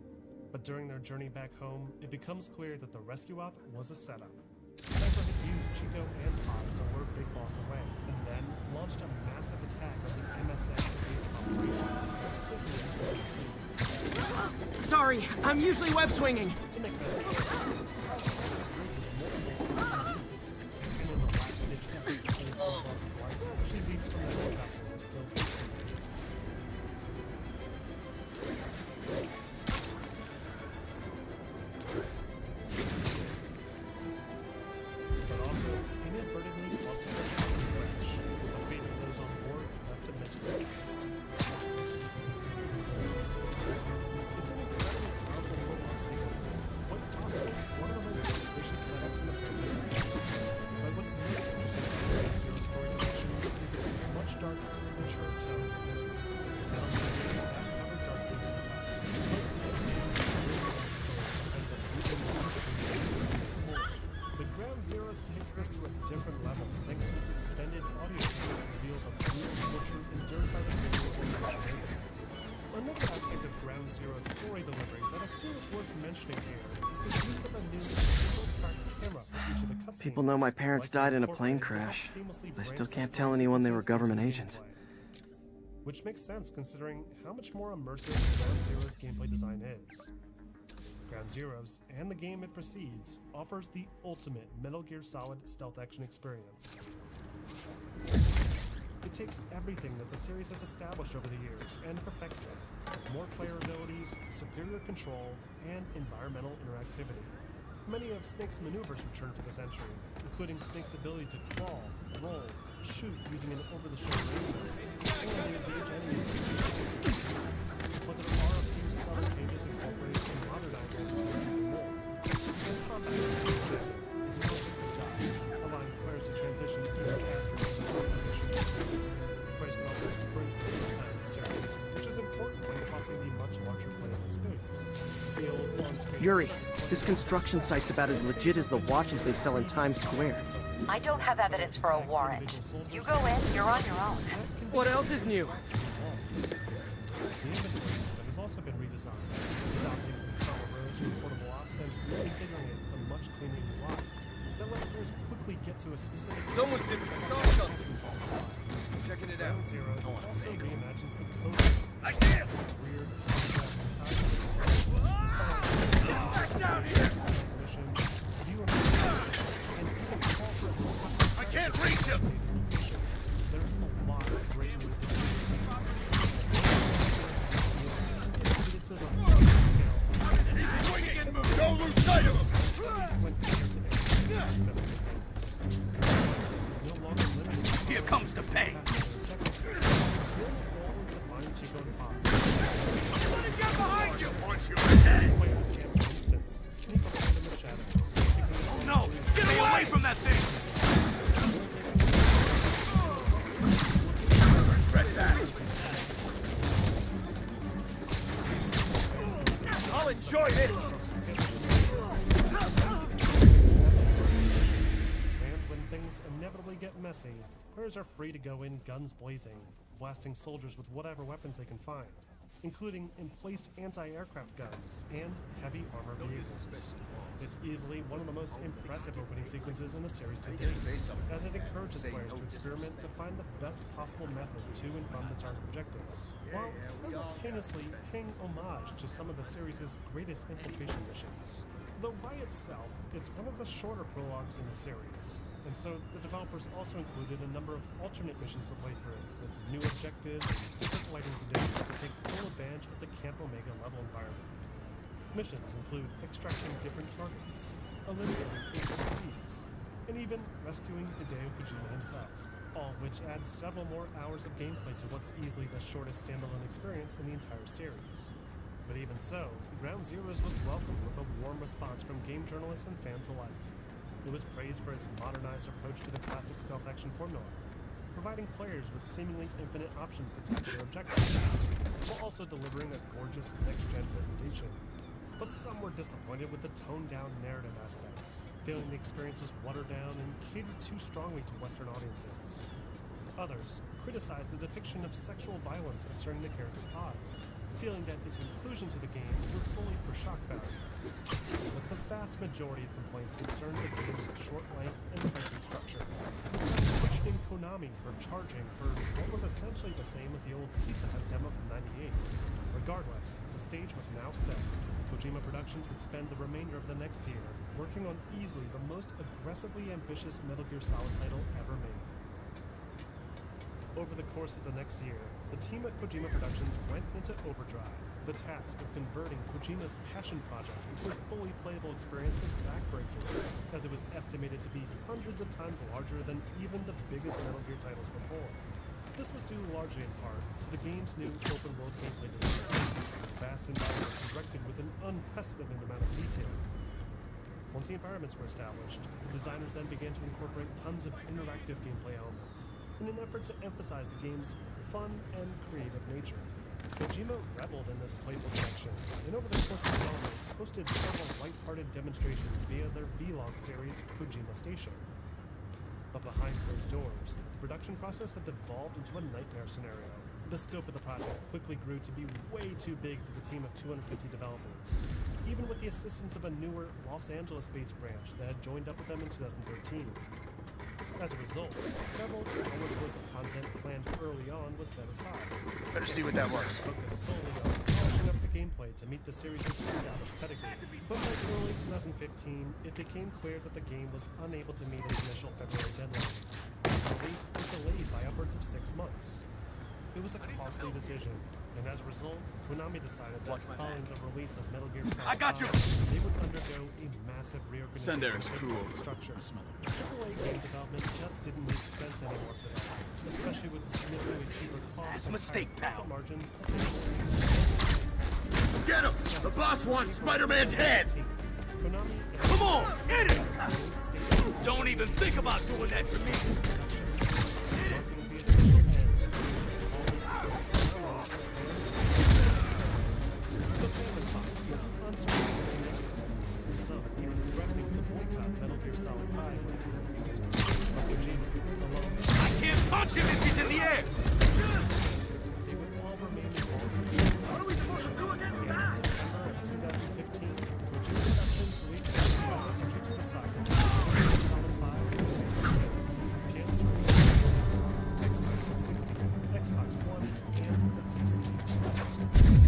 But during their journey back home, it becomes clear that the rescue op was a setup. Cypher had used Chico and Paz to lure Big Boss away, and then launched a massive attack on the MSX base of operations, safely into the scene. Sorry, I'm usually web swinging. To make better choice, Paz was also great with multiple opportunities, and in the last-ditch effort to save Big Boss's life, she leaps from the helicopter and is killed. But also inadvertently causes the train to crash, with the fate of those on board left a mystery. It's an incredibly powerful prologue sequence, quite possibly one of the most auspicious setups in the franchise's history. But what's most interesting about Ground Zero's story direction is its much darker, mature tone. Metal Gear games have covered dark themes in the past, most notably the but Ground Zeroes takes this to a different level thanks to its extended audio that reveal the brutal torture endured by the visuals of the game. Another aspect of Ground Zero's story delivery that I feel is worth mentioning here is the use of a new single-track camera for each of the cutscenes. People know my parents died in a plane crash. I still can't tell anyone they were government agents. Which makes sense considering how much more immersive Ground Zero's gameplay design is. Ground Zeroes, and the game it precedes, offers the ultimate Metal Gear Solid stealth action experience. It takes everything that the series has established over the years and perfects it, with more player abilities, superior control, and environmental interactivity. Many of Snake's maneuvers return for this entry, including Snake's ability to crawl, roll, shoot using an over-the-shoulder laser, and engage enemies with secret skills. But there are a few subtle changes incorporated to modernize all these moves even more. The combat is not just a dodge, allowing players to transition even faster to the core position. Players can also sprint for the first time in the series, which is important when crossing the much larger playable space. The old on-screen Yuri, this construction site's about as legit as the watches they sell in Times Square. I don't have evidence for a warrant. You go in, you're on your own. What else is new? The inventory system has also been redesigned, adopting control rows for portable ops and reconfiguring it with a much cleaner UI that lets players quickly get to a specific. Someone's Checking it out. Ground Zeroes also reimagines the code. I see it! Weird, I'll enjoy this! And when things inevitably get messy, players are free to go in guns blazing, blasting soldiers with whatever weapons they can find, including emplaced anti-aircraft guns and heavy armor vehicles. It's easily one of the most impressive opening sequences in the series to date, as it encourages players to experiment to find the best possible method to and from the target objectives, while simultaneously paying homage to some of the series' greatest infiltration missions. Though by itself, it's one of the shorter prologues in the series, and so the developers also included a number of alternate missions to play through, with new objectives and different lighting conditions to take full advantage of the Camp Omega level environment. Missions include extracting different targets, eliminating HVTs, and even rescuing Hideo Kojima himself, all of which adds several more hours of gameplay to what's easily the shortest standalone experience in the entire series. But even so, Ground Zeroes was welcomed with a warm response from game journalists and fans alike. It was praised for its modernized approach to the classic stealth action formula, providing players with seemingly infinite options to tackle their objectives, while also delivering a gorgeous next-gen presentation. But some were disappointed with the toned-down narrative aspects, feeling the experience was watered down and catered too strongly to Western audiences. Others criticized the depiction of sexual violence concerning the character Paz, feeling that its inclusion to the game was solely for shock value. But the vast majority of complaints concerned the game's short length and pricing structure, with some questioning Konami for charging for what was essentially the same as the old Pizza Hut demo from '98. Regardless, the stage was now set. Kojima Productions would spend the remainder of the next year working on easily the most aggressively ambitious Metal Gear Solid title ever made. Over the course of the next year, the team at Kojima Productions went into overdrive. The task of converting Kojima's passion project into a fully playable experience was backbreaking, as it was estimated to be hundreds of times larger than even the biggest Metal Gear titles before. This was due largely in part to the game's new open-world gameplay design, vast environments directed with an unprecedented amount of detail. Once the environments were established, the designers then began to incorporate tons of interactive gameplay elements, in an effort to emphasize the game's fun and creative nature. Kojima reveled in this playful direction, and over the course of development, hosted several light-hearted demonstrations via their vlog series, Kojima Station. But behind closed doors, the production process had devolved into a nightmare scenario. The scope of the project quickly grew to be way too big for the team of 250 developers, even with the assistance of a newer Los Angeles-based branch that had joined up with them in 2013. As a result, several hours worth of content planned early on was set aside. Better see what that was. Focused solely on polishing up the gameplay to meet the series' established pedigree. But by early 2015, it became clear that the game was unable to meet its initial February deadline. The release was delayed by upwards of 6 months. It was a costly decision, and as a result, Konami decided that following the release of Metal Gear Solid 5, they would undergo a massive reorganization of their structure. AAA game development just didn't make sense anymore for them, especially with the significantly cheaper cost and higher profit margins. Get him! The boss wants Spider-Man's head! Konami, come on, hit it! Don't even think about doing that to me! Some even threatening to boycott Metal Gear Solid 5 when it released. I can't punch him if he's in the air! They would all remain involved. What are we supposed to do against that? In September of 2015, Kojima Productions released a trailer entry to the saga. Metal Gear Solid 5 PS3, Xbox 360, Xbox One, and the PC.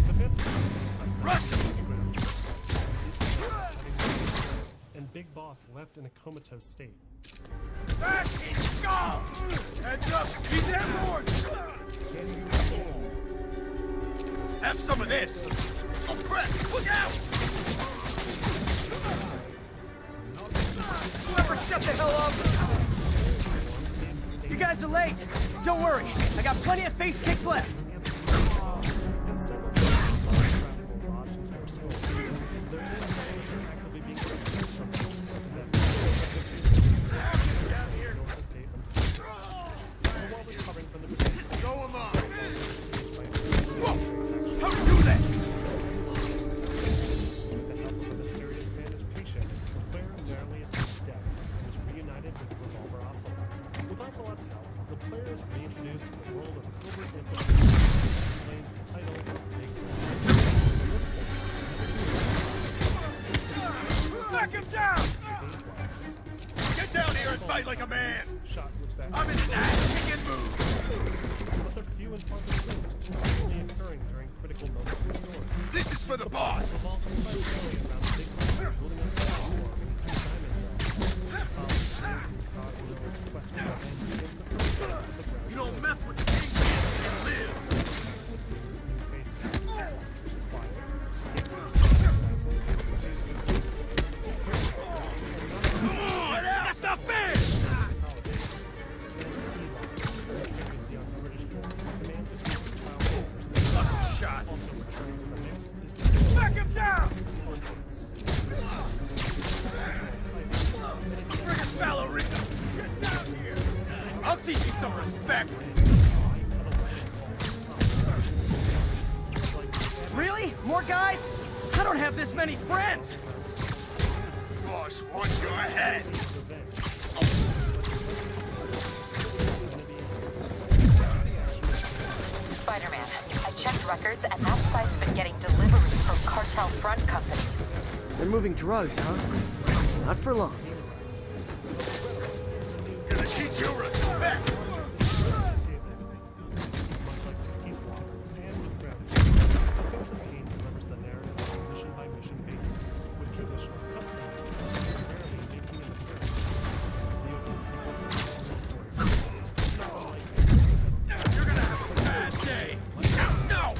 The fancy and Big Boss left in a comatose state. Back is gone! Heads up! He's airborne! Have some of this! Oh crap! Look out! Whoever shut the hell up! You guys are late! Don't worry, I got plenty of face kicks left! And several lodged into their skull. Their names are actively being from the state while recovering from the procedure. Go along! Whoa! How do you do that? him down! Get down here and fight like a man! I'm in an ass-kicking mood! But they're few and far between, only occurring during critical moments of the story. This is for the boss! You don't mess with the king and live! That's not fair! Shot. Back him down! Friggin' ballerina! Get down here! I'll teach you some respect! Really? More guys? I don't have this many friends! Boss wants your head! Spider-Man, I checked records, and that site's been getting deliveries from cartel front companies. They're moving drugs, huh? Not for long. Gonna teach you respect! Offensive Game delivers the narrative on a mission-by-mission basis, with traditional cutscenes rarely making an appearance. The opening sequences of the story focused, not unlike You're gonna have a bad day! No!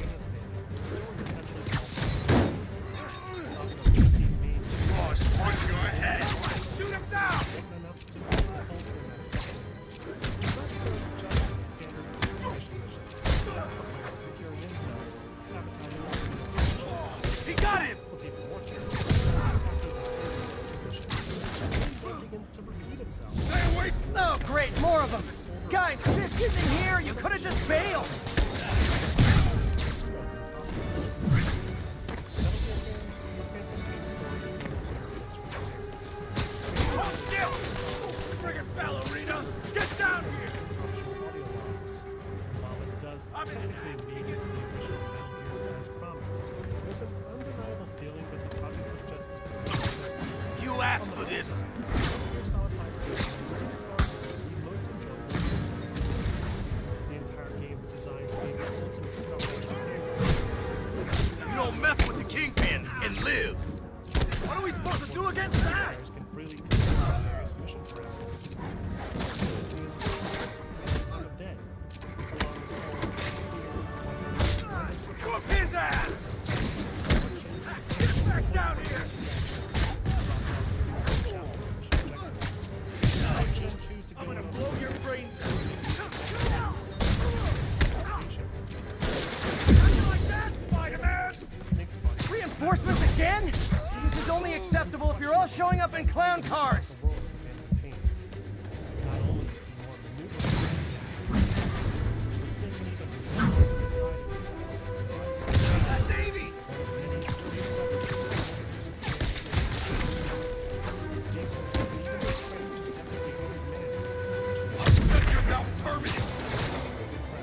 Boss wants your head! Shoot him down! He got him! What's even more begins to repeat itself. Stay away! Oh, great, more of them! Guys, this isn't here! You could have just bailed! Hold still! Friggin' ballerina! Get down here! While it does technically lead into the original Metal Gear as promised, there's an undeniable feeling that the project was just... You asked for this! Solid 5's this part is the most enjoyable in the series. The entire game is designed to be the ultimate stealth action series. You don't mess with the Kingpin and live! What are we supposed to do against that? Players can freely customize various mission parameters. It's the time of day, along with Whoop his ass! Get back down here! I'm gonna blow your brains out! Like that, Spider-Man! Reinforcements again? This is only acceptable if you're all showing up in clown cars! Not only is he more maneuverable, the snake can even move to the side of the saddle. Davey! Shut your mouth permanent!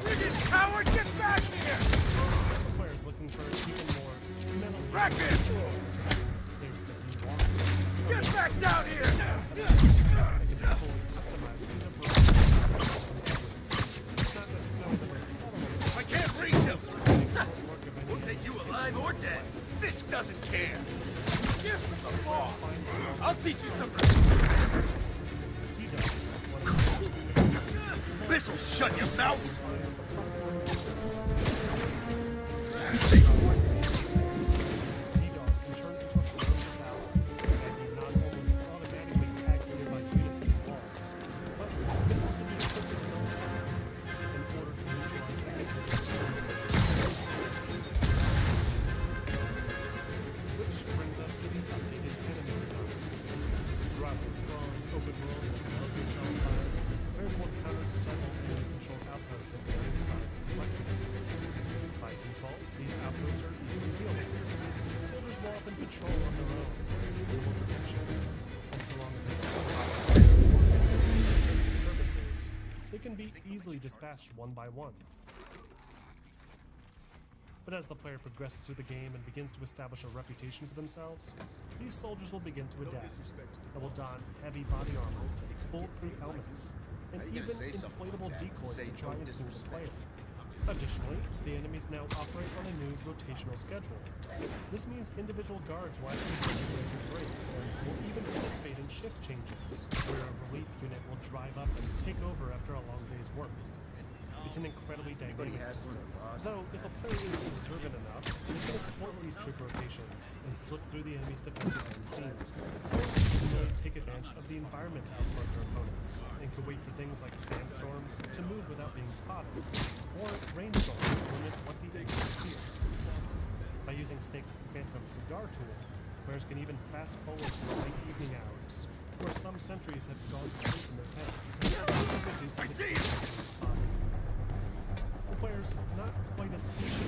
Friggin' coward, get back here! Players looking for even more mental. Rack it! There's the D1. Get back down here! I can't reach him! We'll take you alive or dead. This doesn't care. Give him the ball. I'll teach you some respect. This'll shut your mouth. Easily dispatched one by one. But as the player progresses through the game and begins to establish a reputation for themselves, these soldiers will begin to adapt and will don heavy body armor, bulletproof helmets, and even inflatable decoys to try and fool the player. Additionally, the enemies now operate on a new rotational schedule. This means individual guards will actually take scheduled breaks and will even participate in shift changes, where a relief unit will drive up and take over after a long day's work. It's an incredibly dynamic system, though if a player is observant enough, they can exploit these troop rotations and slip through the enemy's defenses unseen. Players can similarly take advantage of the environment to outsmart their opponents, and can wait for things like sandstorms to move without being spotted, or rainstorms to limit what the enemy can hear. By using Snake's Phantom Cigar tool, players can even fast forward to the late evening hours, where some sentries have gone to sleep in their tents, reducing the chance of being spotted. Players not quite as patient,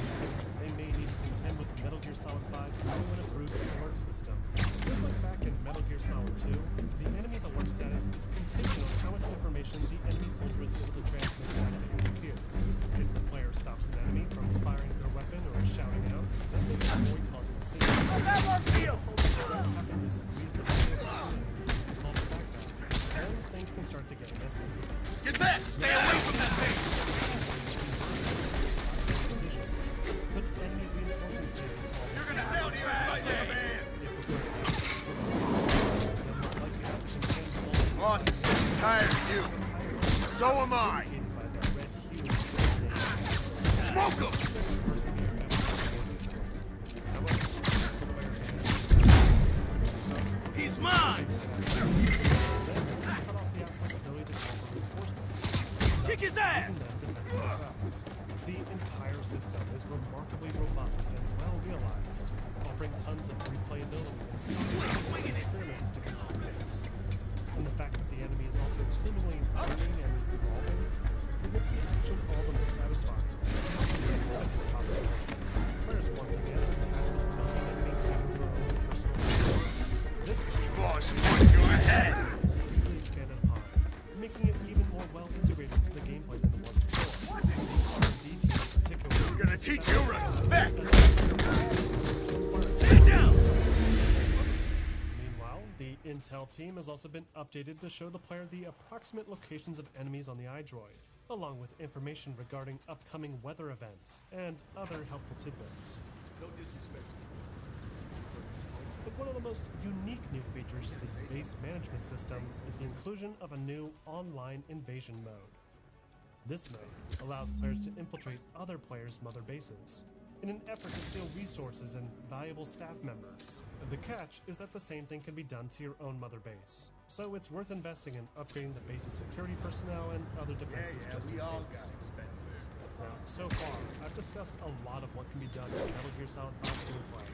they may need to contend with Metal Gear Solid 5's new and improved alert system. Just like back in Metal Gear Solid 2, the enemy's alert status is contingent on how much information the enemy soldier is able to transmit back to HQ. If the player stops an enemy from firing their weapon or shouting out, then they can avoid causing a scene. The soldier does happen to squeeze the player down and use the call to background, then things can start to get messy. Get back! Stay away from that thing! But enemy reinforcements may be called. You're gonna down here and fight like a man! Boss, I'm tired of you. So am I. Smoke him! He's mine! Kick his ass! The entire system is remarkably robust and well realized, offering tons of replayability and experiment to control pace. And the fact that the enemy is also seemingly learning and evolving, it makes the action all the more satisfying. At its hostile forces, players once again are tasked with building and maintaining their own personal space. This boss wants your head! is hugely expanded upon, making it even more well integrated into the gameplay than it was before. I'm gonna teach you respect! Sit down! Meanwhile, the Intel team has also been updated to show the player the approximate locations of enemies on the iDroid, along with information regarding upcoming weather events and other helpful tidbits. No disrespect. But one of the most unique new features to the base management system is the inclusion of a new online invasion mode. This mode allows players to infiltrate other players' mother bases in an effort to steal resources and valuable staff members. The catch is that the same thing can be done to your own mother base, so it's worth investing in upgrading the base's security personnel and other defenses just in case. Now, so far, I've discussed a lot of what can be done in Metal Gear Solid 5 gameplay,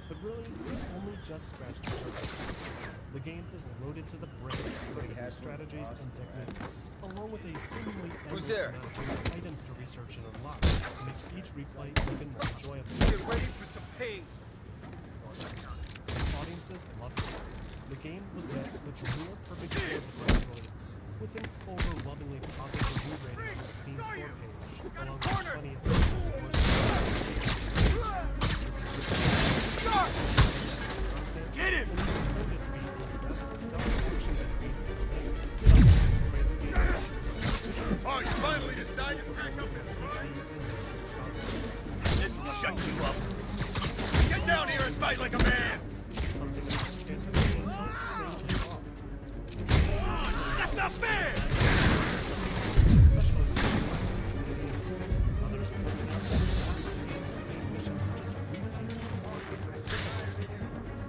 but really, we've only just scratched the surface. The game is loaded to the brim with different strategies and techniques, along with a seemingly endless amount of items to research and unlock to make each replay even more enjoyable. Get ready for some pain! Audiences loved it. The game was met with near perfect scores of its release, with an overwhelmingly positive review rating on the Steam store page, along with plenty of critical scores. Get him! Oh, you finally decided to pack up his run? This will shut you up. Get down here and fight like a man! That's not fair! Others pointed out that the main missions were just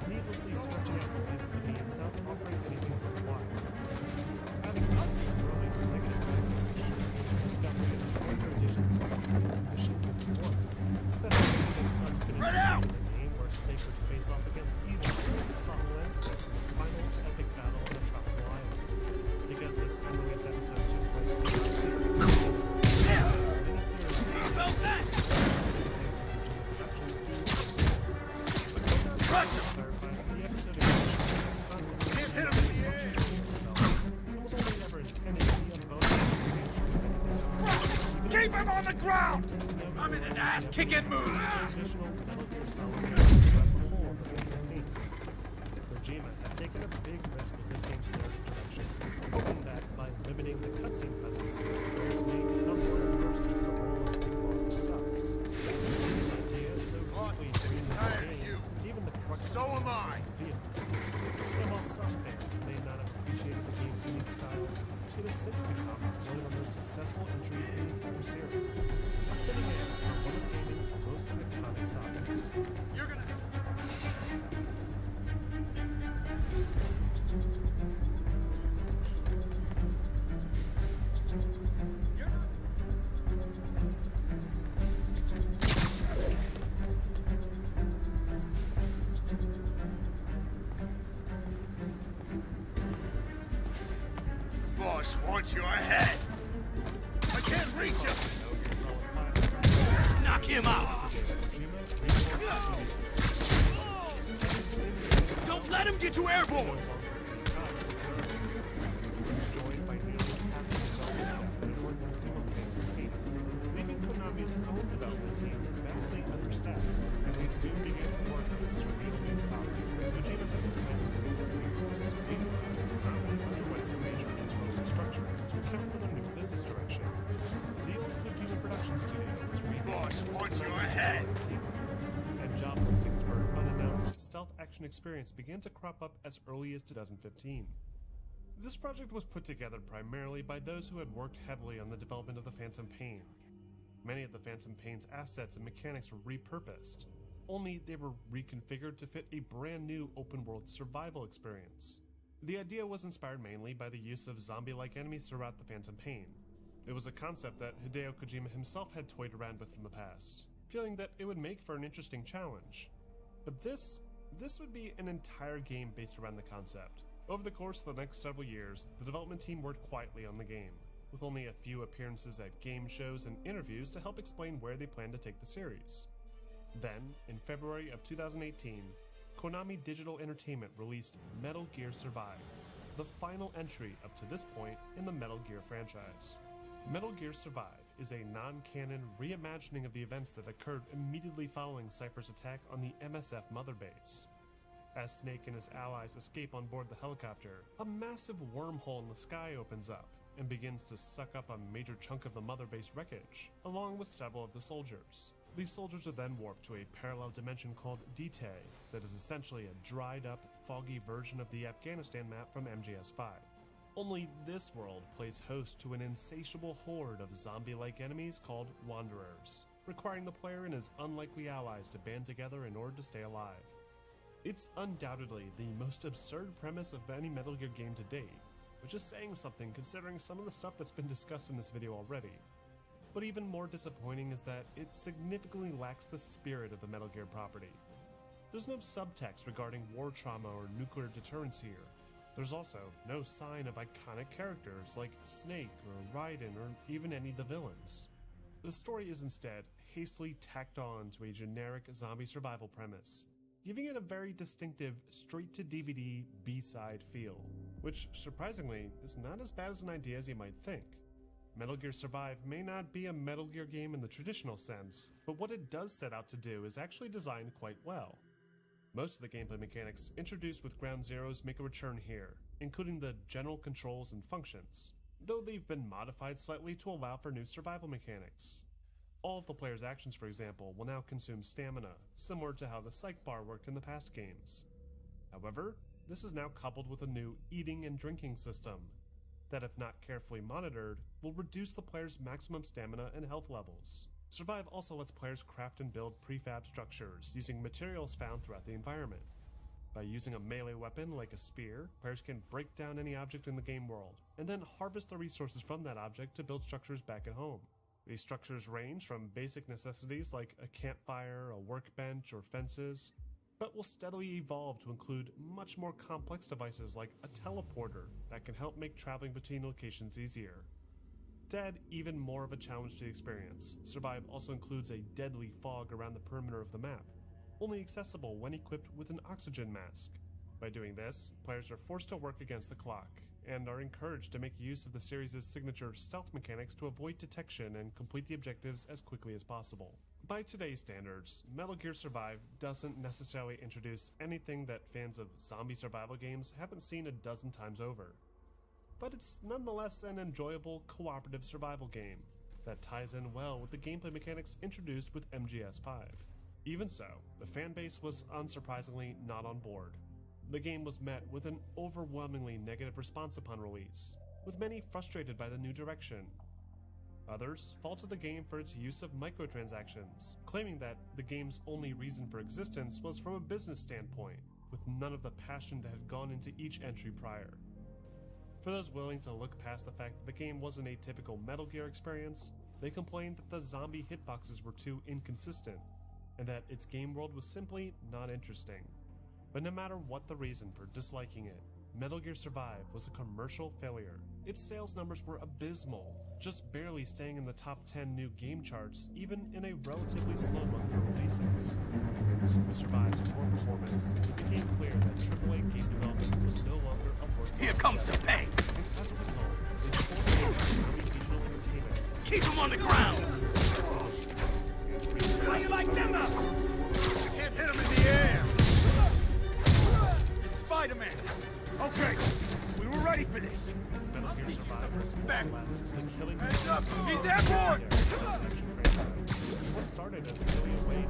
needlessly stretching out the length of the game without offering anything worthwhile. Having toxic growing negative backlash was the discovery of the character additions secret mission one that had an unfinished game where Snake would face off against evil and Sahel Empress in the final epic battle on a tropical island. Because this unreleased episode took place in Keep him on the ground! I'm I'm in an ass-kicking mood! Additional Metal Gear Solid games throughout the whole of the Phantom Pain. Kojima had taken a big risk with this game's narrative direction, hoping that by limiting the cutscene presence, players may become more immersed into the role of the big boss themselves. This idea is so deeply ingrained in the game, it's even the crux of the reveal. And while some fans may not have appreciated the game's unique style, it has since become one of the most successful entries in the entire series, fitting in for one of gaming's most iconic sagas. You're gonna... Boss wants your head. I can't reach him. Knock him out. Don't let him get you airborne. Joined by nearly half the development staff that had worked on Phantom Pain, leaving Konami's own development team vastly understaffed, and they soon began to work on a serene new property that Kojima had been planning to make for years. Meanwhile, Konami underwent some major internal restructuring to account for the new business direction. The old Kojima production studio was Boss wants your head. And job listings for unannounced stealth action experience began to crop up as early as 2015. This project was put together primarily by those who had worked heavily on the development of the Phantom Pain. Many of the Phantom Pain's assets and mechanics were repurposed, only they were reconfigured to fit a brand new open-world survival experience. The idea was inspired mainly by the use of zombie-like enemies throughout the Phantom Pain. It was a concept that Hideo Kojima himself had toyed around with in the past, feeling that it would make for an interesting challenge. But this would be an entire game based around the concept. Over the course of the next several years, the development team worked quietly on the game, with only a few appearances at game shows and interviews to help explain where they planned to take the series. Then, in February of 2018, Konami Digital Entertainment released Metal Gear Survive, the final entry up to this point in the Metal Gear franchise. Metal Gear Survive is a non-canon reimagining of the events that occurred immediately following Cypher's attack on the MSF Mother Base. As Snake and his allies escape on board the helicopter, a massive wormhole in the sky opens up and begins to suck up a major chunk of the Mother Base wreckage, along with several of the soldiers. These soldiers are then warped to a parallel dimension called Dite that is essentially a dried up, foggy version of the Afghanistan map from MGS5. Only this world plays host to an insatiable horde of zombie-like enemies called Wanderers, requiring the player and his unlikely allies to band together in order to stay alive. It's undoubtedly the most absurd premise of any Metal Gear game to date, which is saying something considering some of the stuff that's been discussed in this video already. But even more disappointing is that it significantly lacks the spirit of the Metal Gear property. There's no subtext regarding war trauma or nuclear deterrence here. There's also no sign of iconic characters like Snake or Raiden or even any of the villains. The story is instead hastily tacked on to a generic zombie survival premise, giving it a very distinctive straight-to-DVD B-side feel, which surprisingly is not as bad as an idea as you might think. Metal Gear Survive may not be a Metal Gear game in the traditional sense, but what it does set out to do is actually designed quite well. Most of the gameplay mechanics introduced with Ground Zeroes make a return here, including the general controls and functions, though they've been modified slightly to allow for new survival mechanics. All of the player's actions, for example, will now consume stamina, similar to how the psych bar worked in the past games. However, this is now coupled with a new eating and drinking system that, if not carefully monitored, will reduce the player's maximum stamina and health levels. Survive also lets players craft and build prefab structures using materials found throughout the environment. By using a melee weapon like a spear, players can break down any object in the game world, and then harvest the resources from that object to build structures back at home. These structures range from basic necessities like a campfire, a workbench, or fences, but will steadily evolve to include much more complex devices like a teleporter that can help make traveling between locations easier. To add even more of a challenge to the experience, Survive also includes a deadly fog around the perimeter of the map, only accessible when equipped with an oxygen mask. By doing this, players are forced to work against the clock, and are encouraged to make use of the series' signature stealth mechanics to avoid detection and complete the objectives as quickly as possible. By today's standards, Metal Gear Survive doesn't necessarily introduce anything that fans of zombie survival games haven't seen a dozen times over. But it's nonetheless an enjoyable cooperative survival game that ties in well with the gameplay mechanics introduced with MGS5. Even so, the fanbase was unsurprisingly not on board. The game was met with an overwhelmingly negative response upon release, with many frustrated by the new direction. Others faulted the game for its use of microtransactions, claiming that the game's only reason for existence was from a business standpoint, with none of the passion that had gone into each entry prior. For those willing to look past the fact that the game wasn't a typical Metal Gear experience, they complained that the zombie hitboxes were too inconsistent, and that its game world was simply not interesting. But no matter what the reason for disliking it, Metal Gear Survive was a commercial failure. Its sales numbers were abysmal, just barely staying in the top 10 new game charts, even in a relatively slow month for releases. With Survive's poor performance, it became clear that AAA game development was no longer a work. Here comes the pain! And as a result, they pulled the game from regional entertainment. Keep him on the ground! How you like them up? You can't hit him in the air! It's Spider-Man! Okay, we were ready for this. Metal Gear Survive was more or less the killing. Heads up! He's airborne! What started as merely a way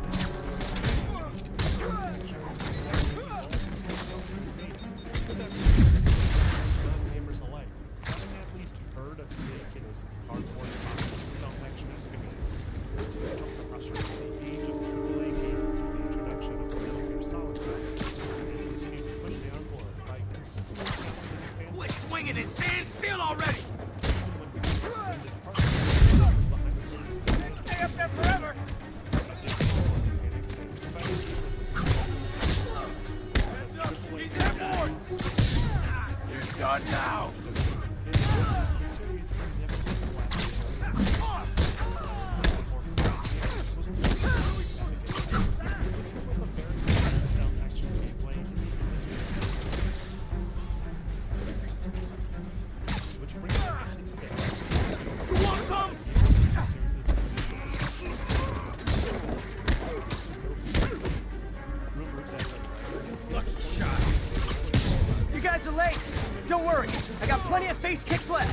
gamers alike, having at least heard of Snake and his cardboard box stealth action escapades. This series helped to usher in the age of AAA games with the introduction of Metal Gear Solid and continued to push the envelope by consistently challenging its fans. Quit swinging it, stand still already! Stay up there forever! Heads up! He's airborne! You're done now! Which brings us to today. You want some? Lucky shot! You guys are late. Don't worry. I got plenty of face kicks left.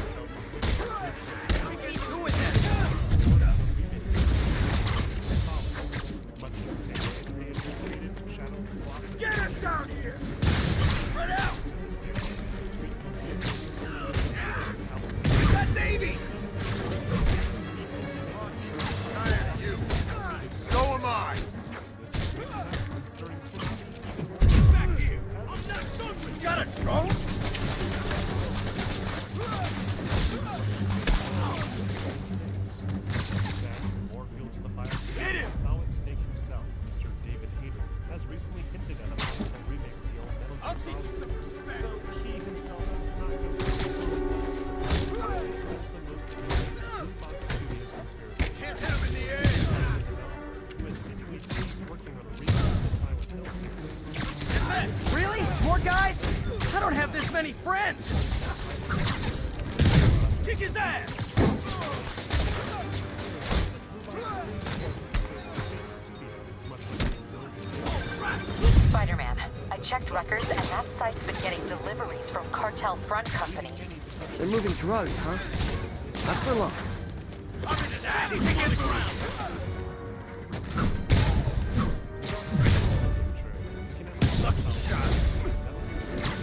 Get us down here! Spread out! That Davey! You! So am I! Back here! I'm not done with you! Got a drone? More fuel to the fire. Hit him! Solid Snake himself, Mr. David Hayter, has recently hinted at a possible remake of the old Metal Gear I'll teach Solid you some games, respect! though he himself is not going to do That's the most blue box studios conspiracy. Can't hit him in the air! Who has seemingly ceased working on a remake of the Silent Hill series. Really? More guys? I don't have this many friends. Kick his ass! Spider-Man, I checked records and that site's been getting deliveries from cartel front companies. They're moving drugs, huh? Not for long. I'm into that! Anything in the ground!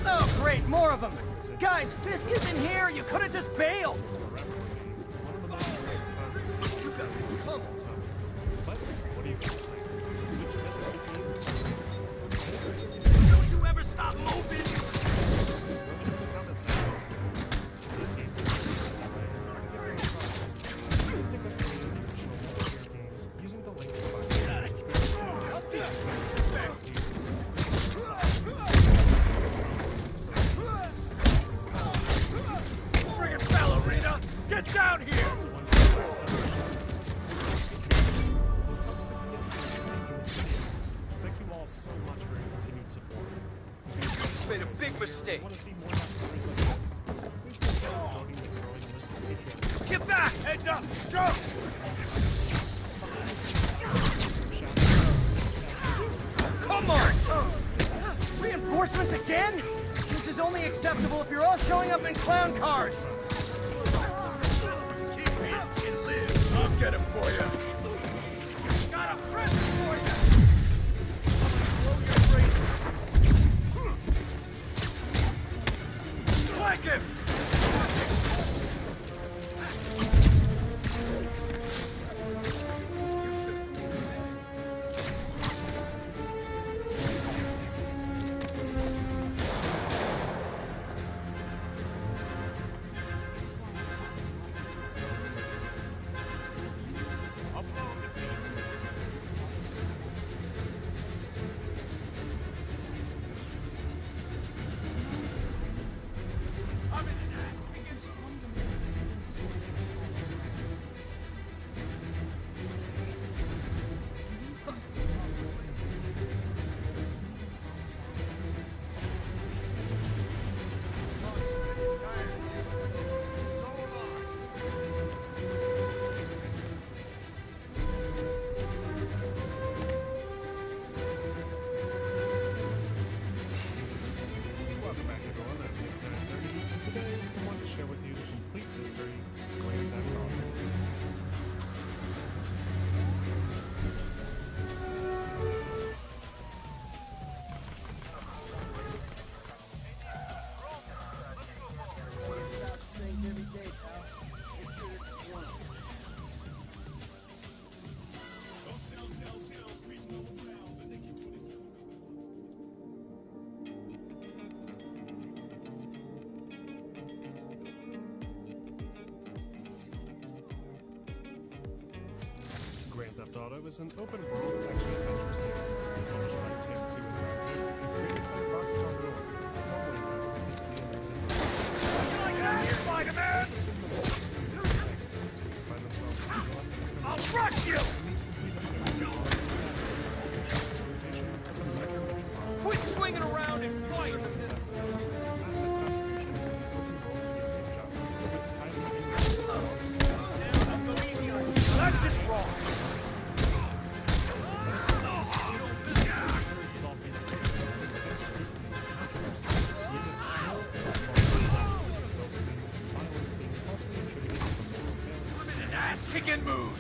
Oh, great, more of them. Guys, Fisk isn't here. You could have just bailed. Don't you ever stop moving! Using the link Friggin' ballerina! Get down here! Thank you all so much for your continued support. Made a big mistake. Want to see more stories like this? Get back! Heads up! Go! Come on, Toast! Reinforcements again? This is only acceptable if you're all showing up in clown cars! Keep me and live. I'll get him for you. Got a present for you! Flank him! Grand Theft Auto is an open-world action-adventure series published by Take-Two Interactive and created by Rockstar North, formerly known as DMA Design. Spider-Man! Find themselves in the I'll crush you! Quit swinging around and fight! That's just wrong! Kick-in mood!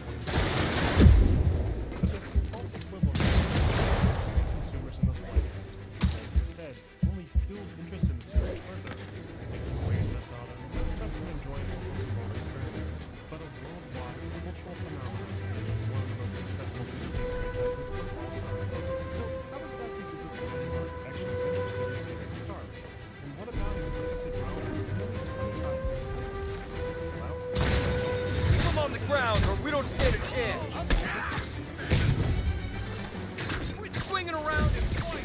But this false equivalent doesn't consumers in the slightest, as instead only fueled interest in the series further, making Grand Theft Auto not just an enjoyable open-world experience, but a worldwide cultural phenomenon and one of the most successful video game franchises of all time. So how exactly did this landmark action-adventure series get its start? And what about it has kept it relevant nearly 25 years later? Well, On the ground, or we don't stand a chance. Quit swinging around and fight.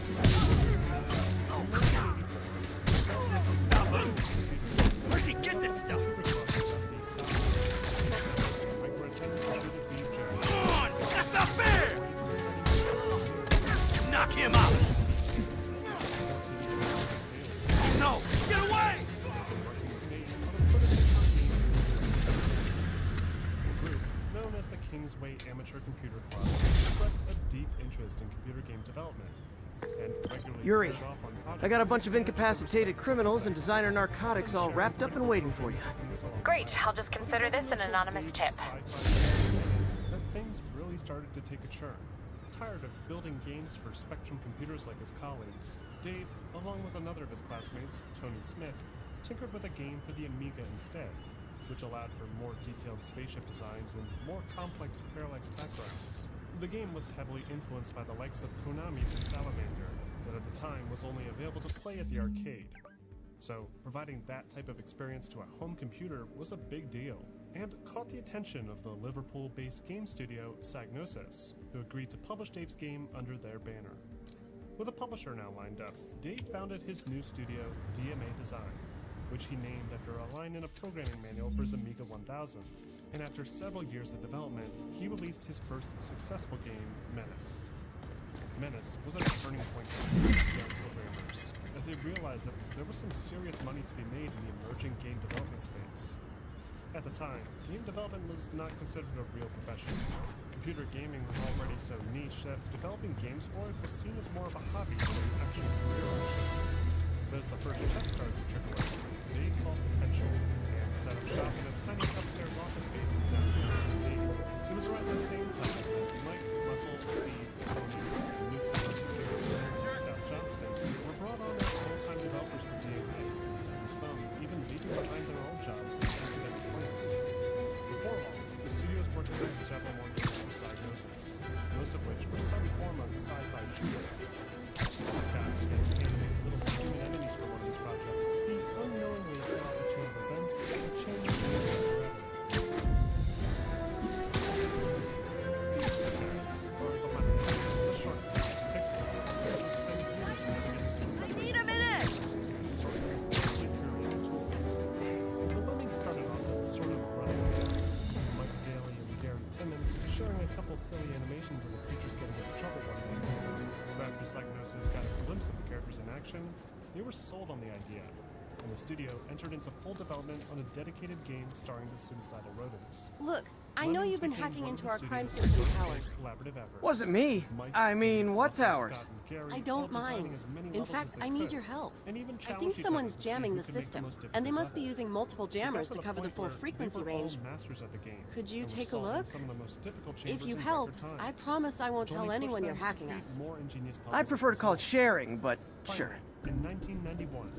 Where'd she get this stuff? Come on, that's not fair! Knock him out. No, get away! Known as the Kingsway Amateur Computer Club, expressed a deep interest in computer game development, and regularly Yuri, paired off on projects I got a bunch of incapacitated criminals and designer narcotics all wrapped up and waiting for you. Great, I'll just consider this an anonymous tip. That things really started to take a turn. Tired of building games for Spectrum computers like his colleagues, Dave, along with another of his classmates, Tony Smith, tinkered with a game for the Amiga instead, which allowed for more detailed spaceship designs and more complex parallax backgrounds. The game was heavily influenced by the likes of Konami's Salamander, that at the time was only available to play at the arcade. So, providing that type of experience to a home computer was a big deal, and caught the attention of the Liverpool-based game studio Psygnosis, who agreed to publish Dave's game under their banner. With a publisher now lined up, Dave founded his new studio, DMA Design, which he named after a line in a programming manual for his Amiga 1000. And after several years of development, he released his first successful game, Menace. Menace was a turning point for young programmers, as they realized that there was some serious money to be made in the emerging game development space. At the time, game development was not considered a real profession. Computer gaming was already so niche that developing games for it was seen as more of a hobby than an actual career option. But as the first check started to trickle in, Dave saw potential and set up shop in a tiny upstairs office space in downtown Remake. It was around the same time that Mike, Russell, Steve, Tony, Nuclear Security, and Scott Johnston were brought on as full-time developers for DNA, and some even leaving behind their own jobs and academic plans. Before long, the studios worked on several more games for Psygnosis, most of which were some form of sci-fi shooter. As Scott began to animate little human enemies for one of his projects, he unknowingly set off a chain of events that would change the game forever. These guys are the Hunters, the short sticks and pixels that players would spend years navigating through treasure. Need a minute! And sorting through curated tools. The Lemmings started off as a sort of running gag, with Mike Daly and Gary Timmons sharing a couple silly animations of the creatures getting into trouble one day. But after Psygnosis got a glimpse of the characters in action, they were sold on the idea, and the studio entered into full development on a dedicated game starring the suicidal rodents. Look, I know Lemmings you've been became hacking one of into the our crime studio's system first towers. collaborative efforts. Wasn't me. Mike, I mean, Dave, what's Russell, ours? Scott, and Gary I don't all designing mind. as many In levels fact, as they I need could, your help. and even I challenged think each someone's other to see jamming who the could make system, most difficult and they must be level. using multiple It got jammers to to the cover the point full where frequency they were all range. masters at the game, Could you and were take a solving look? some of the most difficult If chambers you in help, record I times. promise I won't To tell only push anyone you're them to hacking create us. more ingenious I puzzles prefer to and call it puzzles. sharing, but Finally, sure. in 1991,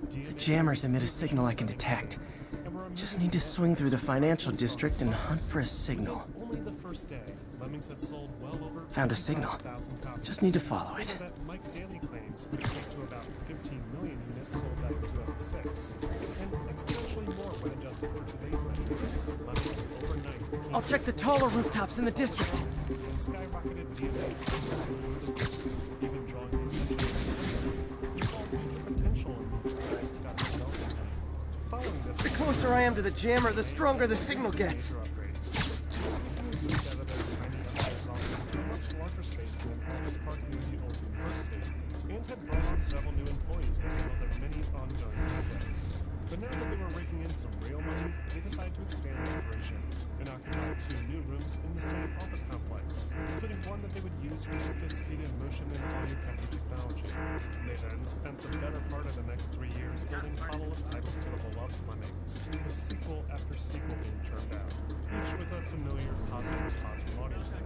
DNA Jammers emit a released signal I can Revengeance, detect. and were Just immediately need to swing through the recognized financial as district and stars. hunt for a signal. Within only the first day, Lemmings had sold well over Found a signal. 55,000 copies. Just need to follow a it. figure that Mike Daly claims would equate to about 15 million units sold back in 2006, and exponentially more when adjusted for today's metrics. Lemmings overnight became I'll check the taller rooftops in the district. and skyrocketed DNA's even drawing the attention. We saw major potential in these small Scott development team. Following this, The closer I am to the jammer, the stronger the signal gets. Recently moved out of their tiny upstairs office to a much larger space in an office park near the old university, and had brought on several new employees to handle their many ongoing projects. But now that they were raking in some real money, they decided to expand the operation and occupy 2 new rooms in the same office complex, including one that they would use for sophisticated motion and audio capture technology. They then spent the better part of the next 3 years building follow-up titles to the beloved Lemmings, with sequel after sequel being churned out, each with a familiar positive response from audiences.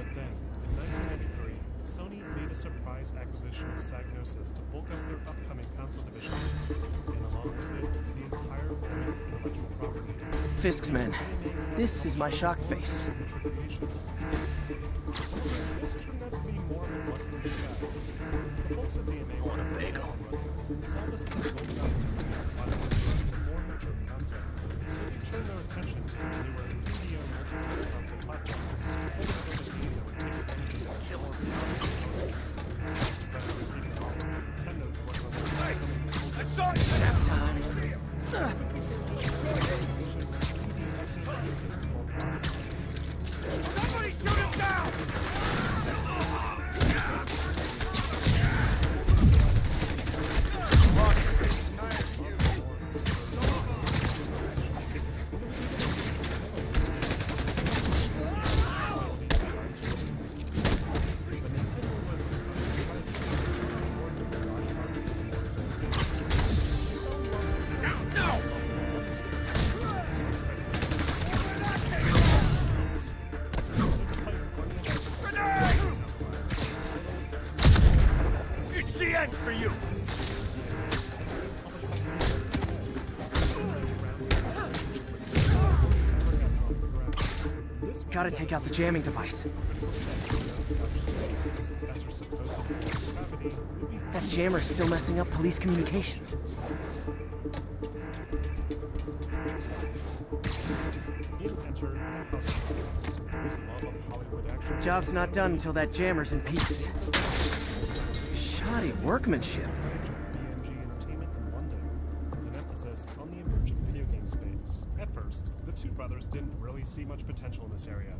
But then, in 1993, Sony made a surprise acquisition of Psygnosis to bulk up their upcoming console division, and along with it, the entire Lemmings intellectual property. Fisk's men. This is my shock face. This turned out to be more of a blessing in disguise. The folks at DNA Want a bagel? saw this as a golden opportunity to find a way to more mature content, so they turned their attention to the newer 3D and multi-player console platforms, hoping to build a game that would take advantage of their killer performance. After receiving an offer from Nintendo to work on their upcoming I saw it! Nap time. Somebody shoot him down! It's the end for you! Gotta take out the jamming device. That jammer's still messing up police communications. Job's not done until that jammer's in pieces. Shoddy workmanship. BMG Entertainment in London, with an emphasis on the emerging video game space. At first, the two brothers didn't really see much potential in this area.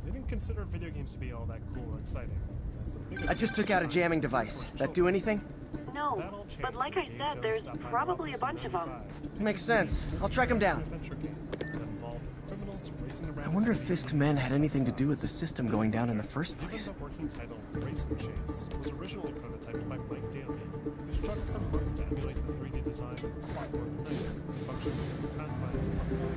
They didn't consider video games to be all that cool or exciting. As the biggest I just took out a jamming device. That do anything? No, but like I said, there's probably a bunch of them. Makes sense. I'll track him down. I wonder if Fisk's men had anything to do with the system going down in the first place. Working title Revengeance was originally prototyped by Mike Daly, who struggled for months to emulate the 3D design of the Clockwork Knight to function within the confines of a full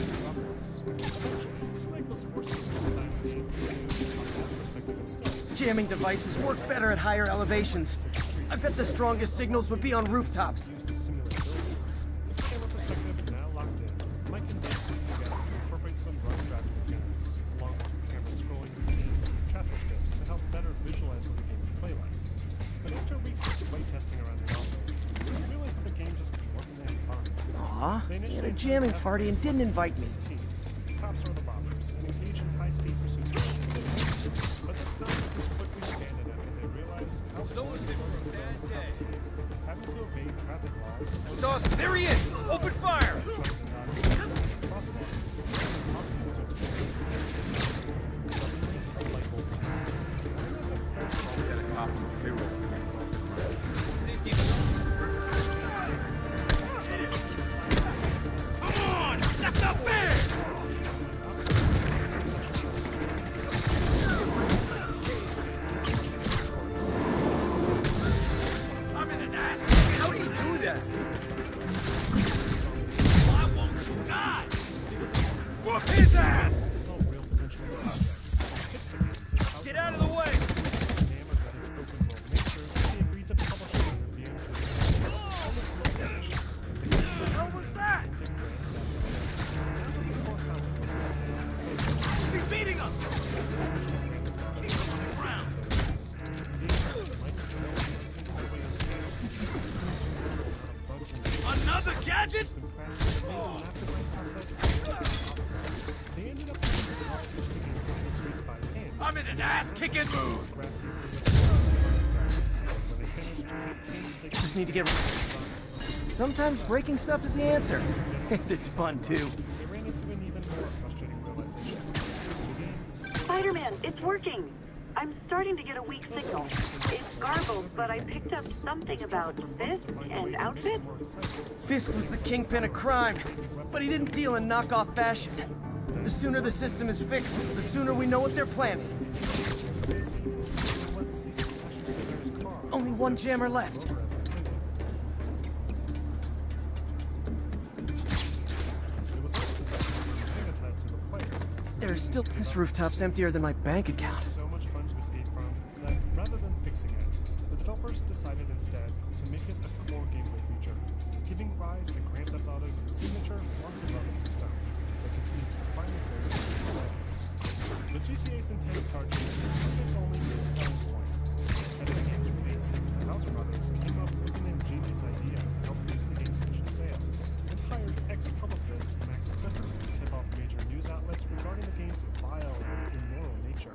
metropolis. Eventually, Mike was forced to redesign the game from a top-down perspective instead. Jamming devices work better at higher elevations. I bet the strongest signals would be on rooftops. Used to simulate buildings. With the camera perspective now locked in, Mike and Dave worked together to incorporate some rough drafting mechanics, along with camera scrolling routines and traffic scripts to help better visualize what the game would play like. But after weeks of playtesting around the office, we realized that the game just wasn't any fun. Aw, he had a jamming party and didn't invite me. Teams, cops or the robbers, and engage in high-speed pursuits around the city. But this concept was quickly abandoned after they realized how Someone's been a bad day. having to obey traffic laws. Sauce, there he is! Open fire! Get out of the way! How was that? He's beating us! Another gadget? I'm in an ass-kicking mood! Just need to get... Sometimes breaking stuff is the answer. It's fun, too. Spider-Man, it's working. I'm starting to get a weak signal. It's garbled, but I picked up something about Fisk and outfit. Fisk was the kingpin of crime, but he didn't deal in knockoff fashion. The sooner the system is fixed, the sooner we know what they're planning. Only one jammer left. There's still... This rooftop's emptier than my bank account. So much fun to escape from that rather than fixing it, the developers decided instead to make it a core gameplay feature, giving rise to Grand Theft Auto's signature wanted level system that continues to define the series to this day. The GTA's intense car chases were its only real selling point. At the game's release, the Hauser brothers came up with an ingenious idea to help boost the game's initial sales, and hired ex-publicist Max Clifford to tip off major news outlets regarding the game's vile and immoral nature.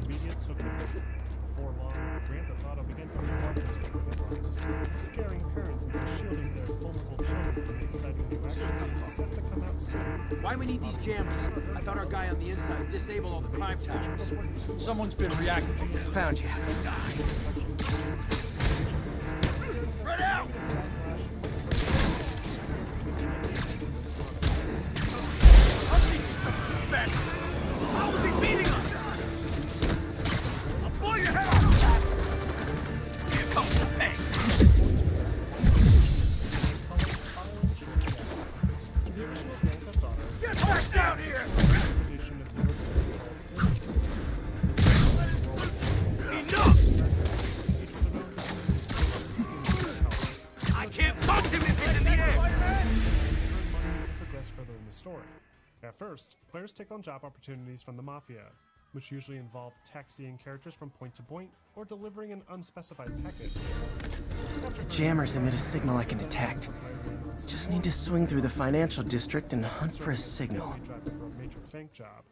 The media took the book. Before long, Grand Theft Auto began to flood newspaper headlines, scaring parents into shielding their vulnerable children from the exciting new action game set to come out soon. Why we need these jammers? I thought our guy on the inside disabled all the crime towers. Someone's been reacting. Found you. Right out! How was he beating us? I'll blow your head off! Here comes the pain! Get back down here! Enough! I can't punch him if he's in the air! Progress further in the story. At first, players take on job opportunities from the Mafia, which usually involve taxiing characters from point to point or delivering an unspecified package. Jammers emit a signal I can detect. Just need to swing through the financial district and hunt for a signal. For a major bank job.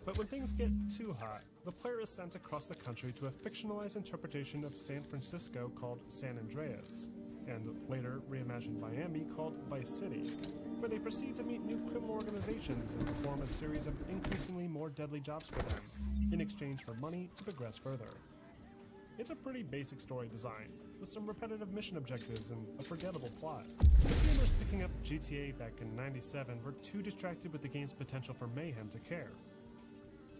But when things get too hot, the player is sent across the country to a fictionalized interpretation of San Francisco called San Andreas, and later reimagined Miami called Vice City, where they proceed to meet new criminal organizations and perform a series of increasingly more deadly jobs for them, in exchange for money to progress further. It's a pretty basic story design, with some repetitive mission objectives and a forgettable plot. The gamers picking up GTA back in '97 were too distracted with the game's potential for mayhem to care.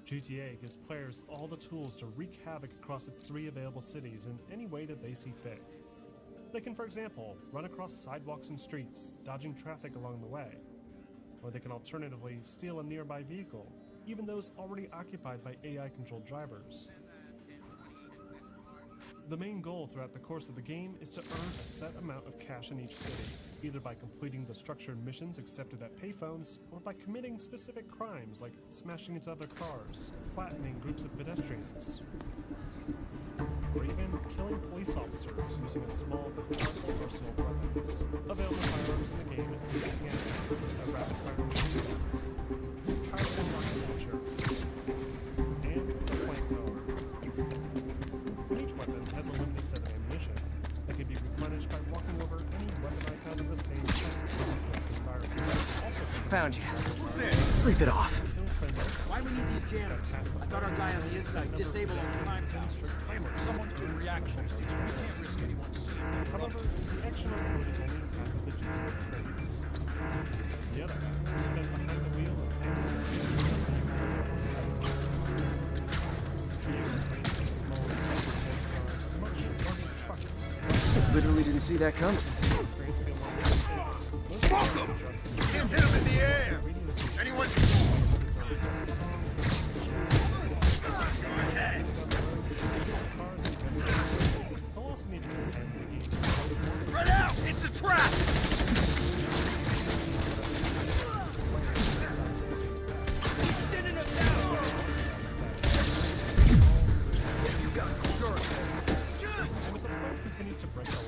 GTA gives players all the tools to wreak havoc across its 3 available cities in any way that they see fit. They can, for example, run across sidewalks and streets, dodging traffic along the way. Or they can alternatively steal a nearby vehicle, even those already occupied by AI-controlled drivers. The main goal throughout the course of the game is to earn a set amount of cash in each city, either by completing the structured missions accepted at payphones, or by committing specific crimes like smashing into other cars, flattening groups of pedestrians, or even killing police officers using a small but powerful arsenal of weapons. Available firearms in the game include a rapid-fire machine gun, powerful rocket launcher, and a flamethrower. Each weapon has a limited set of ammunition that can be replenished by walking over any weapon icon in the same environment. Also, found you. Sleep it off. Why we need these jammers? I thought our guy on the inside disabled all the time towers. Someone's been reacting. We can't risk anyone seeing. However, the action on foot is only half of the GTA experience. The other half is spent behind the wheel of I literally didn't see that coming. Smoke him! Can't hit him in the air! Anyone? Spread out! It's a trap! Sending him down! And if the player continues to break the law,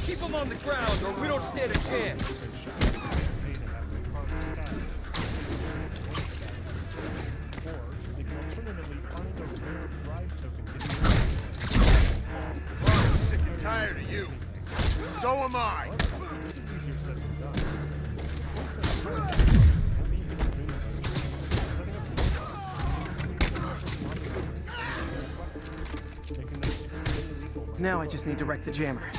Keep him on the ground or we don't stand a chance! I'm sick and tired of you. So am I. This is easier said than done. Now I just need to wreck the jammer.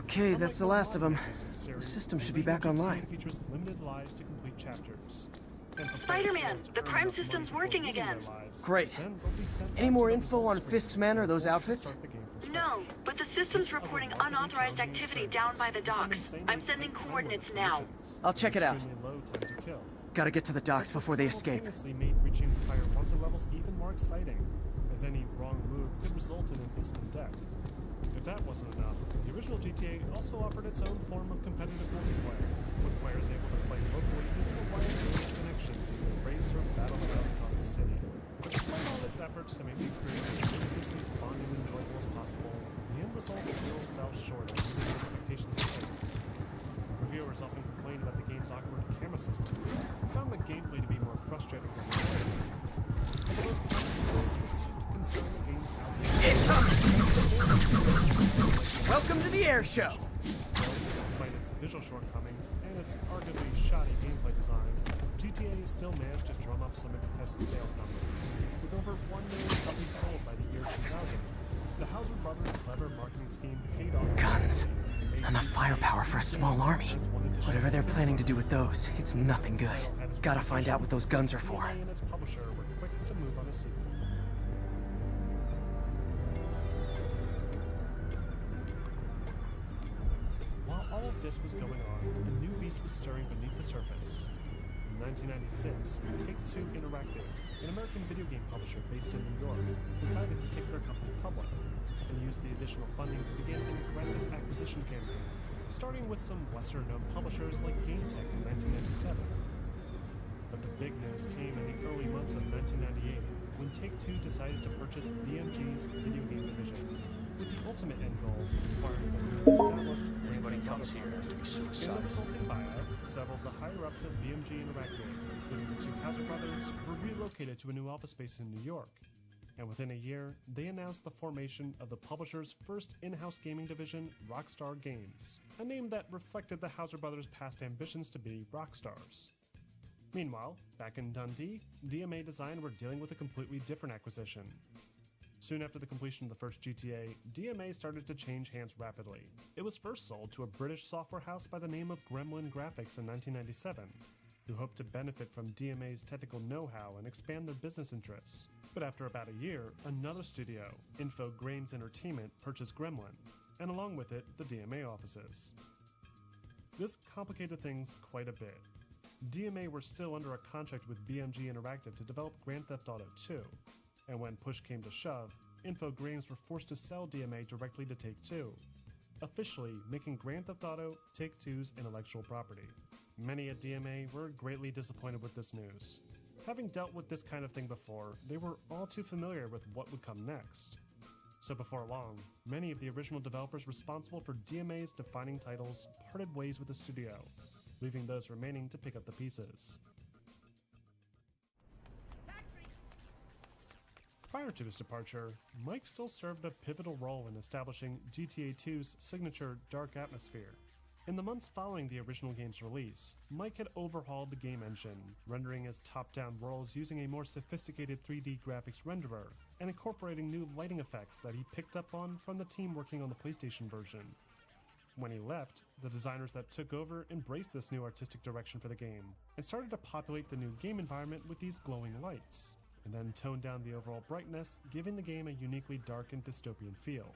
Okay, that's the last of them. The system should be back online. Features limited lives to complete chapters. Spider-Man, the crime system's working again. Great. Any more info on Fisk's men or those outfits? No, but the system's reporting unauthorized activity down by the docks. I'm sending coordinates now. I'll check it out. Gotta get to the docks before they escape. Made reaching higher wanted levels even more exciting, as any wrong move could result in an instant death. If that wasn't enough, the original GTA also offered its own form of competitive multiplayer, with players able to play locally using a wide range of connections to either race or battle it out across the city. But despite all its efforts to make the experience as interesting, fun, and enjoyable as possible, the end result still fell short of meeting the expectations of players. Reviewers often complained about the game's awkward camera systems, and found the gameplay to be more frustrating than repetitive. And the most common complaints received concern the game's Welcome to the air show! Still, despite its visual shortcomings and its arguably shoddy gameplay design, GTA has still managed to drum up some impressive sales numbers, with over 1 million copies sold by the year 2000. The Hauser brothers' clever marketing scheme paid off. Guns. Enough firepower for a small army. Whatever they're planning to do with those, it's nothing good. Gotta find out what those guns are for. And its publisher were quick to move on a sequel. While all of this was going on, a new beast was stirring beneath the surface. In 1996, Take-Two Interactive, an American video game publisher based in New York, decided to take their company public and use the additional funding to begin an aggressive acquisition campaign, starting with some lesser-known publishers like GameTech in 1997. But the big news came in the early months of 1998, when Take-Two decided to purchase BMG's video game division, with the ultimate end goal acquiring the newly established Anybody comes here has to be In the suicidal. resulting buyout, several of the higher-ups of BMG Interactive, including the two Hauser brothers, were relocated to a new office space in New York. and within a year, they announced the formation of the publisher's first in-house gaming division, Rockstar Games, a name that reflected the Houser brothers' past ambitions to be rockstars. Meanwhile, back in Dundee, DMA Design were dealing with a completely different acquisition. Soon after the completion of the first GTA, DMA started to change hands rapidly. It was first sold to a British software house by the name of Gremlin Graphics in 1997, who hoped to benefit from DMA's technical know-how and expand their business interests. But after about a year, another studio, Infogrames Entertainment, purchased Gremlin, and along with it, the DMA offices. This complicated things quite a bit. DMA were still under a contract with BMG Interactive to develop Grand Theft Auto 2, and when push came to shove, Infogrames were forced to sell DMA directly to Take-Two, officially making Grand Theft Auto Take-Two's intellectual property. Many at DMA were greatly disappointed with this news. Having dealt with this kind of thing before, they were all too familiar with what would come next. So before long, many of the original developers responsible for DMA's defining titles parted ways with the studio, leaving those remaining to pick up the pieces. Prior to his departure, Mike still served a pivotal role in establishing GTA 2's signature dark atmosphere. In the months following the original game's release, Mike had overhauled the game engine, rendering his top-down worlds using a more sophisticated 3D graphics renderer, and incorporating new lighting effects that he picked up on from the team working on the PlayStation version. When he left, the designers that took over embraced this new artistic direction for the game, and started to populate the new game environment with these glowing lights, and then toned down the overall brightness, giving the game a uniquely dark and dystopian feel.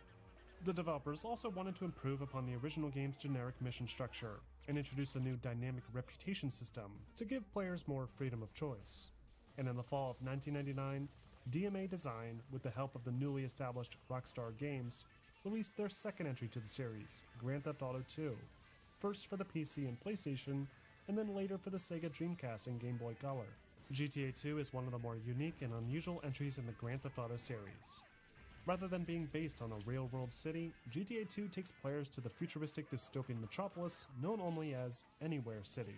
The developers also wanted to improve upon the original game's generic mission structure, and introduce a new dynamic reputation system to give players more freedom of choice. And in the fall of 1999, DMA Design, with the help of the newly established Rockstar Games, released their second entry to the series, Grand Theft Auto 2, first for the PC and PlayStation, and then later for the Sega Dreamcast and Game Boy Color. GTA 2 is one of the more unique and unusual entries in the Grand Theft Auto series. Rather than being based on a real-world city, GTA 2 takes players to the futuristic dystopian metropolis known only as Anywhere City,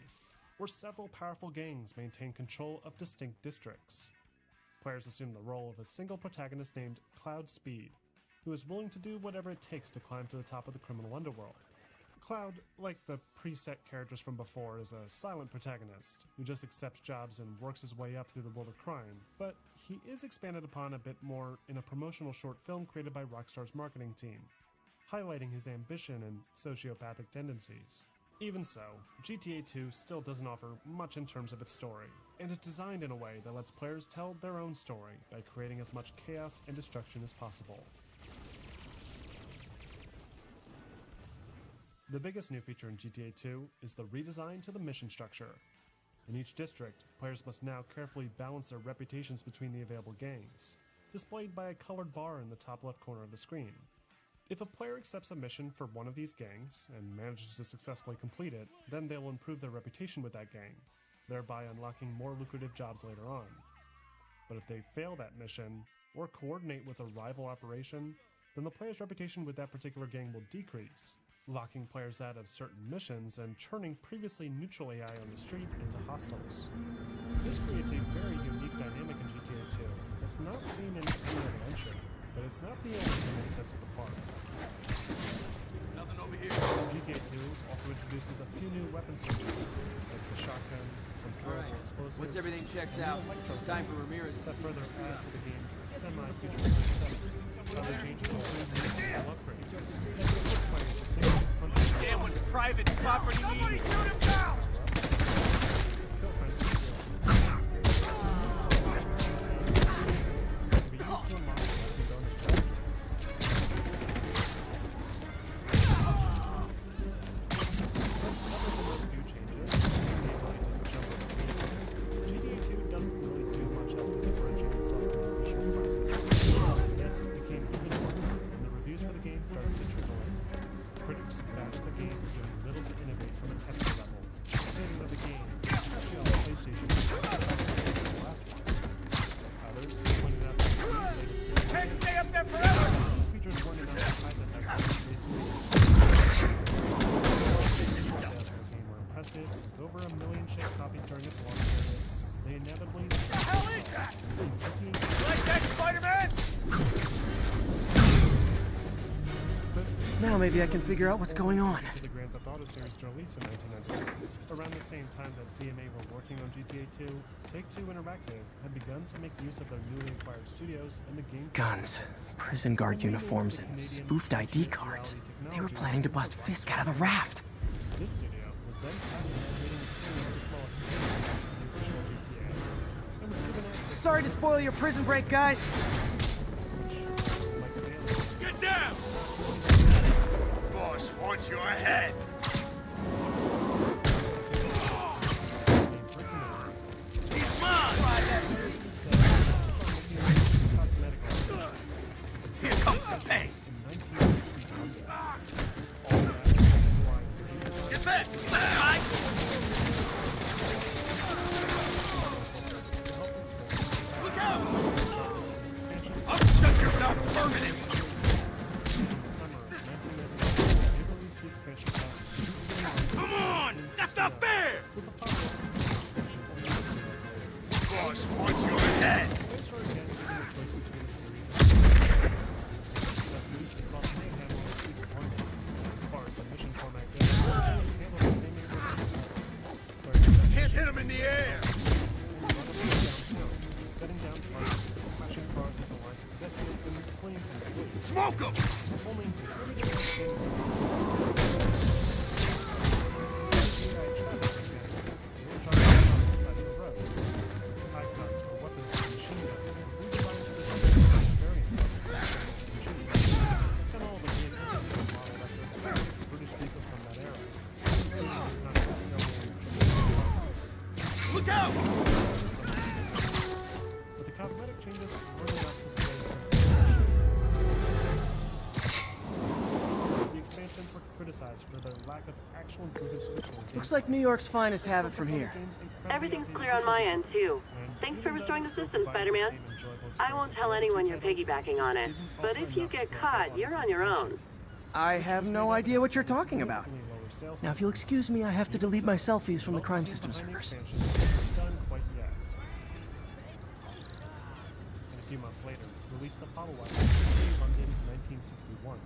where several powerful gangs maintain control of distinct districts. Players assume the role of a single protagonist named Cloud Speed, who is willing to do whatever it takes to climb to the top of the criminal underworld. Cloud, like the preset characters from before, is a silent protagonist who just accepts jobs and works his way up through the world of crime, but he is expanded upon a bit more in a promotional short film created by Rockstar's marketing team, highlighting his ambition and sociopathic tendencies. Even so, GTA 2 still doesn't offer much in terms of its story, and it's designed in a way that lets players tell their own story by creating as much chaos and destruction as possible. The biggest new feature in GTA 2 is the redesign to the mission structure. In each district, players must now carefully balance their reputations between the available gangs, displayed by a colored bar in the top left corner of the screen. If a player accepts a mission for one of these gangs and manages to successfully complete it, then they will improve their reputation with that gang, thereby unlocking more lucrative jobs later on. But if they fail that mission, or coordinate with a rival operation, then the player's reputation with that particular gang will decrease, locking players out of certain missions and turning previously neutral AI on the street into hostiles. This creates a very unique dynamic in GTA 2 that's not seen in any other entry, but it's not the only thing that sets it apart. Nothing over here. GTA 2 also introduces a few new weapon systems, like the shotgun, some throwable explosives, Once everything checks and out, the electro it's time for Ramirez that further add to the game's semi-futuristic setting. Other changes include new upgrades. Damn what private property means! Shoot him down! Kill friends can be used to unlock the bonus packages. Other than those few changes, the ability to jump over vehicles, GTA 2 doesn't really do much else to differentiate itself from the official classic. This became even more when the reviews for the game started to trickle in. Critics bashed the game for doing little to innovate from a technical level, saying that the game, especially on the PlayStation, was the last one. Others pointed out that the game Can't stay up there forever! features weren't enough to hide the fact that basically sales for the game were impressive, with over 1 million shipped copies during its launch period, they inevitably... What the hell is that? Like that, Spider-Man? Now maybe I can figure out what's going on. To the Grand Theft Auto series to release in 1999. Around the same time that DMA were working on GTA 2, Take-Two Interactive had begun to make use of their newly acquired studios and the game... Guns, prison guard uniforms, and spoofed ID cards. They were planning to bust Fisk out of the raft. This studio was then tasked with creating a series of small expansions to the original GTA, and was given access... Sorry to spoil your prison break, guys. Get down! Boss wants your head! He's mine! Here comes the pain! Get back! Look out! I'll shut your mouth permanently! Come on! That's not fair! Boss wants your head! Can't hit him in the air! Smoke him! Look out! But the cosmetic changes weren't enough to stay the expansions were criticized for their lack of actual improvements to the core game. Looks like New York's finest have it from here. Everything's clear on my end, too. Thanks for restoring the system, Spider-Man. I won't tell anyone you're piggybacking on it, but if you get caught, you're on your own. I have no idea what you're talking about. Now, if you'll excuse me, I have to delete my selfies from the crime system servers. Done quite yet. And a few months later, released the follow-up to London 1961.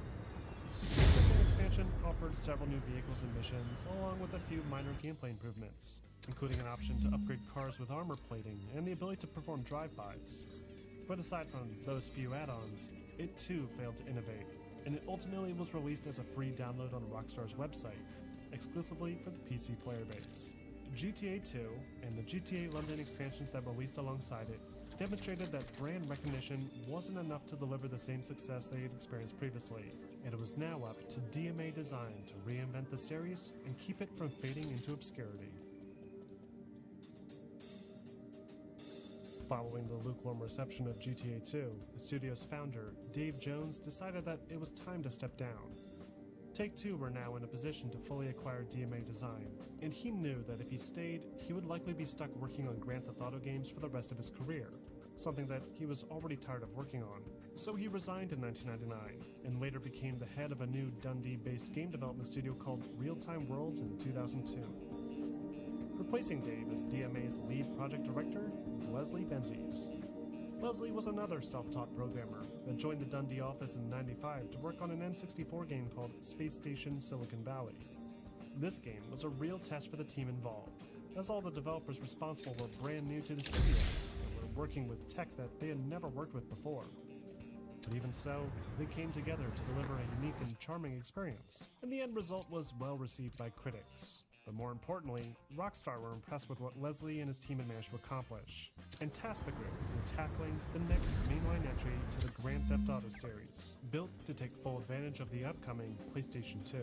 The second expansion offered several new vehicles and missions, along with a few minor gameplay improvements, including an option to upgrade cars with armor plating and the ability to perform drive-bys. But aside from those few add-ons, it too failed to innovate, and it ultimately was released as a free download on Rockstar's website, exclusively for the PC player base. GTA 2 and the GTA London expansions that released alongside it demonstrated that brand recognition wasn't enough to deliver the same success they had experienced previously, and it was now up to DMA Design to reinvent the series and keep it from fading into obscurity. Following the lukewarm reception of GTA 2, the studio's founder, Dave Jones, decided that it was time to step down. Take-Two were now in a position to fully acquire DMA Design, and he knew that if he stayed, he would likely be stuck working on Grand Theft Auto games for the rest of his career, something that he was already tired of working on. So he resigned in 1999, and later became the head of a new Dundee-based game development studio called Real-Time Worlds in 2002. Replacing Dave as DMA's lead project director was Leslie Benzies. Leslie was another self-taught programmer that joined the Dundee office in '95 to work on an N64 game called Space Station Silicon Valley. This game was a real test for the team involved, as all the developers responsible were brand new to the studio and were working with tech that they had never worked with before. But even so, they came together to deliver a unique and charming experience, and the end result was well received by critics. But more importantly, Rockstar were impressed with what Leslie and his team had managed to accomplish, and tasked the group with tackling the next mainline entry to the Grand Theft Auto series, built to take full advantage of the upcoming PlayStation 2.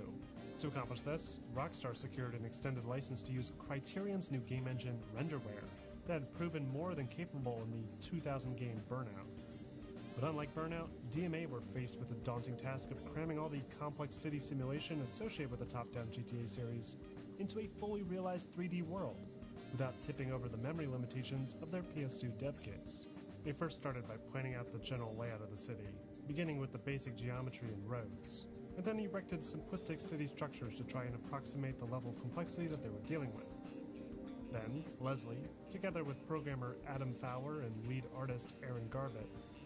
To accomplish this, Rockstar secured an extended license to use Criterion's new game engine, Renderware, that had proven more than capable in the 2000 game Burnout. But unlike Burnout, DMA were faced with the daunting task of cramming all the complex city simulation associated with the top-down GTA series into a fully realized 3D world, without tipping over the memory limitations of their PS2 dev kits. They first started by planning out the general layout of the city, beginning with the basic geometry and roads, and then erected simplistic city structures to try and approximate the level of complexity that they were dealing with. Then, Leslie, together with programmer Adam Fowler and lead artist Aaron Garbutt,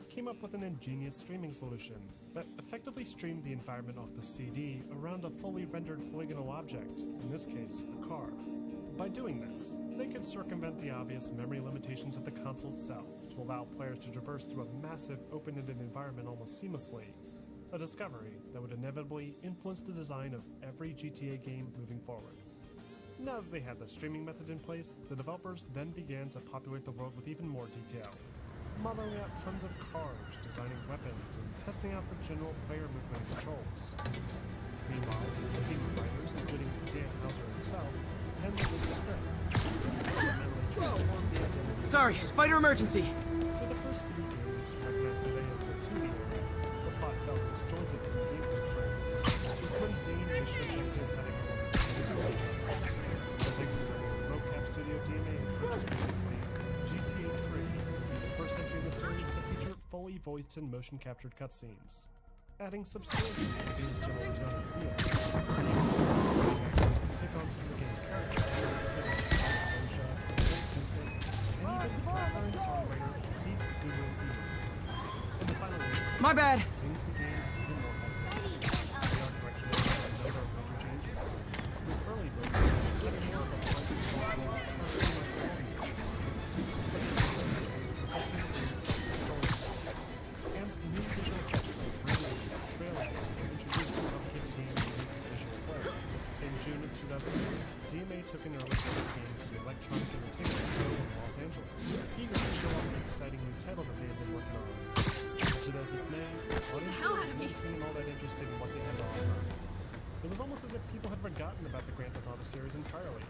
came up with an ingenious streaming solution that effectively streamed the environment off the CD around a fully rendered polygonal object, in this case, a car. By doing this, they could circumvent the obvious memory limitations of the console itself to allow players to traverse through a massive open-ended environment almost seamlessly, a discovery that would inevitably influence the design of every GTA game moving forward. Now that they had the streaming method in place, the developers then began to populate the world with even more detail, modeling out tons of cars, designing weapons, and testing out the general player movement and controls. Meanwhile, a team of writers, including Dan Houser himself, handled the script, which would fundamentally transform the identity. Sorry, spider emergency! For the first few games, recognized today as the 2D era, the plot felt disjointed from the gameplay experience, with mundane mission objectives having almost nothing to do with each other. The things that mocap studio DMA had purchased previously, GTA 3 would be the first entry in the series to feature fully voiced and motion captured cutscenes, adding substantially to the game's general tone and feel, to take on some of the game's characters, Osha, Vincent, and even background songwriter Keith Goodwin. In the final years, my bad! Things became even more hyper. The art direction had a number of major changes, with early books having more of a pleasant visual or seamless performance to them. But this was changed reflecting the game's story. And new visual effects like Remake, trailing, introduced the complicated game's unique visual flair. In June of 2009, DMA took an early look at the game to the Electronic Entertainment Expo in Los Angeles, eager to show off the exciting new title that they had been working on. To their dismay, audiences didn't seem all that interested in what they had to offer. It was almost as if people had forgotten about the Grand Theft Auto series entirely,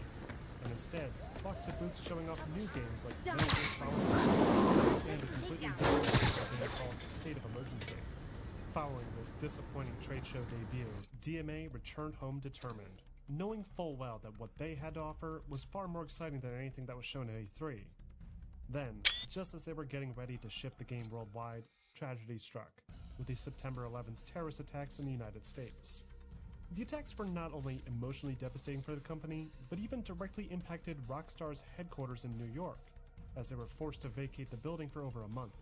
and instead flocked to booths showing off new games like Metal Gear Solid 2 and a completely different game called State of Emergency. Following this disappointing trade show debut, DMA returned home determined, knowing full well that what they had to offer was far more exciting than anything that was shown at E3. Then, just as they were getting ready to ship the game worldwide, tragedy struck, with the September 11th terrorist attacks in the United States. The attacks were not only emotionally devastating for the company, but even directly impacted Rockstar's headquarters in New York, as they were forced to vacate the building for over a month.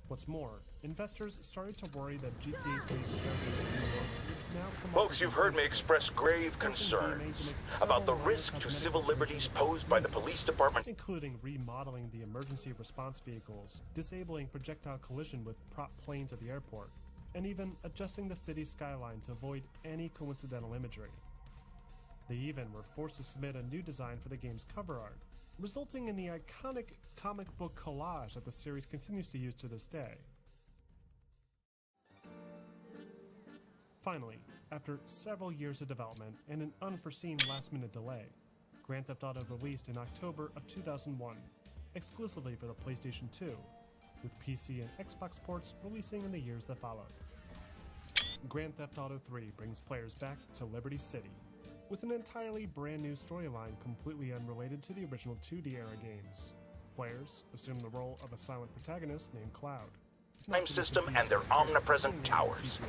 What's more, investors started to worry that GTA 3's parody of New York would now come Folks, you've heard me express grave concerns about the risk to civil liberties posed by the police department, including remodeling the emergency response vehicles, disabling projectile collision with prop planes at the airport, and even adjusting the city's skyline to avoid any coincidental imagery. They even were forced to submit a new design for the game's cover art, resulting in the iconic comic book collage that the series continues to use to this day. Finally, after several years of development and an unforeseen last-minute delay, Grand Theft Auto released in October of 2001, exclusively for the PlayStation 2, with PC and Xbox ports releasing in the years that followed. Grand Theft Auto 3 brings players back to Liberty City, with an entirely brand new storyline completely unrelated to the original 2D era games. Players assume the role of a silent protagonist named Cloud. time system and their omnipresent towers.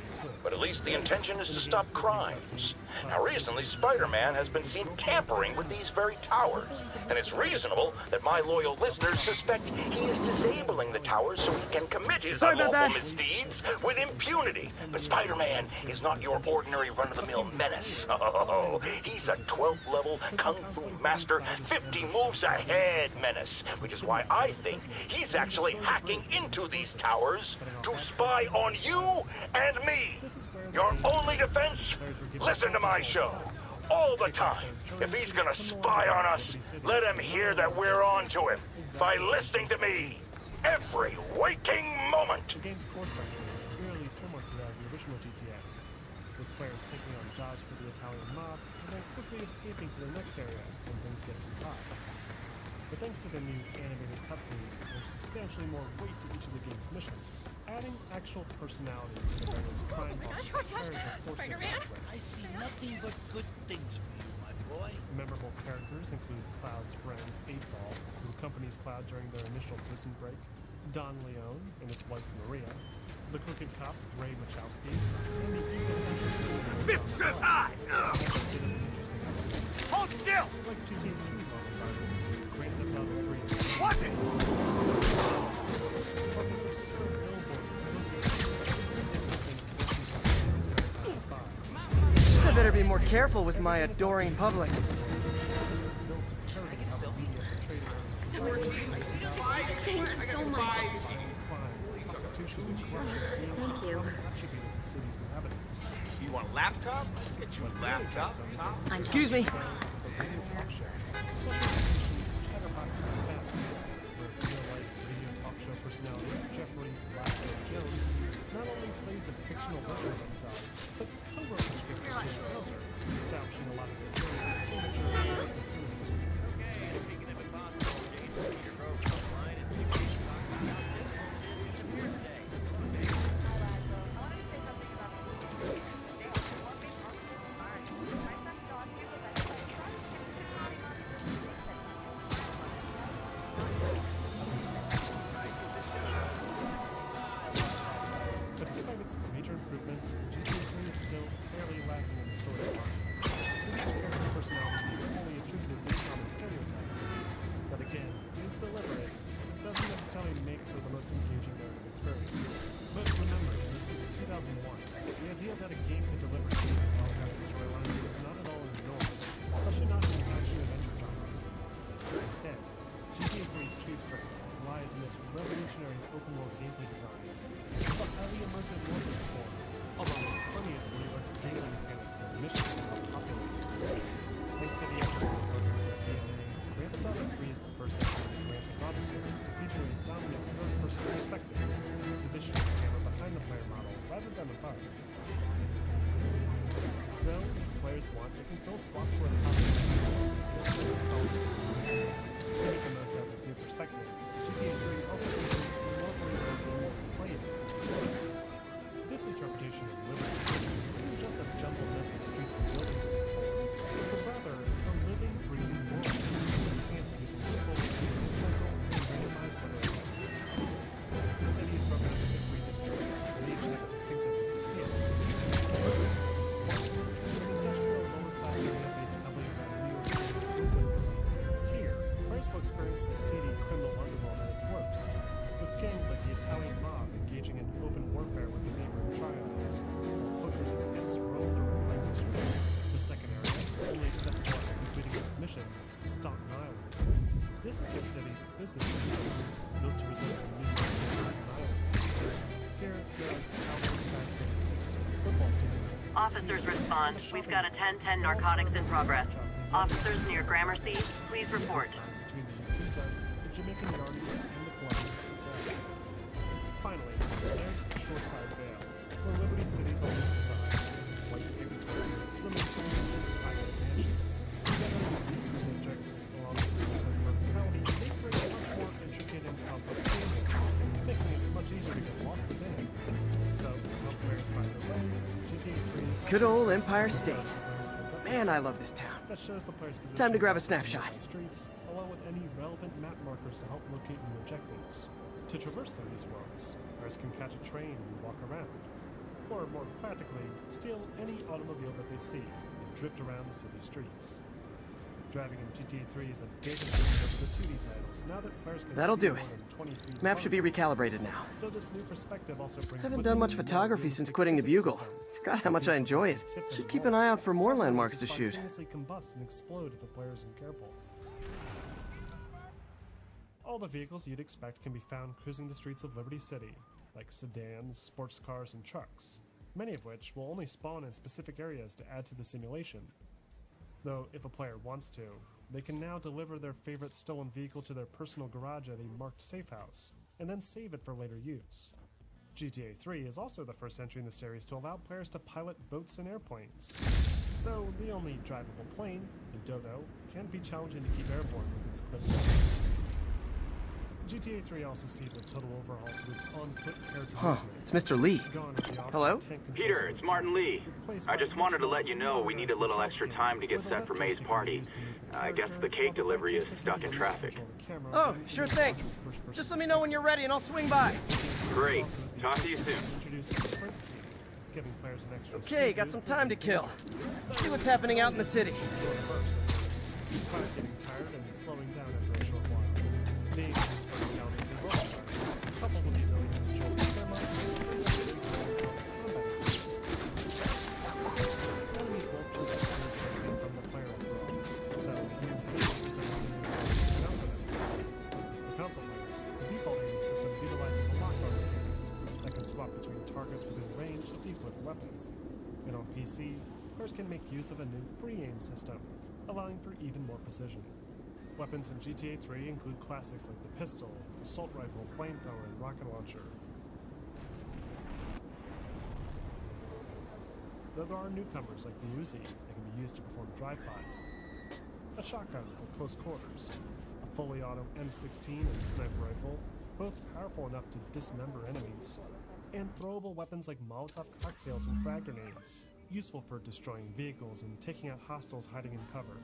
But at least the intention is to stop crimes. Now recently, Spider-Man has been seen tampering with these very towers, and it's reasonable that my loyal listeners suspect he is disabling the towers so he can commit his unlawful misdeeds with impunity. But Spider-Man is not your ordinary run-of-the-mill menace. Oh, he's a 12th level Kung Fu master, 50 moves ahead menace, which is why I think he's actually hacking into these towers to spy on you and me. Your only defense? Listen to my show. All the time. If he's gonna spy on us, let him hear that we're on to him by listening to me every waking moment. The game's core structure is eerily similar to that of the original GTA, with players taking on jobs for the Italian mob and then quickly escaping to the next area when things get too hot. But thanks to the new animated cutscenes, there's substantially more weight to each of the game's missions, adding actual personality to the various crime bosses that players are forced to interact with. I see nothing but good things for you, my boy. Memorable characters include Cloud's friend, 8-Ball, who accompanies Cloud during their initial prison break, Don Leone and his wife Maria, the crooked cop, Ray Wachowski, and the egocentric Mr. High! Hold still! like GTA 2's own environment. more careful with my adoring public. Thank you. You want a laptop? Get you a laptop. Excuse me. Personality Jeffrey Jones not only plays a fictional version of himself, but co-wrote the script with Dave Bowser, establishing a lot of the series' signature and cynicism. Speaking of impossible, Jason, your rope online and people talk about here today. But despite its major improvements, GTA 3 is still fairly lacking in the story department, with each character's personality being wholly attributed to common stereotypes. That again is deliberate, but doesn't necessarily make for the most engaging narrative experience. But remember, this was 2001. The idea that a game could deliver deep and well-crafted storylines was not at all a norm, especially not in the action-adventure genre. Instead, GTA 3's chief strength lies in its revolutionary open-world gameplay design, with a highly immersive world explore, along with plenty of new entertaining mechanics and missions to help populate it. Thanks to the efforts of the programs at DNA, Grand Theft Auto 3 is the first entry in the Grand Theft Auto series to feature a dominant third-person perspective, positioning the camera behind the player model rather than above. Though, if players want, they can still swap to a top-down install. To make the most out of this new perspective, GTA 3 also features a more believable game to play in. This interpretation of Liberty City isn't just a jumbled mess of streets and buildings in the form, but rather a living, breathing world that's enhanced using full central and randomized weather events. The city is broken up into 3 districts, and each have a distinctive feel. The first district is Boston, an industrial lower-class area based heavily around New York City's Brooklyn. Here, players will experience the seedy criminal underworld at its worst, with gangs like the Italian mob engaging in open warfare with the neighboring triads, while hookers and pimps roam the red light district. The second area, only accessible after completing missions, is Staten Island. This is the city's business district, built to resemble New York Staten Island. Here, there are towering skyscrapers, football stadiums. Officers respond. We've got a 1010 narcotics in progress. Officers near Gramercy, please report. Between the Yakuza, the Jamaican Yardies, and the Colombian Cartel. Finally, there's the Shoreside Vale, where Liberty City's ultimate designs, like paving places, swimming pools, and private mansions, together with these 3 districts, along with the York County, make for a much more intricate and complex game, making it much easier to get lost within it. So, to help players find their way, GTA 3... Good old Empire State. Man, I love this town. That shows the player's position. Time to grab a snapshot. Streets, along with any relevant map markers to help locate new objectives. To traverse through these worlds, players can catch a train and walk around. Or more practically, steal any automobile that they see and drift around the city streets. Driving in GTA 3 is a dated version of the 2D titles, now that players can That'll see do more it. than 23 Map should be recalibrated now. Though this new perspective also brings Haven't with done it much more photography since realistic quitting the physics Bugle. system. Forgot how much I enjoy it. Should keep an eye out for more landmarks to shoot. Spontaneously combust and explode if the player isn't careful. All the vehicles you'd expect can be found cruising the streets of Liberty City, like sedans, sports cars, and trucks, many of which will only spawn in specific areas to add to the simulation. Though, if a player wants to, they can now deliver their favorite stolen vehicle to their personal garage at a marked safe house, and then save it for later use. GTA 3 is also the first entry in the series to allow players to pilot boats and airplanes. Though the only drivable plane, the Dodo, can be challenging to keep airborne with its clipped. GTA 3 also sees a total overhaul to its on-foot character movement. It's Mr. Lee. Hello? Peter, it's Martin Lee. I just wanted to let you know we need a little extra time to get set for May's party. I guess the cake delivery is stuck in traffic. Oh, sure thing. Just let me know when you're ready and I'll swing by. Great. Talk to you soon. Okay, got some time to kill. See what's happening out in the city. Getting tired and slowing down after a short while. Being this for counting the roll environments, coupled with the ability to control the thermite and combat skills. Enemies won't just swap between targets within range of the equipped weapon. And on PC, players can make use of a new free aim system, allowing for even more precision. Weapons in GTA 3 include classics like the pistol, assault rifle, flamethrower, and rocket launcher. Though there are newcomers like the Uzi that can be used to perform drive-bys, a shotgun for close quarters, a fully auto M16 and sniper rifle, both powerful enough to dismember enemies, and throwable weapons like Molotov cocktails and frag grenades, useful for destroying vehicles and taking out hostiles hiding in cover.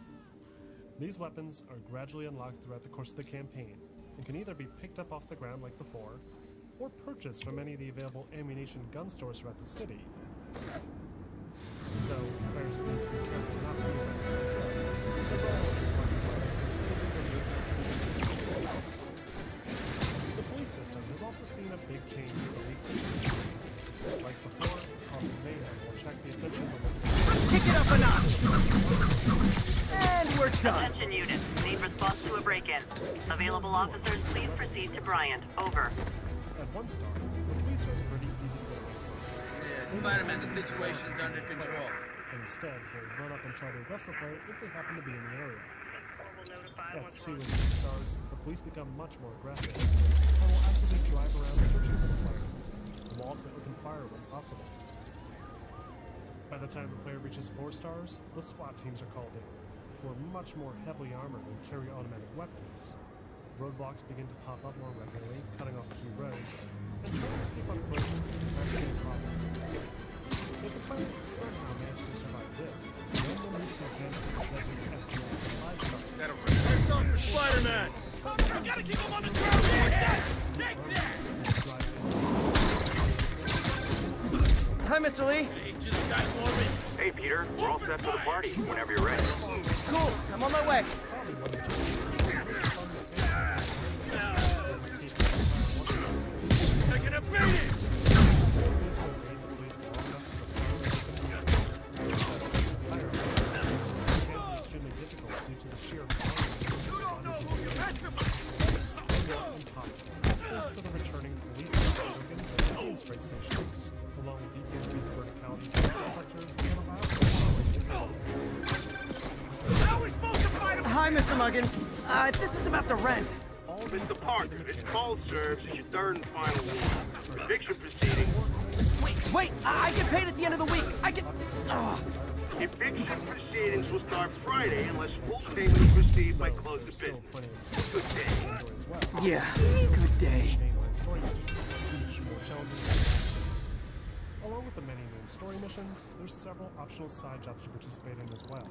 These weapons are gradually unlocked throughout the course of the campaign, and can either be picked up off the ground like before, or purchased from any of the available ammunition gun stores throughout the city. Though players need to be careful not to be arrested or killed, as all weapons can still be removed. The police system has also seen a big change in the league. Like before, causing mayhem will check the attention level. Kick it up a notch! And we're done! Attention units, need response to a break-in. Available officers, please proceed to Bryant. Over. At one star, the police are pretty easy to get away from. Yeah, Spider-Man, the situation's under control. And instead, they run up and try to arrest the player if they happen to be in the area. At 2 and 3 stars, the police become much more aggressive and will actively drive around searching for the player, and will also open fire when possible. By the time the player reaches 4 stars, the SWAT teams are called in, who are much more heavily armored and carry automatic weapons. Roadblocks begin to pop up more regularly, cutting off key roads, and trying to escape on foot is practically impossible. If the player somehow manages to survive this, then they'll need to contend with the deadly FBI 5 stars. Spider-Man! I gotta keep him on the ground! Take that! Hi, Mr. Lee. Hey, just got more me. Hey, Peter. We're all set for the party whenever you're ready. Cool, I'm on my way. Taking a beating! Extremely difficult due to the sheer volume impossible. Thanks to the returning police organs and planes freight stations, along with the increased verticality structures and How are we supposed to fight him? Hi, Mr. Muggins. This is about the rent. Mr. Parker, this call serves as your third and final warning. Eviction proceedings. Wait, I get paid at the end of the week. I get... Eviction proceedings will start Friday unless full payment is received by close of business. Good day. Yeah, good day. mainline story missions, each more challenging. Along with the many main story missions, there's several optional side jobs to participate in as well.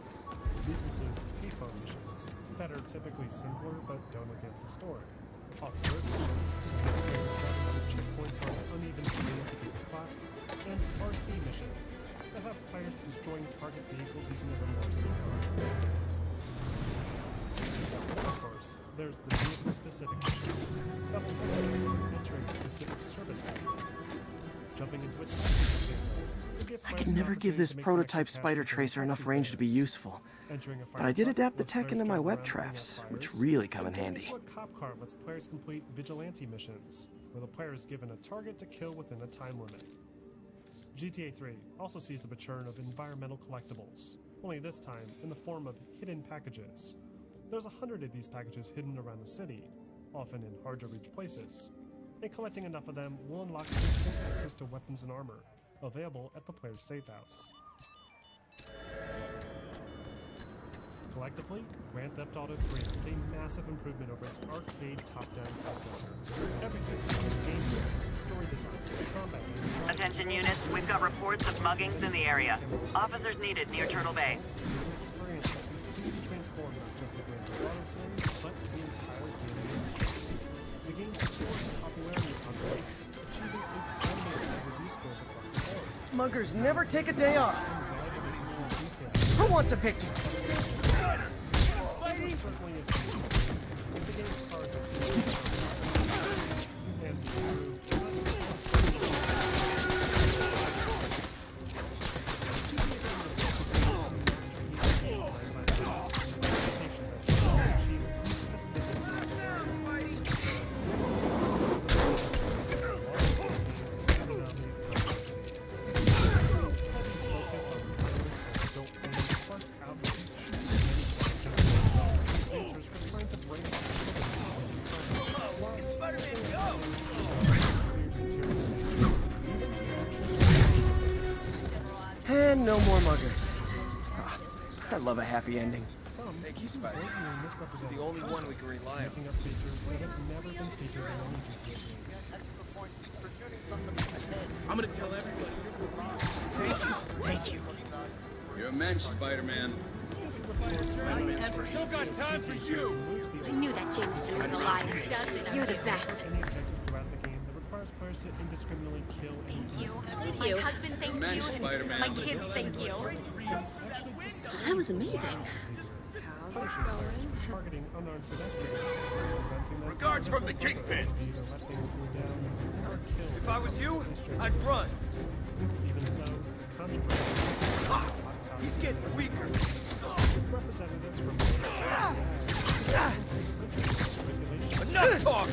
These include payphone missions, that are typically simpler but don't advance the story. Off-road missions, players driving over checkpoints on uneven terrain to beat the clock, and RC missions, that have players destroying target vehicles using a little RC car. And of course, there's the vehicle-specific missions, that will play entering a specific service vehicle. Jumping into its I can never give this prototype spider tracer enough range to be useful, but I did adapt the tech into my web traps, which really come in handy. A cop car lets players complete vigilante missions, where the player is given a target to kill within a time limit. GTA 3 also sees the return of environmental collectibles, only this time in the form of hidden packages. There's 100 of these packages hidden around the city, often in hard-to-reach places, and collecting enough of them will unlock instant access to weapons and armor, available at the player's safe house. Collectively, Grand Theft Auto 3 is a massive improvement over its arcade top-down processors. Everything from gameplay, story design, combat, and driving. Attention units, we've got reports of muggings in the area. Officers needed near Turtle Bay. It's an experience that can completely transform not just the Grand Theft Auto series, but the entire gaming industry. The game soared to popularity upon release, achieving incredible review scores across the board. Muggers never take a day off. Who wants a picture? There certainly is experience. The game's cards are still and love a happy ending. Some Thank you, even Spider. blatantly misrepresent You're the only one we can content, rely on. making up features that have never been featured in any GTA game. I'm gonna tell everybody. Thank you. You're a mensch, Spider-Man. This is, of course, Still got time for you. I knew that Jameson was a liar. You're the best. any objective throughout the game that requires players to indiscriminately kill any innocent Thank you. My husband, thank Mensch, you. And Spider-Man. my kids, thank you. That was amazing. targeting unarmed pedestrians, preventing them Regards from the to Kingpin. either let things cool down or kill If I was you, pedestrians. I'd run. Even so, the controversy He's getting weaker. with representatives from both sides regulation Enough talk.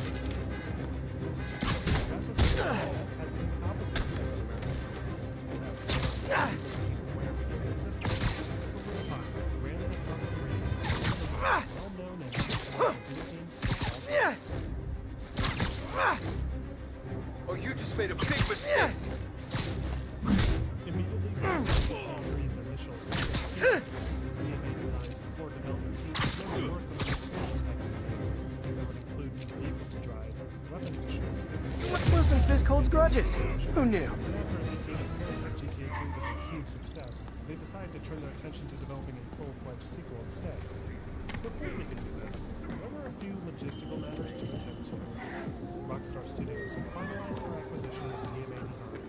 Oh, you just made a big mistake. Immediately T3's initial DMA designs and core development teams began to work on an expansion pack for the game that would include new vehicles to drive, weapons to shoot. What's worse than Fisk holds grudges? Who knew? But after leaking that GTA 3 was a huge success, they decided to turn their attention to developing a full-fledged sequel instead. Before they could do this, there were a few logistical matters to attend to. Rockstar Studios had finalized their acquisition of DMA Design,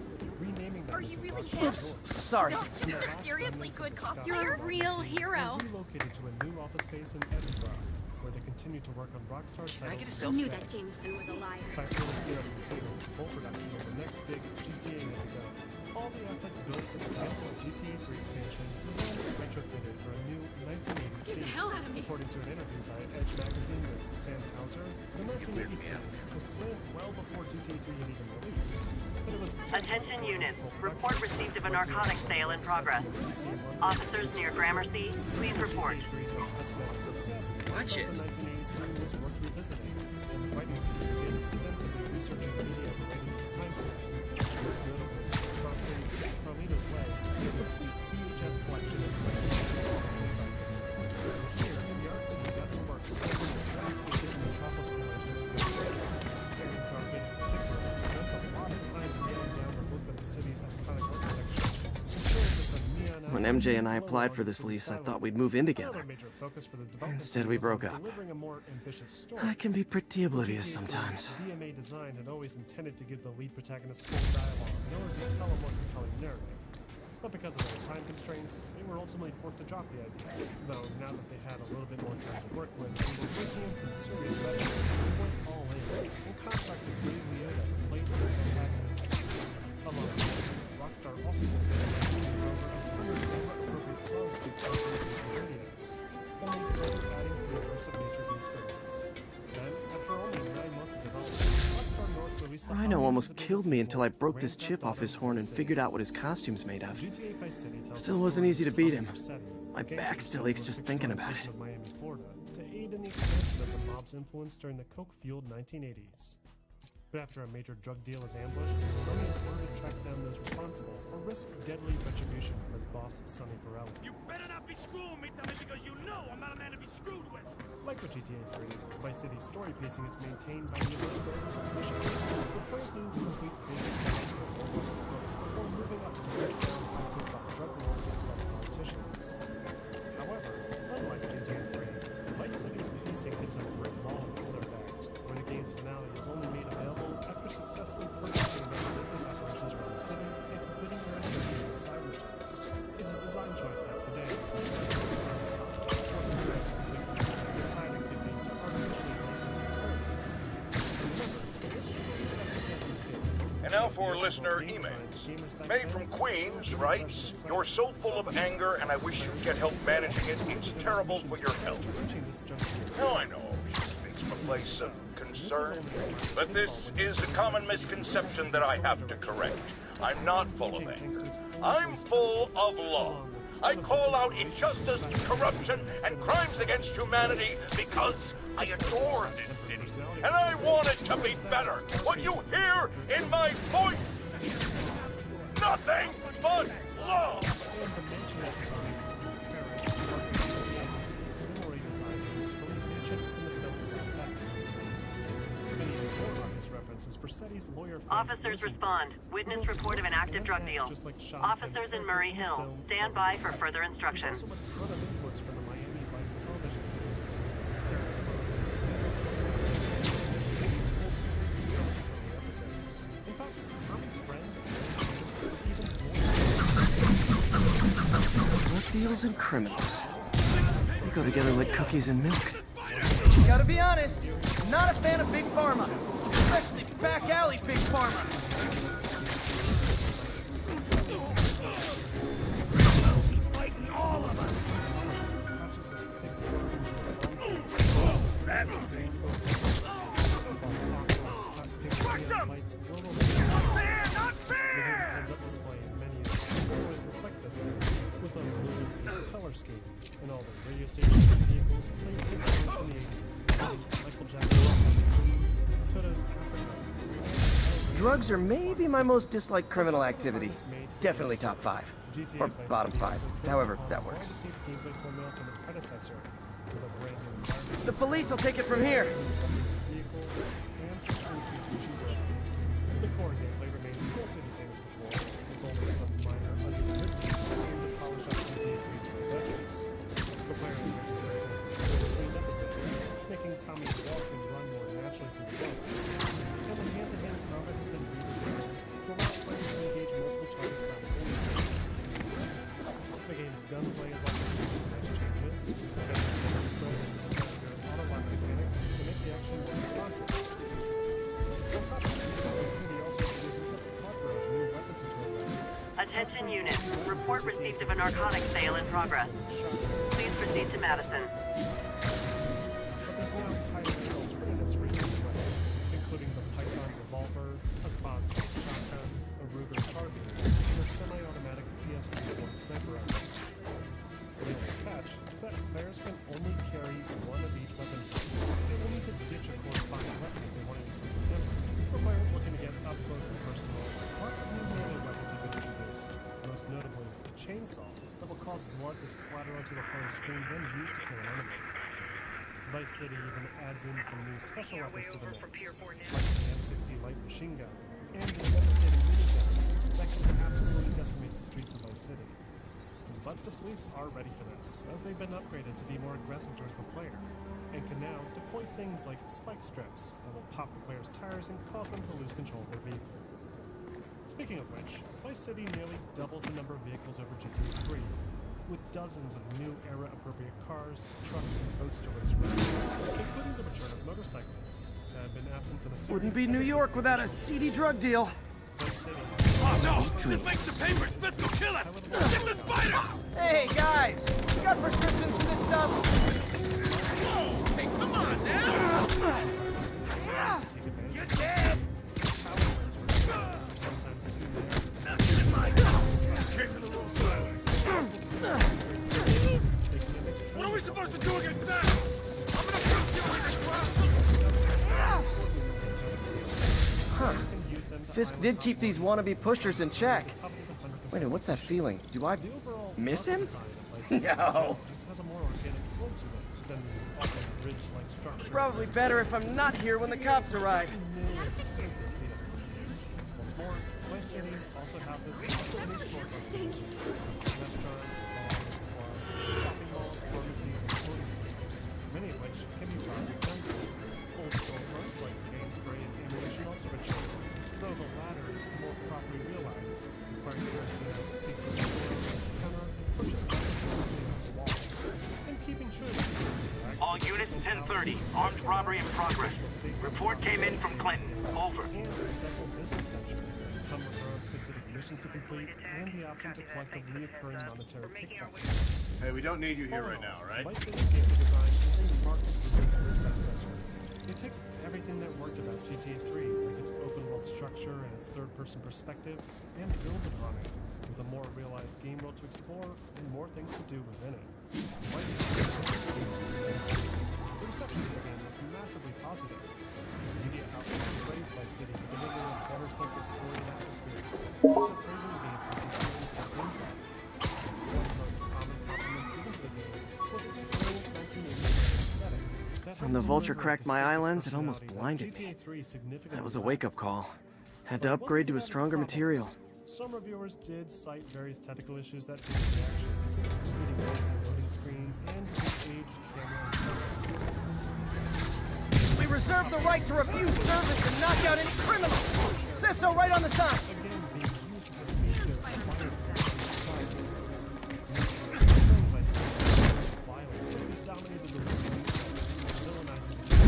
renaming them Are into you really Rockstar him? North. Sorry. You're a seriously good cosplayer. You're a real hero. They relocated to a new office space in Edinburgh, where they continue to work on Rockstar titles. I knew that Jameson was a liar. By early 2002, full production of the next big GTA had begun. All the assets built for the cancelled GTA 3 expansion were then retrofitted for a new 1980s theme. hell out of me. According to an interview by Edge magazine with Sam Hauser, the 1980s theme was planned well before GTA 3 had even released. But it was Attention units. Report received of a narcotics sale in progress. Officers near Gramercy, please report. Watch it. The 1980s theme was worth revisiting, and the writing team began extensively researching media relating to the time period. Most notably, Scarface, Carlito's Way, and a complete VHS collection of effects. Here, the art team got to work sculpting the drastically different Metropolis colors to explain Aaron Carpet, in particular, spent a lot of time nailing down the look of the city's iconic architecture. When MJ and I applied for this lease, I thought we'd move in together. Instead, we broke up. I can be pretty oblivious sometimes. DMA Design had always intended to give the lead protagonist full dialogue in order to tell a more compelling narrative. But because of their time constraints, they were ultimately forced to drop the idea. Though now that they had a little bit more time to work with, they were bringing in some serious revenue. They went all in and contracted Ray Liotta to play the protagonist. Among others, Rockstar also secured a licensing for over 100 appropriate songs to be played in the videos, only further adding to the immersive nature of the experience. Then, after only 9 months of development, Rockstar North released the Rhino almost killed me until I broke this chip off his horn and figured out what his costume's made of. GTA Vice City tells Still the wasn't story easy to of beat a him. popular setting. My The game back takes still place aches in just a thinking about fictionalized it. version of Miami, Florida, to aid in the expansion of the mob's influence during the coke-fueled 1980s. But after a major drug deal is ambushed, Ronnie is ordered to track down those responsible or risk deadly retribution from his boss, Sonny Farrell. You better not be screwing me, Tommy, because you know I'm not a man to be screwed with. Like with GTA 3, Vice City's story pacing is maintained by the ability of its missions, with players needing to complete basic tasks or weapon books before moving up to take down and complete the drug lords and corrupt politicians. However, unlike GTA 3, Vice City's pacing hits a brick wall in its third act, where the game's finale is only made available after successfully purchasing their business operations around the city and completing their associated side missions. It's a design choice that today, forcing players to complete missions and side activities to artificially lengthen the experience. Remember, this was released after 2002. And now for listener emails. May from Queens writes, "You're so full of anger and I wish you'd get help managing it. It's terrible for your health." Now I know she speaks from a place of concern, but this is a common misconception that I have to correct. I'm not full of anger. I'm full of love. I call out injustice, corruption, and crimes against humanity because I adore this city, and I want it to be better. What you hear in my voice, nothing but love. consequences for Seti's lawyer friend. Officers respond. Witness report of an active drug deal. Officers in Murray Hill. Stand by for further instruction. There's also a ton of influence from the Miami Vice television series. In fact, Tommy's friend was even Drug deals and criminals. They go together like cookies and milk. Gotta be honest, not a fan of Big Pharma. Especially back alley Big Pharma. Fighting all of us! That was me. What's up? Not fair! Not fair! Heads-up display menus reflect this thing with a blue color scheme, and all the radio stations and vehicles played hits from the 80s, including Michael Jackson's Toto's Africa. Drugs are maybe my most disliked criminal activity. Definitely top 5. Or bottom 5. However, that works. The police will take it from here. The core gameplay remains mostly the same as before, with only some minor under-the-hood tweaks aimed to polish up GTA3's Revengeance. The player versions, for example, is cleaned up a bit, making Tommy walk and run more naturally through the game. And the hand-to-hand combat has been redesigned to allow players to engage multiple targets simultaneously. The game's gunplay has also seen some nice changes, with better spread and stronger auto-lock mechanics to make the action more responsive. On top of this, the city also introduces a plethora of new weapons into a weapon. Attention units. Report received of a narcotics sale in progress. Please proceed to Madison. But there's now highly alternatives for using weapons, including the Python revolver, a Spaz shotgun, a Ruger carbine, and a semi-automatic PSG-1 sniper rifle. The only catch is that players can only carry one of each weapon type. They will need to ditch a corresponding weapon if they want to do something different. For players looking to get up close and personal, lots of new melee weapons have been introduced, most notably a chainsaw that will cause blood to splatter onto the player's screen when used to kill an enemy. Vice City even adds in some new special weapons to the mix, like the M60 light machine gun, and the devastating miniguns that can absolutely decimate the streets of Vice City. But the police are ready for this, as they've been upgraded to be more aggressive towards the player, and can now deploy things like spike strips that will pop the player's tires and cause them to lose control of their vehicle. Speaking of which, Vice City nearly doubles the number of vehicles over GTA 3, with dozens of new era-appropriate cars, trucks, and boats to race around, including the return of motorcycles that have been absent from the series. Wouldn't be New York without a seedy drug deal. Oh no! This makes the papers! Let's go kill it! Get the spiders! Hey guys, you got prescriptions for this stuff? Whoa! Hey, come on now! You're dead! Nothing in my kicking the little bus. What are we supposed to do against that? I'm gonna put you in the crowd! Huh. Fisk did keep these wannabe pushers in check. Wait, what's that feeling? Do I miss him? No. Probably better if I'm not here when the cops arrive. What's more, Vice City also houses lots of new store customers, restaurants, bars, clubs, shopping malls, pharmacies, and clothing stores, many of which can be robbed and done. Old storefronts like paint spray and ammunition also return, though the latter is more properly realized, requiring players to speak to the camera and purchase items off the walls, and keeping true to the All units 1030. Armed robbery in progress. Report came in from Clinton. Over. And several business ventures that come with their own specific missions to complete and the option to collect a reoccurring monetary kickback. Hey, we don't need you here right now, right? Vice City's game design is a marked vision for its predecessor. It takes everything that worked about GTA 3, like its open-world structure and its third-person perspective, and builds upon it, with a more realized game world to explore and more things to do within it. Vice City is a huge success. The reception to the game was massively positive. Media outlets praised Vice City for delivering a better sense of story and atmosphere, also praising the game for its improvements to gameplay. One of the most common compliments given to the game was its cool 1980s setting When the vulture cracked my eye lens, it almost blinded me. That was a wake-up call. Had to upgrade to a stronger material. Some reviewers did cite various technical issues that hindered the action, including broken loading screens and aged camera and camera systems. We reserve the right to refuse service and knock out any criminal. Says so right on the sign. Again, being used as a scapegoat for violence in society. By violence, it dominated the reviews, villainizing the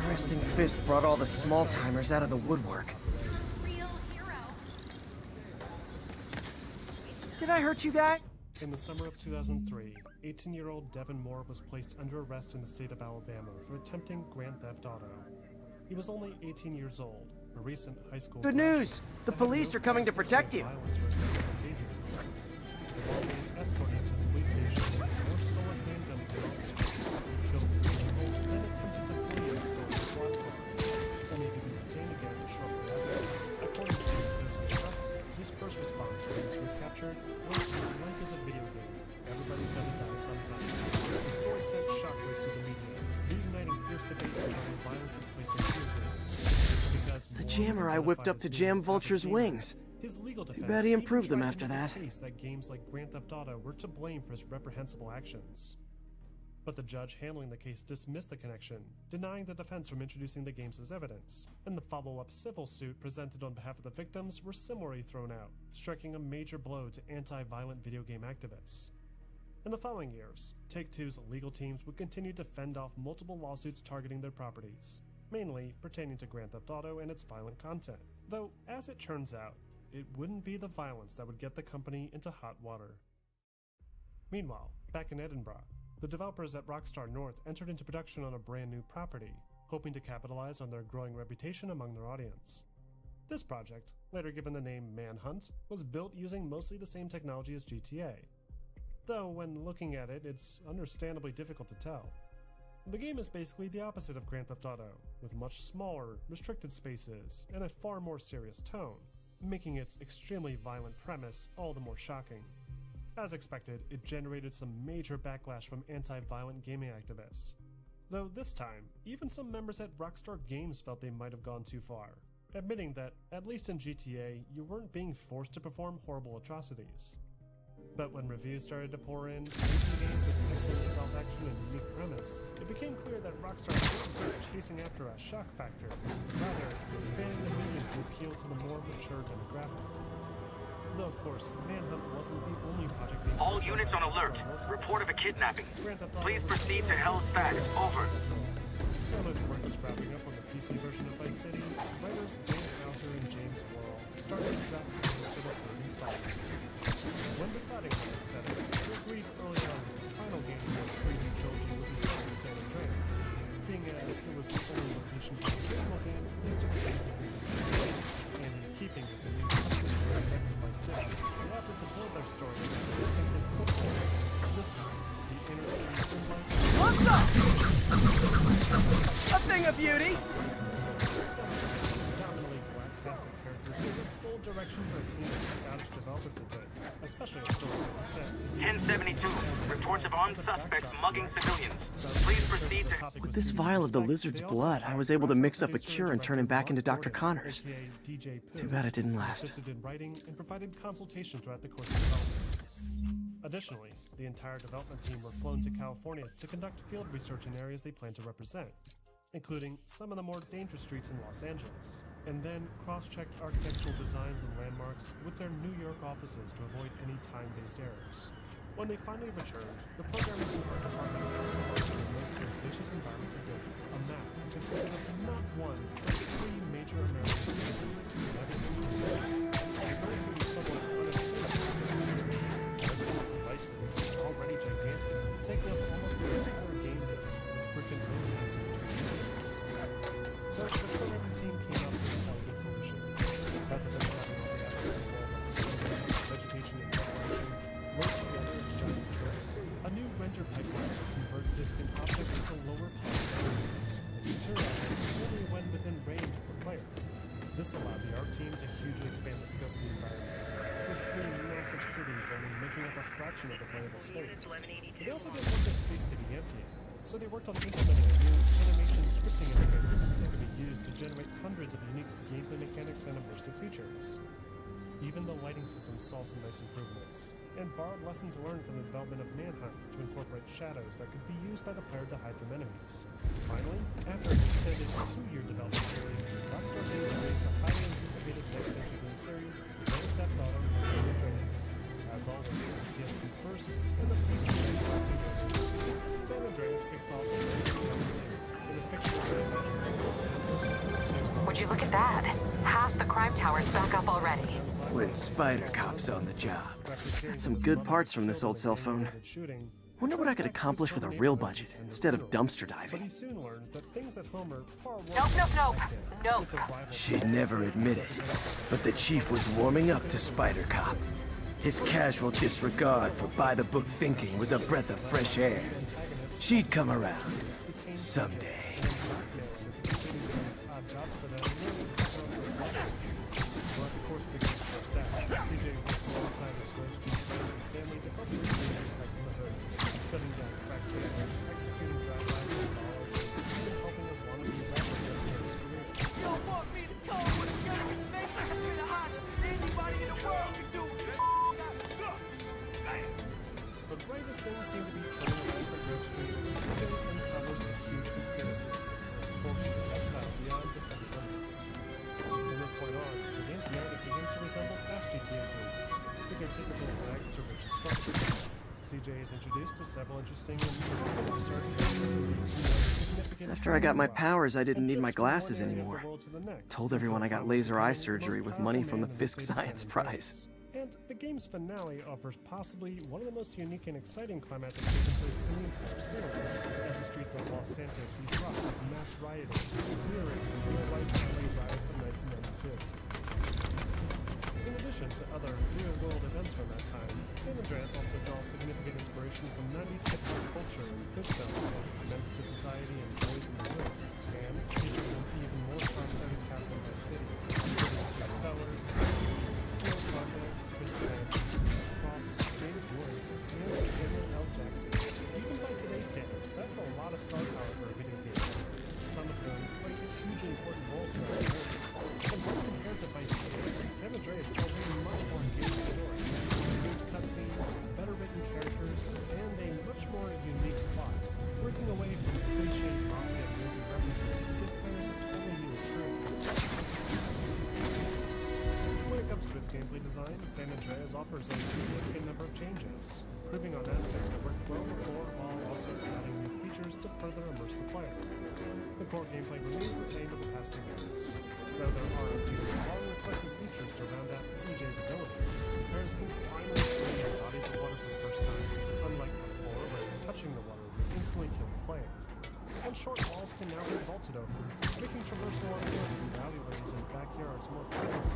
Arresting Fisk brought all the small-timers out of the woodwork. Did I hurt you guys? In the summer of 2003, 18-year-old Devin Moore was placed under arrest in the state of Alabama for attempting Grand Theft Auto. He was only 18 years old, a recent high school Good graduate news! The police are coming to protect you! violence or aggressive behavior. While being escorted to the police station, Moore stole a handgun from officers, killed 3 people, then attempted to flee in a stolen squad car, only to be detained again shortly after. According to the Associated Press, his first response when he was recaptured was, "Life is a video game. Everybody's gonna die sometime." The story sent shockwaves through the media, reigniting fierce debates on how violence is placed in video games. Because The Moore jammer was I whipped up identified to as being jam a Vulture's gamer. wings. His legal Too defense bad he even improved them tried to after make that. the case that games like Grand Theft Auto were to blame for his reprehensible actions. But the judge handling the case dismissed the connection, denying the defense from introducing the games as evidence, and the follow-up civil suit presented on behalf of the victims were similarly thrown out, striking a major blow to anti-violent video game activists. In the following years, Take-Two's legal teams would continue to fend off multiple lawsuits targeting their properties, mainly pertaining to Grand Theft Auto and its violent content. Though, as it turns out, it wouldn't be the violence that would get the company into hot water. Meanwhile, back in Edinburgh, the developers at Rockstar North entered into production on a brand new property, hoping to capitalize on their growing reputation among their audience. This project, later given the name Manhunt, was built using mostly the same technology as GTA. Though, when looking at it, it's understandably difficult to tell. The game is basically the opposite of Grand Theft Auto, with much smaller, restricted spaces, and a far more serious tone, making its extremely violent premise all the more shocking. As expected, it generated some major backlash from anti-violent gaming activists. Though this time, even some members at Rockstar Games felt they might have gone too far, admitting that, at least in GTA, you weren't being forced to perform horrible atrocities. But when reviews started to pour in, praising the game for its excellent stealth action and unique premise, it became clear that Rockstar wasn't just chasing after a shock factor, rather, expanding the medium to appeal to the more mature demographic. Though, of course, Manhunt wasn't the only project being All units on alert. Report of a kidnapping. Please proceed to Hell's Back. Over. So as work was wrapping up on the PC version of Vice City, writers Dan Houser and James Worrell started to draft plans for the third installment. When deciding on this setting, they agreed early on that the final game in the 3D trilogy would be set in San Andreas, being as it was the only location for the original game they took a set to 3D trilogy. And in keeping with the new custom set in Vice City, they opted to build their story with a distinctive quick story. This time, the inner city sunlight. What's up? A thing of beauty. Predominantly black-casted characters was a bold direction for a team of Scottish developers to take, especially a story that was set to 1072. Reports of armed suspects mugging civilians. Please proceed to... With this vial of the lizard's blood, I was able to mix up a cure and turn him back into Dr. Connors. Too bad it didn't last. Assisted in writing and provided consultation throughout the course of development. Additionally, the entire development team were flown to California to conduct field research in areas they plan to represent, including some of the more dangerous streets in Los Angeles, and then cross-checked architectural designs and landmarks with their New York offices to avoid any time-based errors. When they finally returned, the programmers in our department had to work through the most ambitious environment to date, a map that consisted of not one, but 3 major American cities, everything from Those seemed somewhat unattainable at first. Vice City is already gigantic, taking up almost the entire game disk with freaking load times in between teams. So the programming team came up with an elegant solution. Rather than having all the assets in the world, vegetation and vegetation work together in giant trails. A new render pipeline would convert distant objects into lower poly areas, and materialize only when within range of the player. This allowed the art team to hugely expand the scope of the environment, with 3 massive cities only making up a fraction of the playable space. But they also didn't want this space to be empty, so they worked on implementing a new animation scripting interface that could be used to generate hundreds of unique gameplay mechanics and immersive features. Even the lighting system saw some nice improvements, and borrowed lessons learned from the development of Manhunt to incorporate shadows that could be used by the player to hide from enemies. Finally, after an extended 2-year development period, Rockstar Games released the highly anticipated next entry in the series, Grand Theft Auto San Andreas. As always, it's PS2 first, and the PC is last in San Andreas kicks off in 1972 in a fictional manufacturing of Los Angeles 2. Would you look at that? Half the crime tower's back up already. With Spider Cop's on the job. Got some good parts from this old cell phone. Wonder what I could accomplish with a real budget instead of dumpster diving. Nope. She'd never admit it, but the chief was warming up to Spider Cop. His casual disregard for by-the-book thinking was a breath of fresh air. She'd come around someday. CJ works alongside his Grove Street friends and family to help regain respect in the hood, shutting down crack dealers, executing drive-bys and laws, and even helping a wannabe rapper jumpstart his career. Don't want me to go with a gun in your face like you're behind anybody in the world can do. That sucks. Damn. The brightest thing seemed to be turning away from Grove Street when CJ uncovers a huge conspiracy and is forced into exile beyond the city limits. From this point on, the game's narrative begins to resemble past GTA games, with your typical rags to riches structure. CJ is introduced to several interesting and absurd characters. After I got my powers, I didn't need my glasses anymore. Told everyone I got laser eye surgery with money from the Fisk Science Prize. And the game's finale offers possibly one of the most unique and exciting climactic sequences in the entire series, as the streets of Los Santos see rock with mass rioting, mirroring the real-life LA riots of 1992. In addition to other real-world events from that time, San Andreas also draws significant inspiration from 90s hip-hop culture and hood films like Menace to Society and Boys in the Hood, and features an even more star-studded cast than Vice City, including Chris Feller, Chris Conde, Chris Vance, Cross, James Woods, and Samuel L. Jackson. Even by today's standards, that's a lot of star power for a video game, some of whom play hugely important roles throughout the game. And when compared to Vice City, San Andreas tells a much more engaging story. Good cutscenes, better written characters, and a much more unique plot, breaking away from cliche mafia movie references to give players a totally new experience. When it comes to its gameplay design, San Andreas offers a significant number of changes, improving on aspects that worked well before while also adding new features to further immerse the player. The core gameplay remains the same as the past 2 games, though there are a few long-requested features to round out CJ's abilities. Players can finally swim in bodies of water for the first time, unlike before where touching the water would instantly kill the player. And short walls can now be vaulted over, making traversal on foot through alleyways and backyards more practical.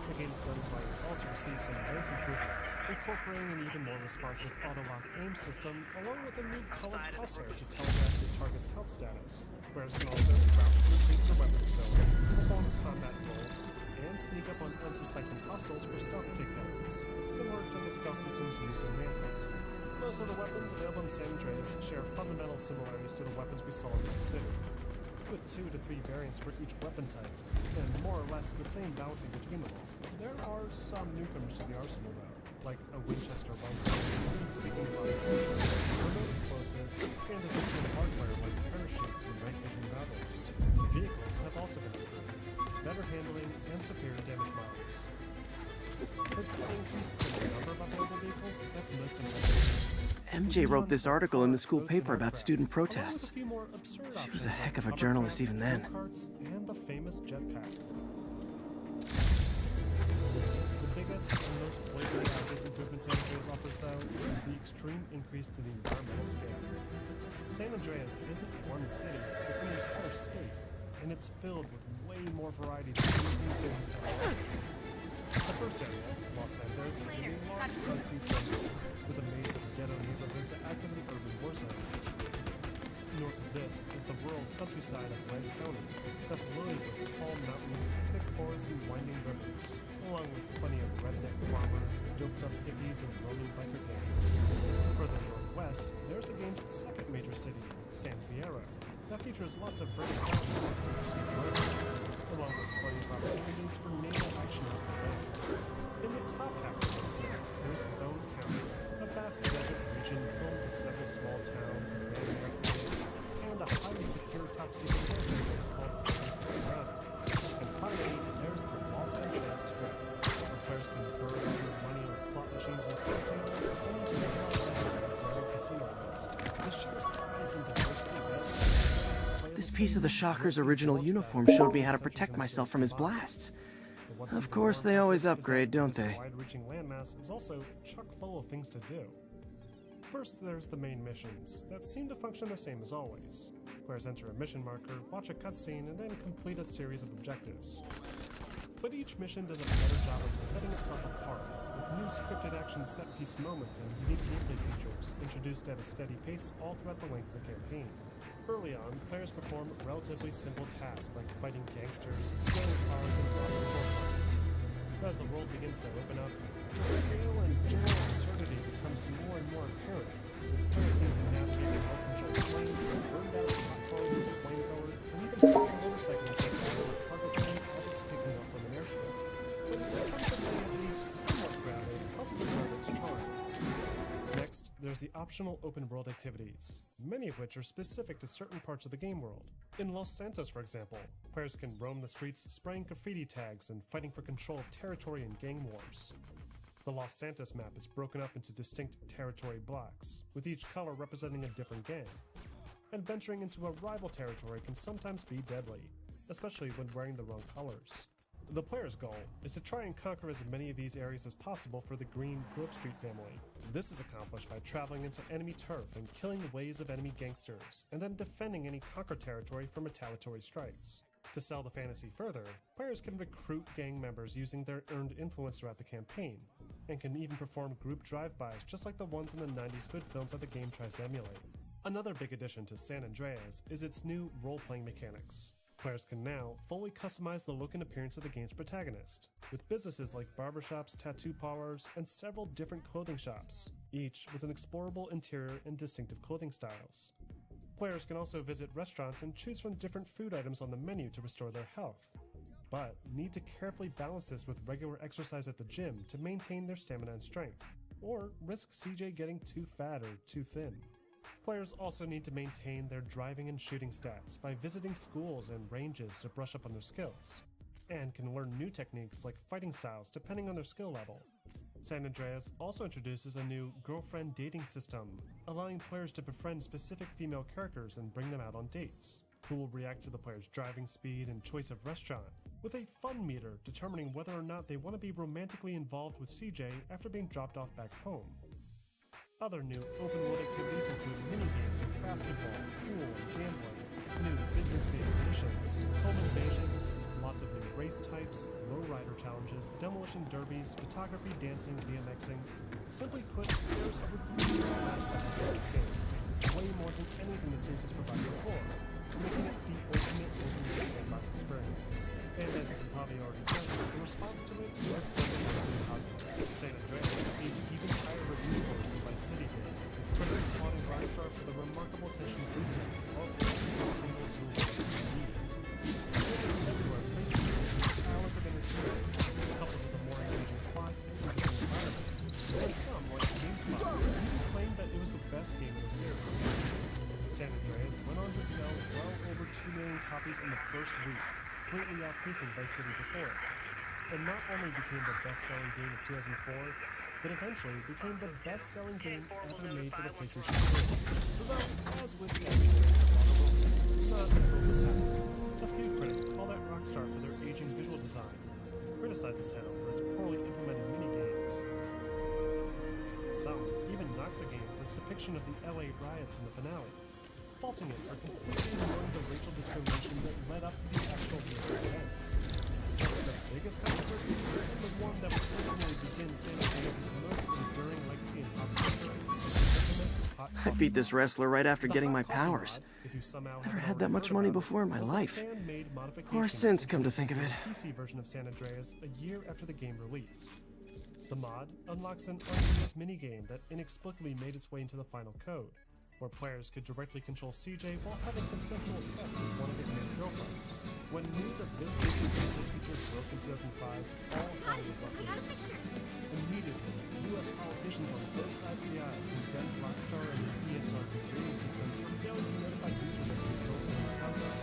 The game's gunplay has also received some nice improvements, incorporating an even more responsive auto-lock aim system, along with a new colored crosshair to telegraph your target's health status. Players can also crouch to increase their weapons ability, perform combat rolls, and sneak up on unsuspecting hostiles for stealth takedowns, similar to the stealth systems used in Manhunt. Most of the weapons available in San Andreas share fundamental similarities to the weapons we saw in Vice City, with 2 to 3 variants for each weapon type, and more or less the same balancing between them all. There are some newcomers to the arsenal though, like a Winchester bunker, heat-seeking body armor, remote explosives, and additional hardware like parachutes and night vision goggles. Vehicles have also been improved, better handling and superior damage models. It's the increase in the number of available vehicles that's most impressive. MJ wrote this article in the school paper about student protests. She was a heck of a journalist even then. And the famous jetpack. The biggest The most blatantly obvious improvement San Andreas offers, though, is the extreme increase to the environmental scale. San Andreas isn't one city, it's an entire state, and it's filled with way more variety than anything Sans has ever had. The first area, Los Santos, is a large concrete jungle with a maze of ghetto neighborhoods that act as an urban war zone. North of this is the rural countryside of Lake County that's loaded with tall mountains, thick forests, and winding rivers, along with plenty of redneck farmers, doped-up hippies, and roaming biker gangs. Further northwest, there's the game's second major city, San Fierro, that features lots of vertical and steep roadways, along with plenty of opportunities for naval action on the land. In the top half of this map, there's Bone County, a vast desert region home to several small towns and abandoned airfields, and a highly secure top-secret military base called ERiQTENDO. And finally, there's the Las Vegas Strip, where players can burn all their money on slot machines and card tables, only to make money on a daring casino host. The sheer size and diversity of This piece of the Shocker's original uniform showed me how to protect myself from his blasts. Of course, they always upgrade, don't they? Wide-reaching landmass is also chock full of things to do. First, there's the main missions, that seem to function the same as always. Players enter a mission marker, watch a cutscene, and then complete a series of objectives. But each mission does a better job of setting itself apart, with new scripted action set-piece moments and unique gameplay features introduced at a steady pace all throughout the length of the campaign. Early on, players perform relatively simple tasks like fighting gangsters, stealing cars, and robbing storefronts. But as the world begins to open up, the scale and general absurdity becomes more and more apparent. Players need to navigate the well-controlled planes, burn down hot cars with a flamethrower, and even take a motorcycle to battle a cargo plane as it's taking off from an airship. But its attempt to stay at least somewhat grounded helps preserve its charm. Next, there's the optional open-world activities, many of which are specific to certain parts of the game world. In Los Santos, for example, players can roam the streets spraying graffiti tags and fighting for control of territory in gang wars. The Los Santos map is broken up into distinct territory blocks, with each color representing a different gang. And venturing into a rival territory can sometimes be deadly, especially when wearing the wrong colors. The player's goal is to try and conquer as many of these areas as possible for the Green Grove Street family. This is accomplished by traveling into enemy turf and killing waves of enemy gangsters, and then defending any conquered territory from retaliatory strikes. To sell the fantasy further, players can recruit gang members using their earned influence throughout the campaign, and can even perform group drive-bys just like the ones in the 90s hood films that the game tries to emulate. Another big addition to San Andreas is its new role-playing mechanics. Players can now fully customize the look and appearance of the game's protagonist, with businesses like barbershops, tattoo parlors, and several different clothing shops, each with an explorable interior and distinctive clothing styles. Players can also visit restaurants and choose from different food items on the menu to restore their health, but need to carefully balance this with regular exercise at the gym to maintain their stamina and strength, or risk CJ getting too fat or too thin. Players also need to maintain their driving and shooting stats by visiting schools and ranges to brush up on their skills, and can learn new techniques like fighting styles depending on their skill level. San Andreas also introduces a new girlfriend dating system, allowing players to befriend specific female characters and bring them out on dates, who will react to the player's driving speed and choice of restaurant, with a fun meter determining whether or not they want to be romantically involved with CJ after being dropped off back home. Other new open-world activities include mini-games like basketball, pool, and gambling, new business-based missions, home invasions, lots of new race types, lowrider challenges, demolition derbies, photography, dancing, BMXing. Simply put, there's a ridiculous amount of stuff in this game, way more than anything the series has provided before, making it the ultimate open-world sandbox experience. And as you can probably already guess, the response to it was overwhelmingly positive. San Andreas received even higher review scores than Vice City did, with critics applauding Rockstar for the remarkable attention to detail while creating a single tool medium. Critics everywhere praised the game's hours of entertainment, coupled with a more engaging plot and interesting environment. And some, like GameSpot, claimed that it was the best game in the series. San Andreas went on to sell well over 2 million copies in the first week, greatly outpacing Vice City before it, and not only became the best-selling game of 2004, but eventually became the best-selling game ever made for the PlayStation 4. Though, as with every game of Auto Focus, not everyone was happy. A few critics called out Rockstar for their aging visual design, criticized the title for its poorly implemented minigames, Some even knocked the game for its depiction of the LA riots in the finale, faulting it for completely ignoring the racial discrimination that led up to the actual real events. The biggest controversy, and the one that would ultimately begin San Andreas' most enduring legacy in pop culture, I beat this wrestler right after getting my powers. Never had that much money before in my life. Or since, come to think of it. PC version of San Andreas a year after the game released. The mod unlocks an unused minigame that inexplicably made its way into the final code, where players could directly control CJ while having consensual sex with one of his main girlfriends. When news of this season gameplay feature broke in 2005, all hell was up in this. Immediately, US politicians on both sides of the aisle condemned Rockstar and the ESRB rating system for failing to notify users of the adult-themed content.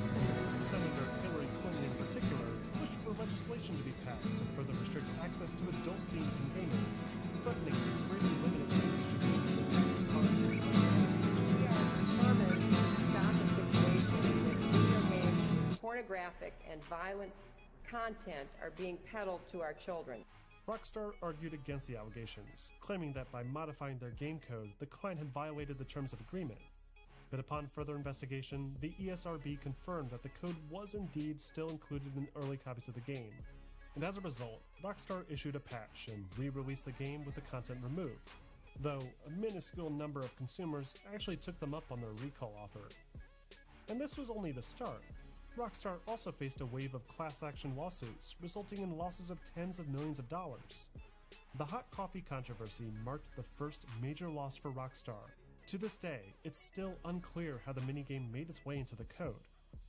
Senator ERiQTENDO in particular pushed for legislation to be passed to further restrict access to adult themes in gaming, threatening to greatly limit its distribution of content. We are determined to stop a situation in which video games, pornographic and violent content are being peddled to our children. Rockstar argued against the allegations, claiming that by modifying their game code, the client had violated the terms of agreement. But upon further investigation, the ESRB confirmed that the code was indeed still included in early copies of the game, and as a result, Rockstar issued a patch and re-released the game with the content removed, though a minuscule number of consumers actually took them up on their recall offer. And this was only the start. Rockstar also faced a wave of class action lawsuits, resulting in losses of tens of millions of dollars. The hot coffee controversy marked the first major loss for Rockstar. To this day, it's still unclear how the minigame made its way into the code.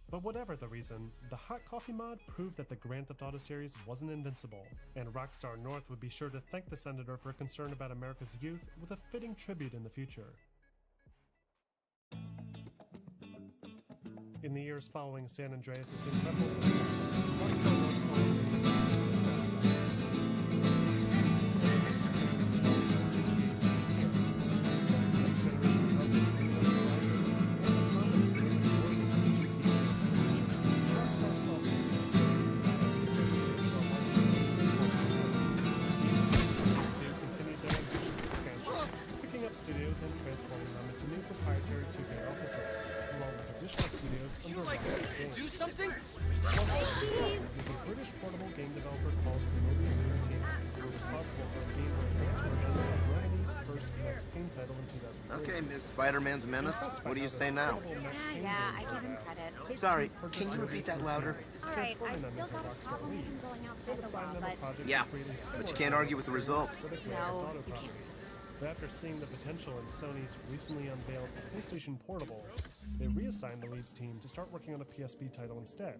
But whatever the reason, the hot coffee mod proved that the Grand Theft Auto series wasn't invincible, and Rockstar North would be sure to thank the senator for concern about America's youth with a fitting tribute in the future. In the years following San Andreas' incredible success, Rockstar North saw the stop signs. GTA's idea. Next generation consoles were on the horizon, and the promise to bring more than just GTA exploration. Rockstar saw fit to expand their series to the largest basement console ever. Two continued their ambitious expansion, picking up studios and transforming them into new proprietary 2K offices, along with additional studios under Rockstar Games. Do something? There's a British portable game developer called Remake, who were responsible for a Game Boy Advance version of Revengeance's first Max Payne title in 2003. Okay, Miss Spider-Man's Menace, what do you say now? Yeah, I give him credit. Sorry, can you repeat that louder? Alright, I still have a problem with him going outside the law, but... Yeah, but you can't argue with the results. No, you can't. But after seeing the potential in Sony's recently unveiled PlayStation Portable, they reassigned the leads team to start working on a PSP title instead,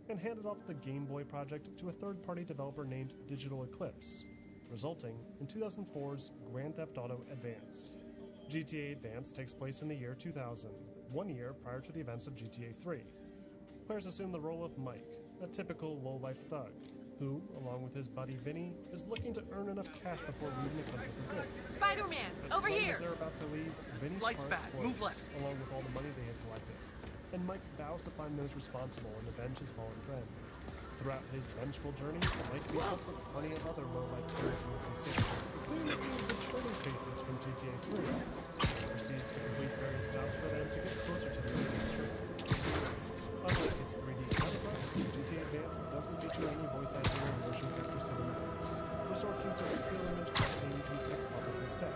and handed off the Game Boy project to a third-party developer named Digital Eclipse, resulting in 2004's Grand Theft Auto Advance. GTA Advance takes place in the year 2000, 1 year prior to the events of GTA 3. Players assume the role of Mike, a typical low-life thug, who, along with his buddy Vinny, is looking to earn enough cash before leaving the country for good. Spider-Man, over here! As they're about to leave, Vinny's Lights car back, explodes, move left. along with all the money they had collected, and Mike vows to find those responsible and avenge his fallen friend. Throughout his vengeful journey, Mike meets up with plenty of other low-life players in the city, including a few of the turning faces from GTA 3, and proceeds to complete various jobs for them to get closer to the ultimate truth. Unlike its 3D counterparts, GTA Advance doesn't feature any voice acting or motion capture cinematics, resorting to still image cutscenes and text bubbles instead.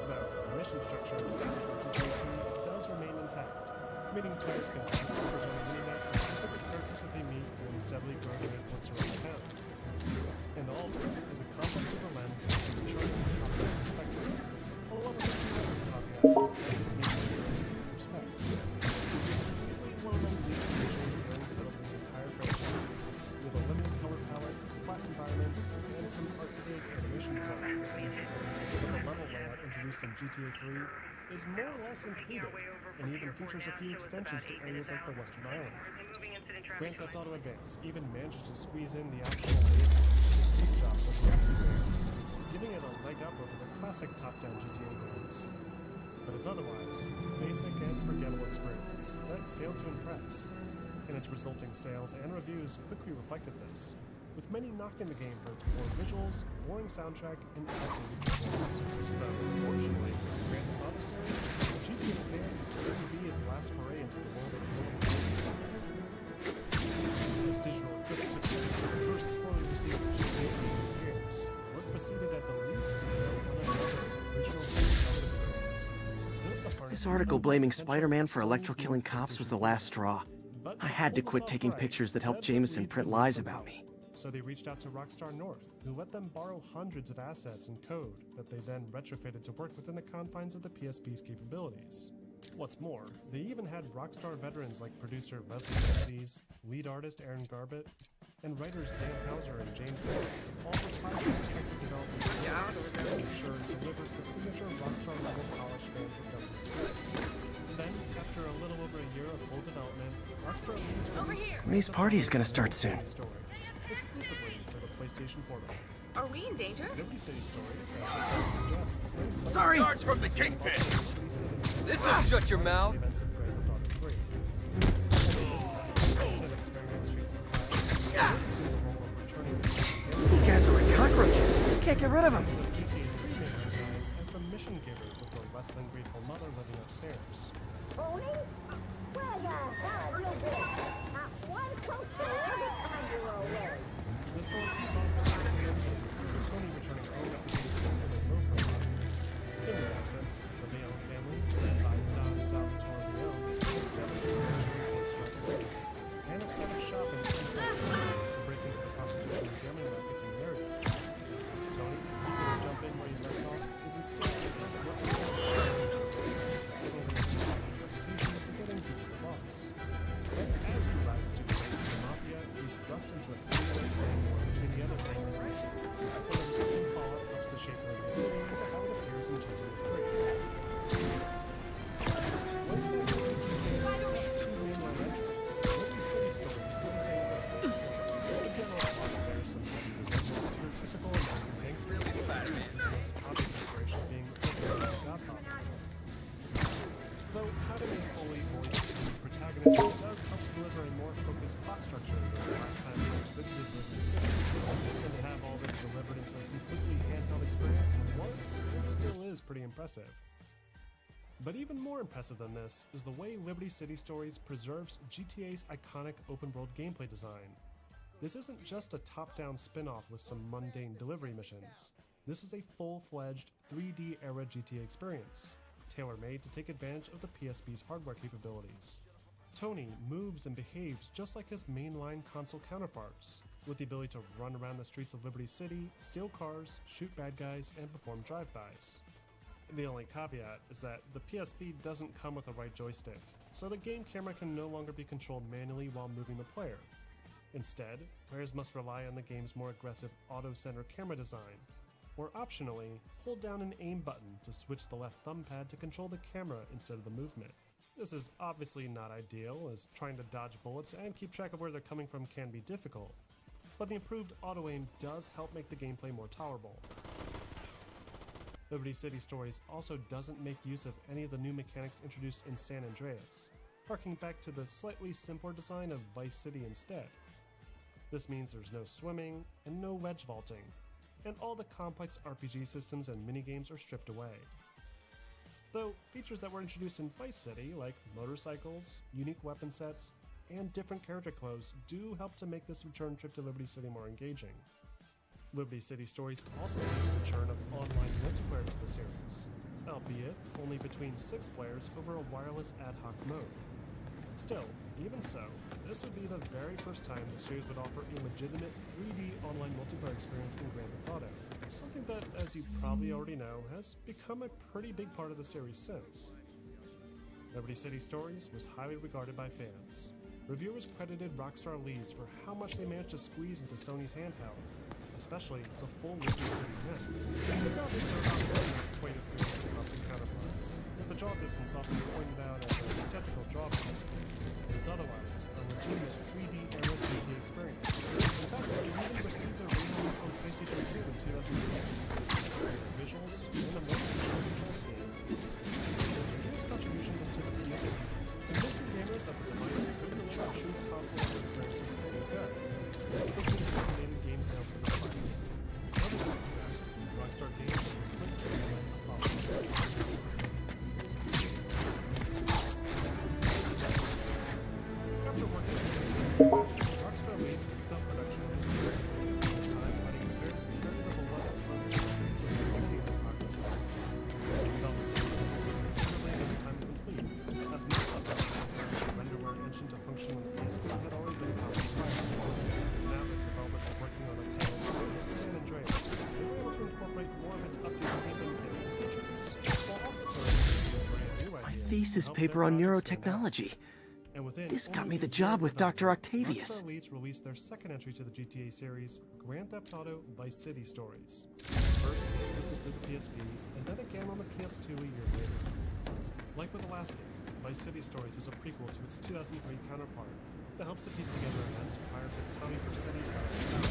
Though the mission structure established with GTA 3 does remain intact, meaning players can find features on the minimap of specific characters that they meet and steadily grow their influence around town. And all this is accomplished through the lens of a charming top-down perspective, along with a few other caveats to being experiences with respect. One of them leads to visually appealing titles in the entire franchise, with a limited color palette, flat environments, and some archaic animation designs. But the level layout introduced in GTA 3 is more or less included, and even features a few extensions to areas like the Western Island. Grand Theft Auto Advance even manages to squeeze in the optional layer-specific police jobs of taxi drivers, giving it a leg up over the classic top-down GTA games. But it's otherwise basic and forgettable experience that failed to impress, and its resulting sales and reviews quickly reflected this. with many knocking the game for its poor visuals, boring soundtrack, and outdated controls. But unfortunately for the Grand Theft Auto series, GTA Advance wouldn't be its last foray into the world of mobile gaming. As digital Eclipse took the first poorly received GTA in years, work proceeded at the lead studio on another original experience. This article blaming Spider-Man for electro-killing cops was the last straw. I had to quit taking pictures that helped Jameson print lies about me. So they reached out to Rockstar North, who let them borrow hundreds of assets and code that they then retrofitted to work within the confines of the PSP's capabilities. What's more, they even had Rockstar veterans like producer Leslie Benzies, lead artist Aaron Garbett, and writers Dan Houser and James Ward, all reprise their respective development teams, making sure to deliver the signature Rockstar level polish fans have come to expect. Then, after a little over a year of full development, Rockstar released May's party is gonna start soon. Stories, exclusively for the PlayStation Portal. Are we in danger? Liberty City Stories, as the title suggests, plays players Sorry! Starts from the Kingpin! Liberty City. This'll shut your mouth. Events of Grand Theft Auto 3. Instead of tearing down the streets as class, players assume the role of returning These guys are like cockroaches. Can't get rid of them. GTA 3 may recognize as the mission giver with the less than grateful mother living upstairs. Tony? Well, yeah, real big. One close to every time you roll away. The story kicks off as a with Tony returning home after being sent to his low profile. In his absence, the Leon family, led by Don Salvatore Leone, is steadily preparing to strike a city, and have set up shop in San to break into the prostitution and gambling markets in the area. Tony, eager to jump in where he left off, is instead suspended working for solely on his reputation to getting beat the boss. And as he rises to the ranks of the mafia, he's thrust into a three-way gang war between the other families in the city, and the resulting fallout helps to shape Liberty City into how it appears in GTA 3. Wednesday is GTA's best two mainline entries. Liberty City Stories plays things at a city. The general plot bears some heavy resemblance to your typical American gangster movie, the most obvious inspiration being The Godfather. Though having a fully voiced protagonist does help to deliver a more focused plot structure than the last time players visited Liberty City, and to have all this delivered into a completely handheld experience was, and still is, pretty impressive. But even more impressive than this is the way Liberty City Stories preserves GTA's iconic open-world gameplay design. This isn't just a top-down spin-off with some mundane delivery missions. This is a full-fledged 3D-era GTA experience, tailor-made to take advantage of the PSP's hardware capabilities. Tony moves and behaves just like his mainline console counterparts, with the ability to run around the streets of Liberty City, steal cars, shoot bad guys, and perform drive-bys. The only caveat is that the PSP doesn't come with a right joystick, so the game camera can no longer be controlled manually while moving the player. Instead, players must rely on the game's more aggressive auto-center camera design, or optionally, hold down an aim button to switch the left thumb pad to control the camera instead of the movement. This is obviously not ideal, as trying to dodge bullets and keep track of where they're coming from can be difficult, but the improved auto-aim does help make the gameplay more tolerable. Liberty City Stories also doesn't make use of any of the new mechanics introduced in San Andreas, harking back to the slightly simpler design of Vice City instead. This means there's no swimming and no ledge vaulting, and all the complex RPG systems and minigames are stripped away. Though features that were introduced in Vice City, like motorcycles, unique weapon sets, and different character clothes, do help to make this return trip to Liberty City more engaging. Liberty City Stories also sees the return of online multiplayer to the series, albeit only between 6 players over a wireless ad hoc mode. Still, even so, this would be the very first time the series would offer a legitimate 3D online multiplayer experience in Grand Theft Auto, something that, as you probably already know, has become a pretty big part of the series since. Liberty City Stories was highly regarded by fans. Reviewers credited Rockstar leads for how much they managed to squeeze into Sony's handheld, especially the full Liberty City pen. The graphics are obviously not quite as good as the console counterparts, with the draw distance often pointed out as a technical drawback. But it's otherwise a legitimate 3D era GTA experience. In fact, it even received a release on PlayStation 2 in 2006, with superior visuals and a more controlled control scheme. Its real contribution was to the PSP, convincing gamers that the device could deliver true console experiences for good. Quickly automated game thesis paper on neurotechnology. And within This got only me the a job year with of Dr. development, Octavius. Rockstar Leads released their second entry to the GTA series, Grand Theft Auto Vice City Stories. First exclusive for the PSP, and then again on the PS2 a year later. Like with the last game, Vice City Stories is a prequel to its 2003 counterpart that helps to piece together events prior to Tommy Vercetti's rise to power.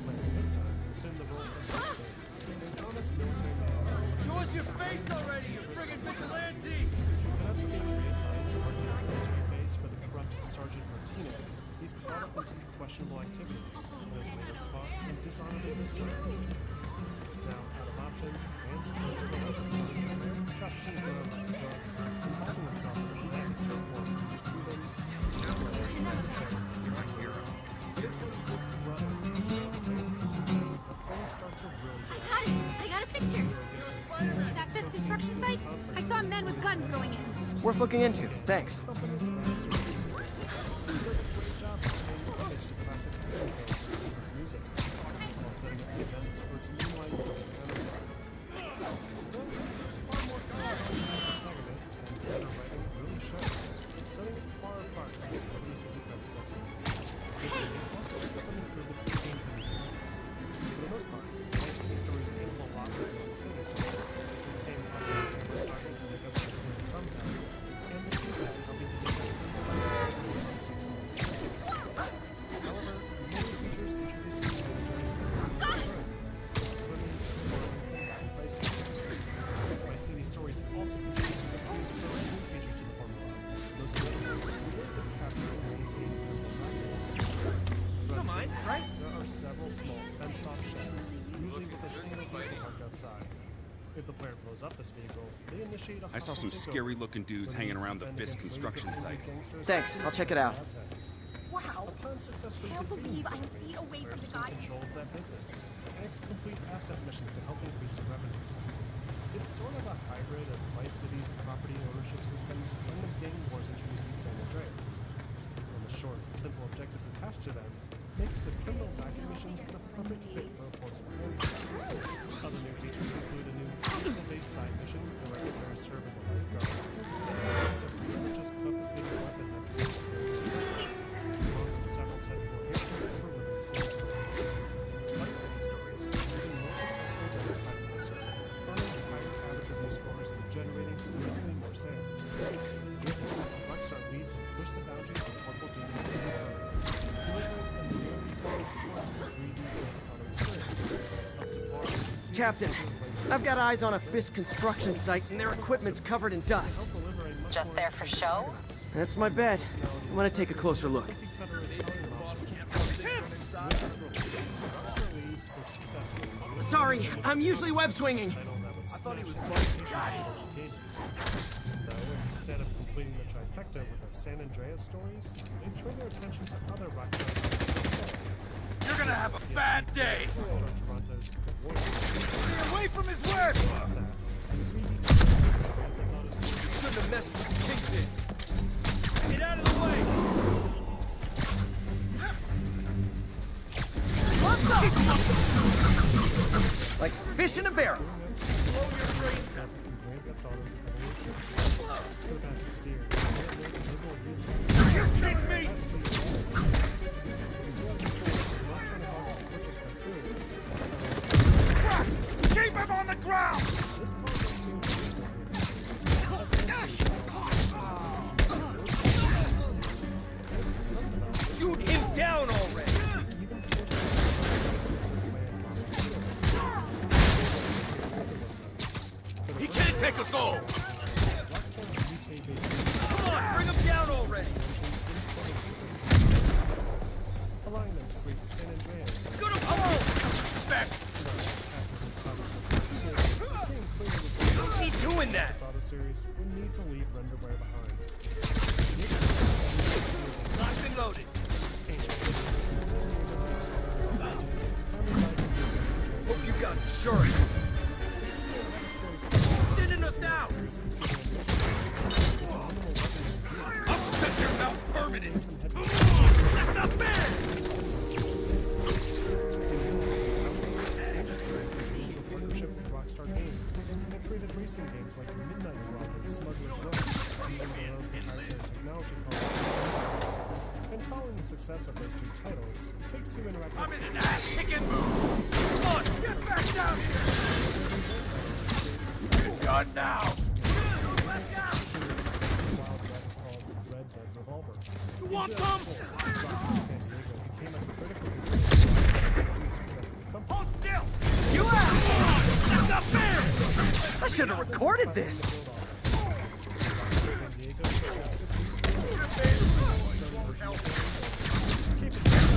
Players this time assume the role of Vice Days, an honest military man just like Show us your face already, you friggin' vigilante! but after being reassigned to working on a military base for the corrupt Sergeant Martinez, he's caught up in some questionable activities and is later caught and dishonorably discharged. Now, out of options, Vance turns to a life of rare trafficking guns, drugs, involving himself in a massive turf war between Cubans, Israelis, and betrayal. Here's what Rick's brother, Vance comes to town, but things start to really get I got a picture. That fifth construction site? I saw men with guns going in. Worth looking into. Thanks. Setting it far apart from its previous predecessor. This release also features some improvements to the gameplay mechanics. For the most part, Vice City Stories is a lot like Normal City Stories, with the same camera target to make up for the same thumb pad, and the keypad helping to make up for the joysticks on the controls. However, many features introduced to the San Andreas are swimming, farming, and bicycles. Vice City Stories also introduces a few new features to the formula. Those to capture and maintain criminal records. Don't mind, right? There are several small fenced-off sheds, usually with a single vehicle parked outside. If the player blows up this vehicle, they initiate a I saw some hostile takeover, scary-looking dudes where hanging they around the defend Fisk against construction waves of site. angry gangsters Thanks, and I'll check it out. assets. Wow. Upon successfully Can't defeating believe these I'm enemies, feet away from players the assume guy. control of that business and complete asset missions to help increase their revenue. It's sort of a hybrid of Vice City's property ownership systems and the gang wars introduced in San Andreas. And the short, simple objectives attached to them make the criminal backing missions the perfect fit for a portable game. Other new features include a new personal-based side mission that lets players serve as a lifeguard, and to repurchase confiscated weapons after being along with several technical enhancements over Liberty City Stories. Vice City Stories is even more successful than its predecessor, earning higher average review scores and generating significantly more sales. Therefore, Rockstar Leads have pushed the boundaries of portable gaming even further, delivering a nearly flawless point for 3D Grand Theft Auto experience, up to par with Captain, I've got eyes on a Fisk construction site and their equipment's covered in dust. Just there for show? That's my bet. I'm gonna take a closer look. Sorry, I'm usually web swinging. I thought he was Though, instead of completing the trifecta with the San Andreas stories, they turn their attention to other Rockstar titles. You're gonna have a bad day! Rockstar Toronto's The Warriors. Stay away from his work! Shouldn't have messed with Kingpin. Get out of the way! Like fish in a barrel. Slow your brains down. Grand Theft Auto's evolution. For the past 6 years, You kidding me? Keep him on the ground! Shoot him down already! He can't take us all! Come on, bring him down already! allowing them to create the San Andreas. Go to home! Back! How's he doing that? Auto series would need to leave Renderware behind. Locked and loaded. Hope you got insurance. Sending us out. I'll set your mouth permanent. That's not fair. Partnership with Rockstar Games, and created racing games like Midnight Club and Smuggler's Run. using their own proprietary technology called and following the success of those two titles, Take-Two Interactive... I'm in an ass-kicking mood! Come on, get back down here! Good God, now! Red Dead Revolver. You want some? Hold still! You asked! That's not fair! I should have recorded this!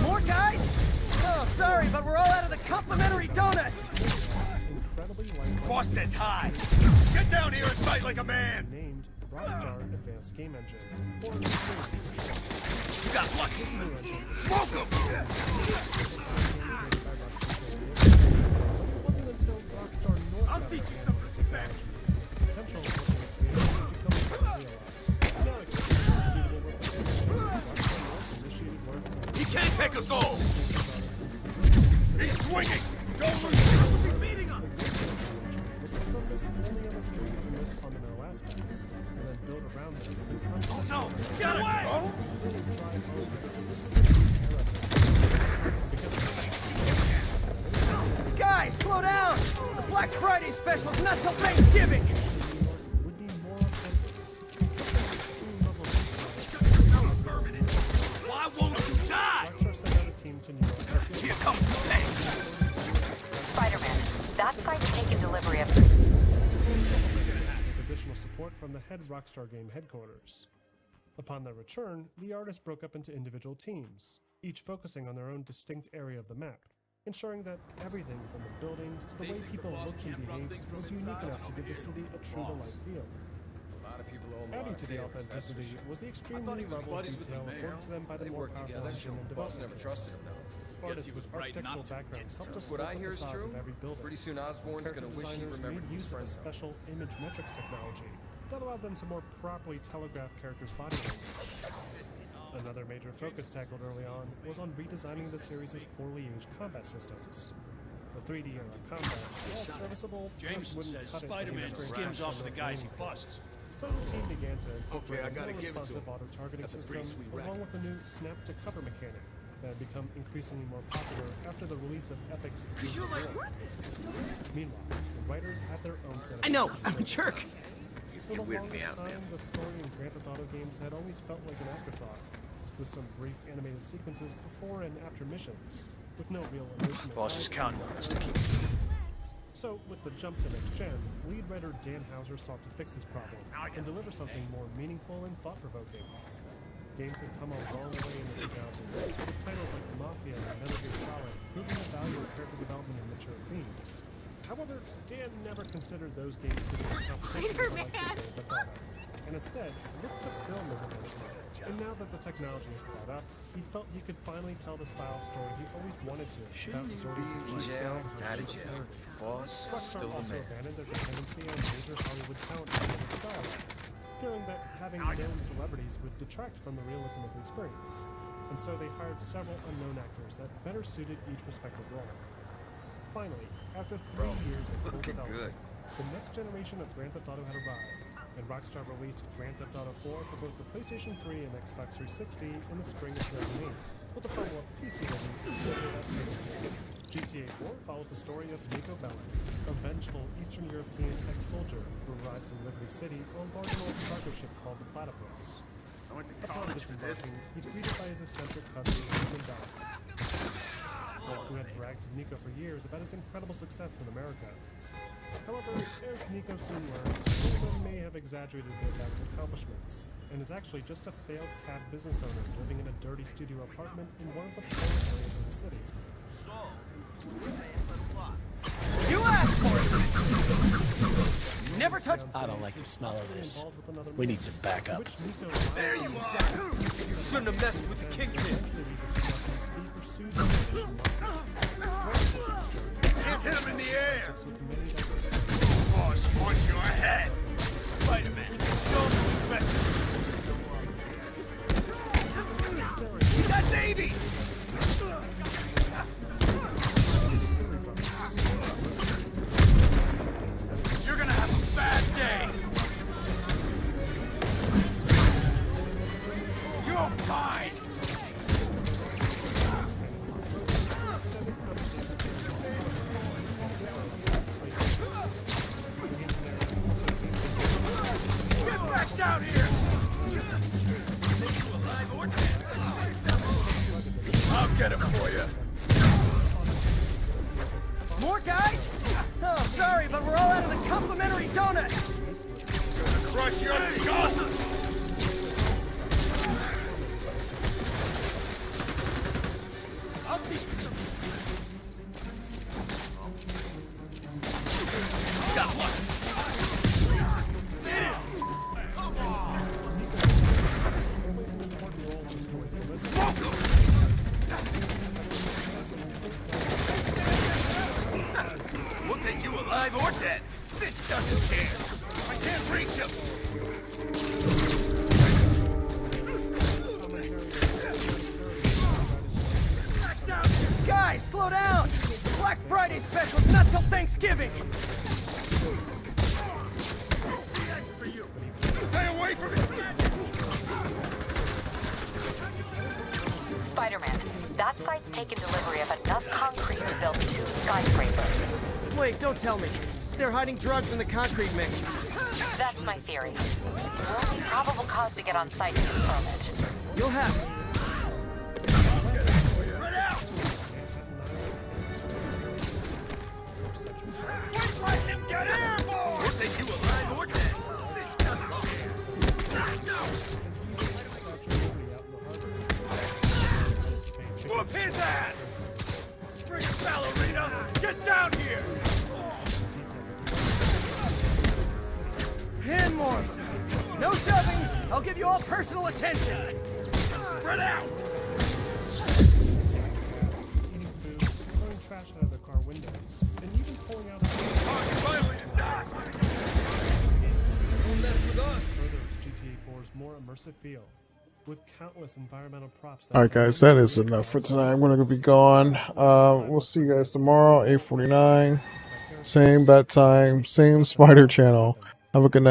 More guys? Oh, sorry, but we're all out of the complimentary donuts! Boston's high! Get down here and fight like a man! Named Rockstar Advanced Game Engine. Or you got lucky! Smoke him! It wasn't until Rockstar North I'll teach you some respect! Potential for the creator becoming realized. Now it's suitable work. He can't take us all! He's swinging! Don't lose! He's beating us! Was to focus only on the series' most fundamental aspects, and then build around them with an no! Get away! Oh? This was a new era. Guys, slow down! The Black Friday special's not till Thanksgiving! Would be more authentic. Why won't you die? Rockstar sent out a team to New York. Here comes the pain! Spider-Man, that site's taken delivery of... With additional support from the head Rockstar game headquarters. Upon their return, the artists broke up into individual teams, each focusing on their own distinct area of the map, ensuring that everything from the buildings to the way people looked and behaved was unique enough to give the city a true-to-life feel. Adding to the authenticity was the extremely level of detail brought to them by the more powerful engine and development. Artists with architectural backgrounds helped us sculpt the facades of every building. Pretty soon Osborn's gonna wish he Designers remembered made his use of a friend. special image metrics technology that allowed them to more properly telegraph characters' body language. Another major focus tackled early on was on redesigning the series' poorly aged combat systems. The 3D era combat, while serviceable, James just wouldn't says cut it for Spider-Man the experience skims off of the no guys he game. bosses. So the team began to incorporate I a gotta more give it to responsive him. auto-targeting That's a pretty system, sweet along record. with a new snap-to-cover mechanic that had become increasingly more popular after the release of Epic's Gears of War. Meanwhile, the writers had their own set of... I know, I'm a jerk! For the longest time, the story in Grand Theft Auto games had always felt like an afterthought, with some brief animated sequences before and after missions, with no real emotional Boss is ties. counting on us to keep. So, with the jump to next gen, lead writer Dan Houser sought to fix this problem and deliver something more meaningful and thought-provoking. Games had come a long way in the 2000s, with titles like Mafia and Metal Gear Solid proving the value of character development and mature themes. However, Dan never considered those games to be a competition with the likes of Grand Theft Auto, and instead looked to film as a benchmark. And now that the technology had caught up, he felt he could finally tell the style story he always wanted to, without resorting to cheap gags or Out of loose jail. clarity. Boss, Rockstar still the also man. abandoned their dependency on major Hollywood talent to deliver dialogue, feeling that having known celebrities would detract from the realism of the experience. And so they hired several unknown actors that better suited each respective role. Finally, after 3 years of full development, the next generation of Grand Theft Auto had arrived, and Rockstar released Grand Theft Auto 4 for both the PlayStation 3 and Xbox 360 in the spring of 2008, with a follow-up PC release later that same year. GTA 4 follows the story of Nico Bellic, a vengeful Eastern European ex-soldier who arrives in Liberty City on board an old cargo ship called the Platypus. Upon disembarking, he's greeted by his eccentric cousin, Roman Bellic, who had bragged to Nico for years about his incredible success in America. However, as Nico soon learns, Roman may have exaggerated a bit about his accomplishments, and is actually just a failed cab business owner living in a dirty studio apartment in one of the poorest areas of the city. You asked for it! Never touch... I don't like the smell of this. We need some backup. There you are! You shouldn't have messed with the Kingpin! Hit him in the air! Boss wants your head! Spider-Man, don't respect that baby! You're gonna have a bad day! get him for you. More guys? Oh, sorry, but we're all out of the complimentary donut. Crush your skull! I'll teach you something. Got one. We'll take you alive or dead. This doesn't care. I can't reach him. Guys, slow down! Black Friday special's not till Thanksgiving! Stay away from me! Spider-Man, that site's taken delivery of enough concrete to build 2 skyscrapers. Wait, don't tell me. They're hiding drugs in the concrete mix. That's my theory. We'll need probable cause to get on site to confirm it. You'll have... Wait, let him get airborne! We'll take you alive or dead. This doesn't care. Whoop his ass! Bring it, ballerina! Get down here! And more. No shoving. I'll give you all personal attention. Spread out! Throwing trash out of their car windows, and even pulling out Finally, furthers GTA 4's more immersive feel, with countless environmental props. Alright guys, that is enough for tonight. I'm gonna be gone. We'll see you guys tomorrow, 8:49. Same bat time, same Spider channel. Have a good night.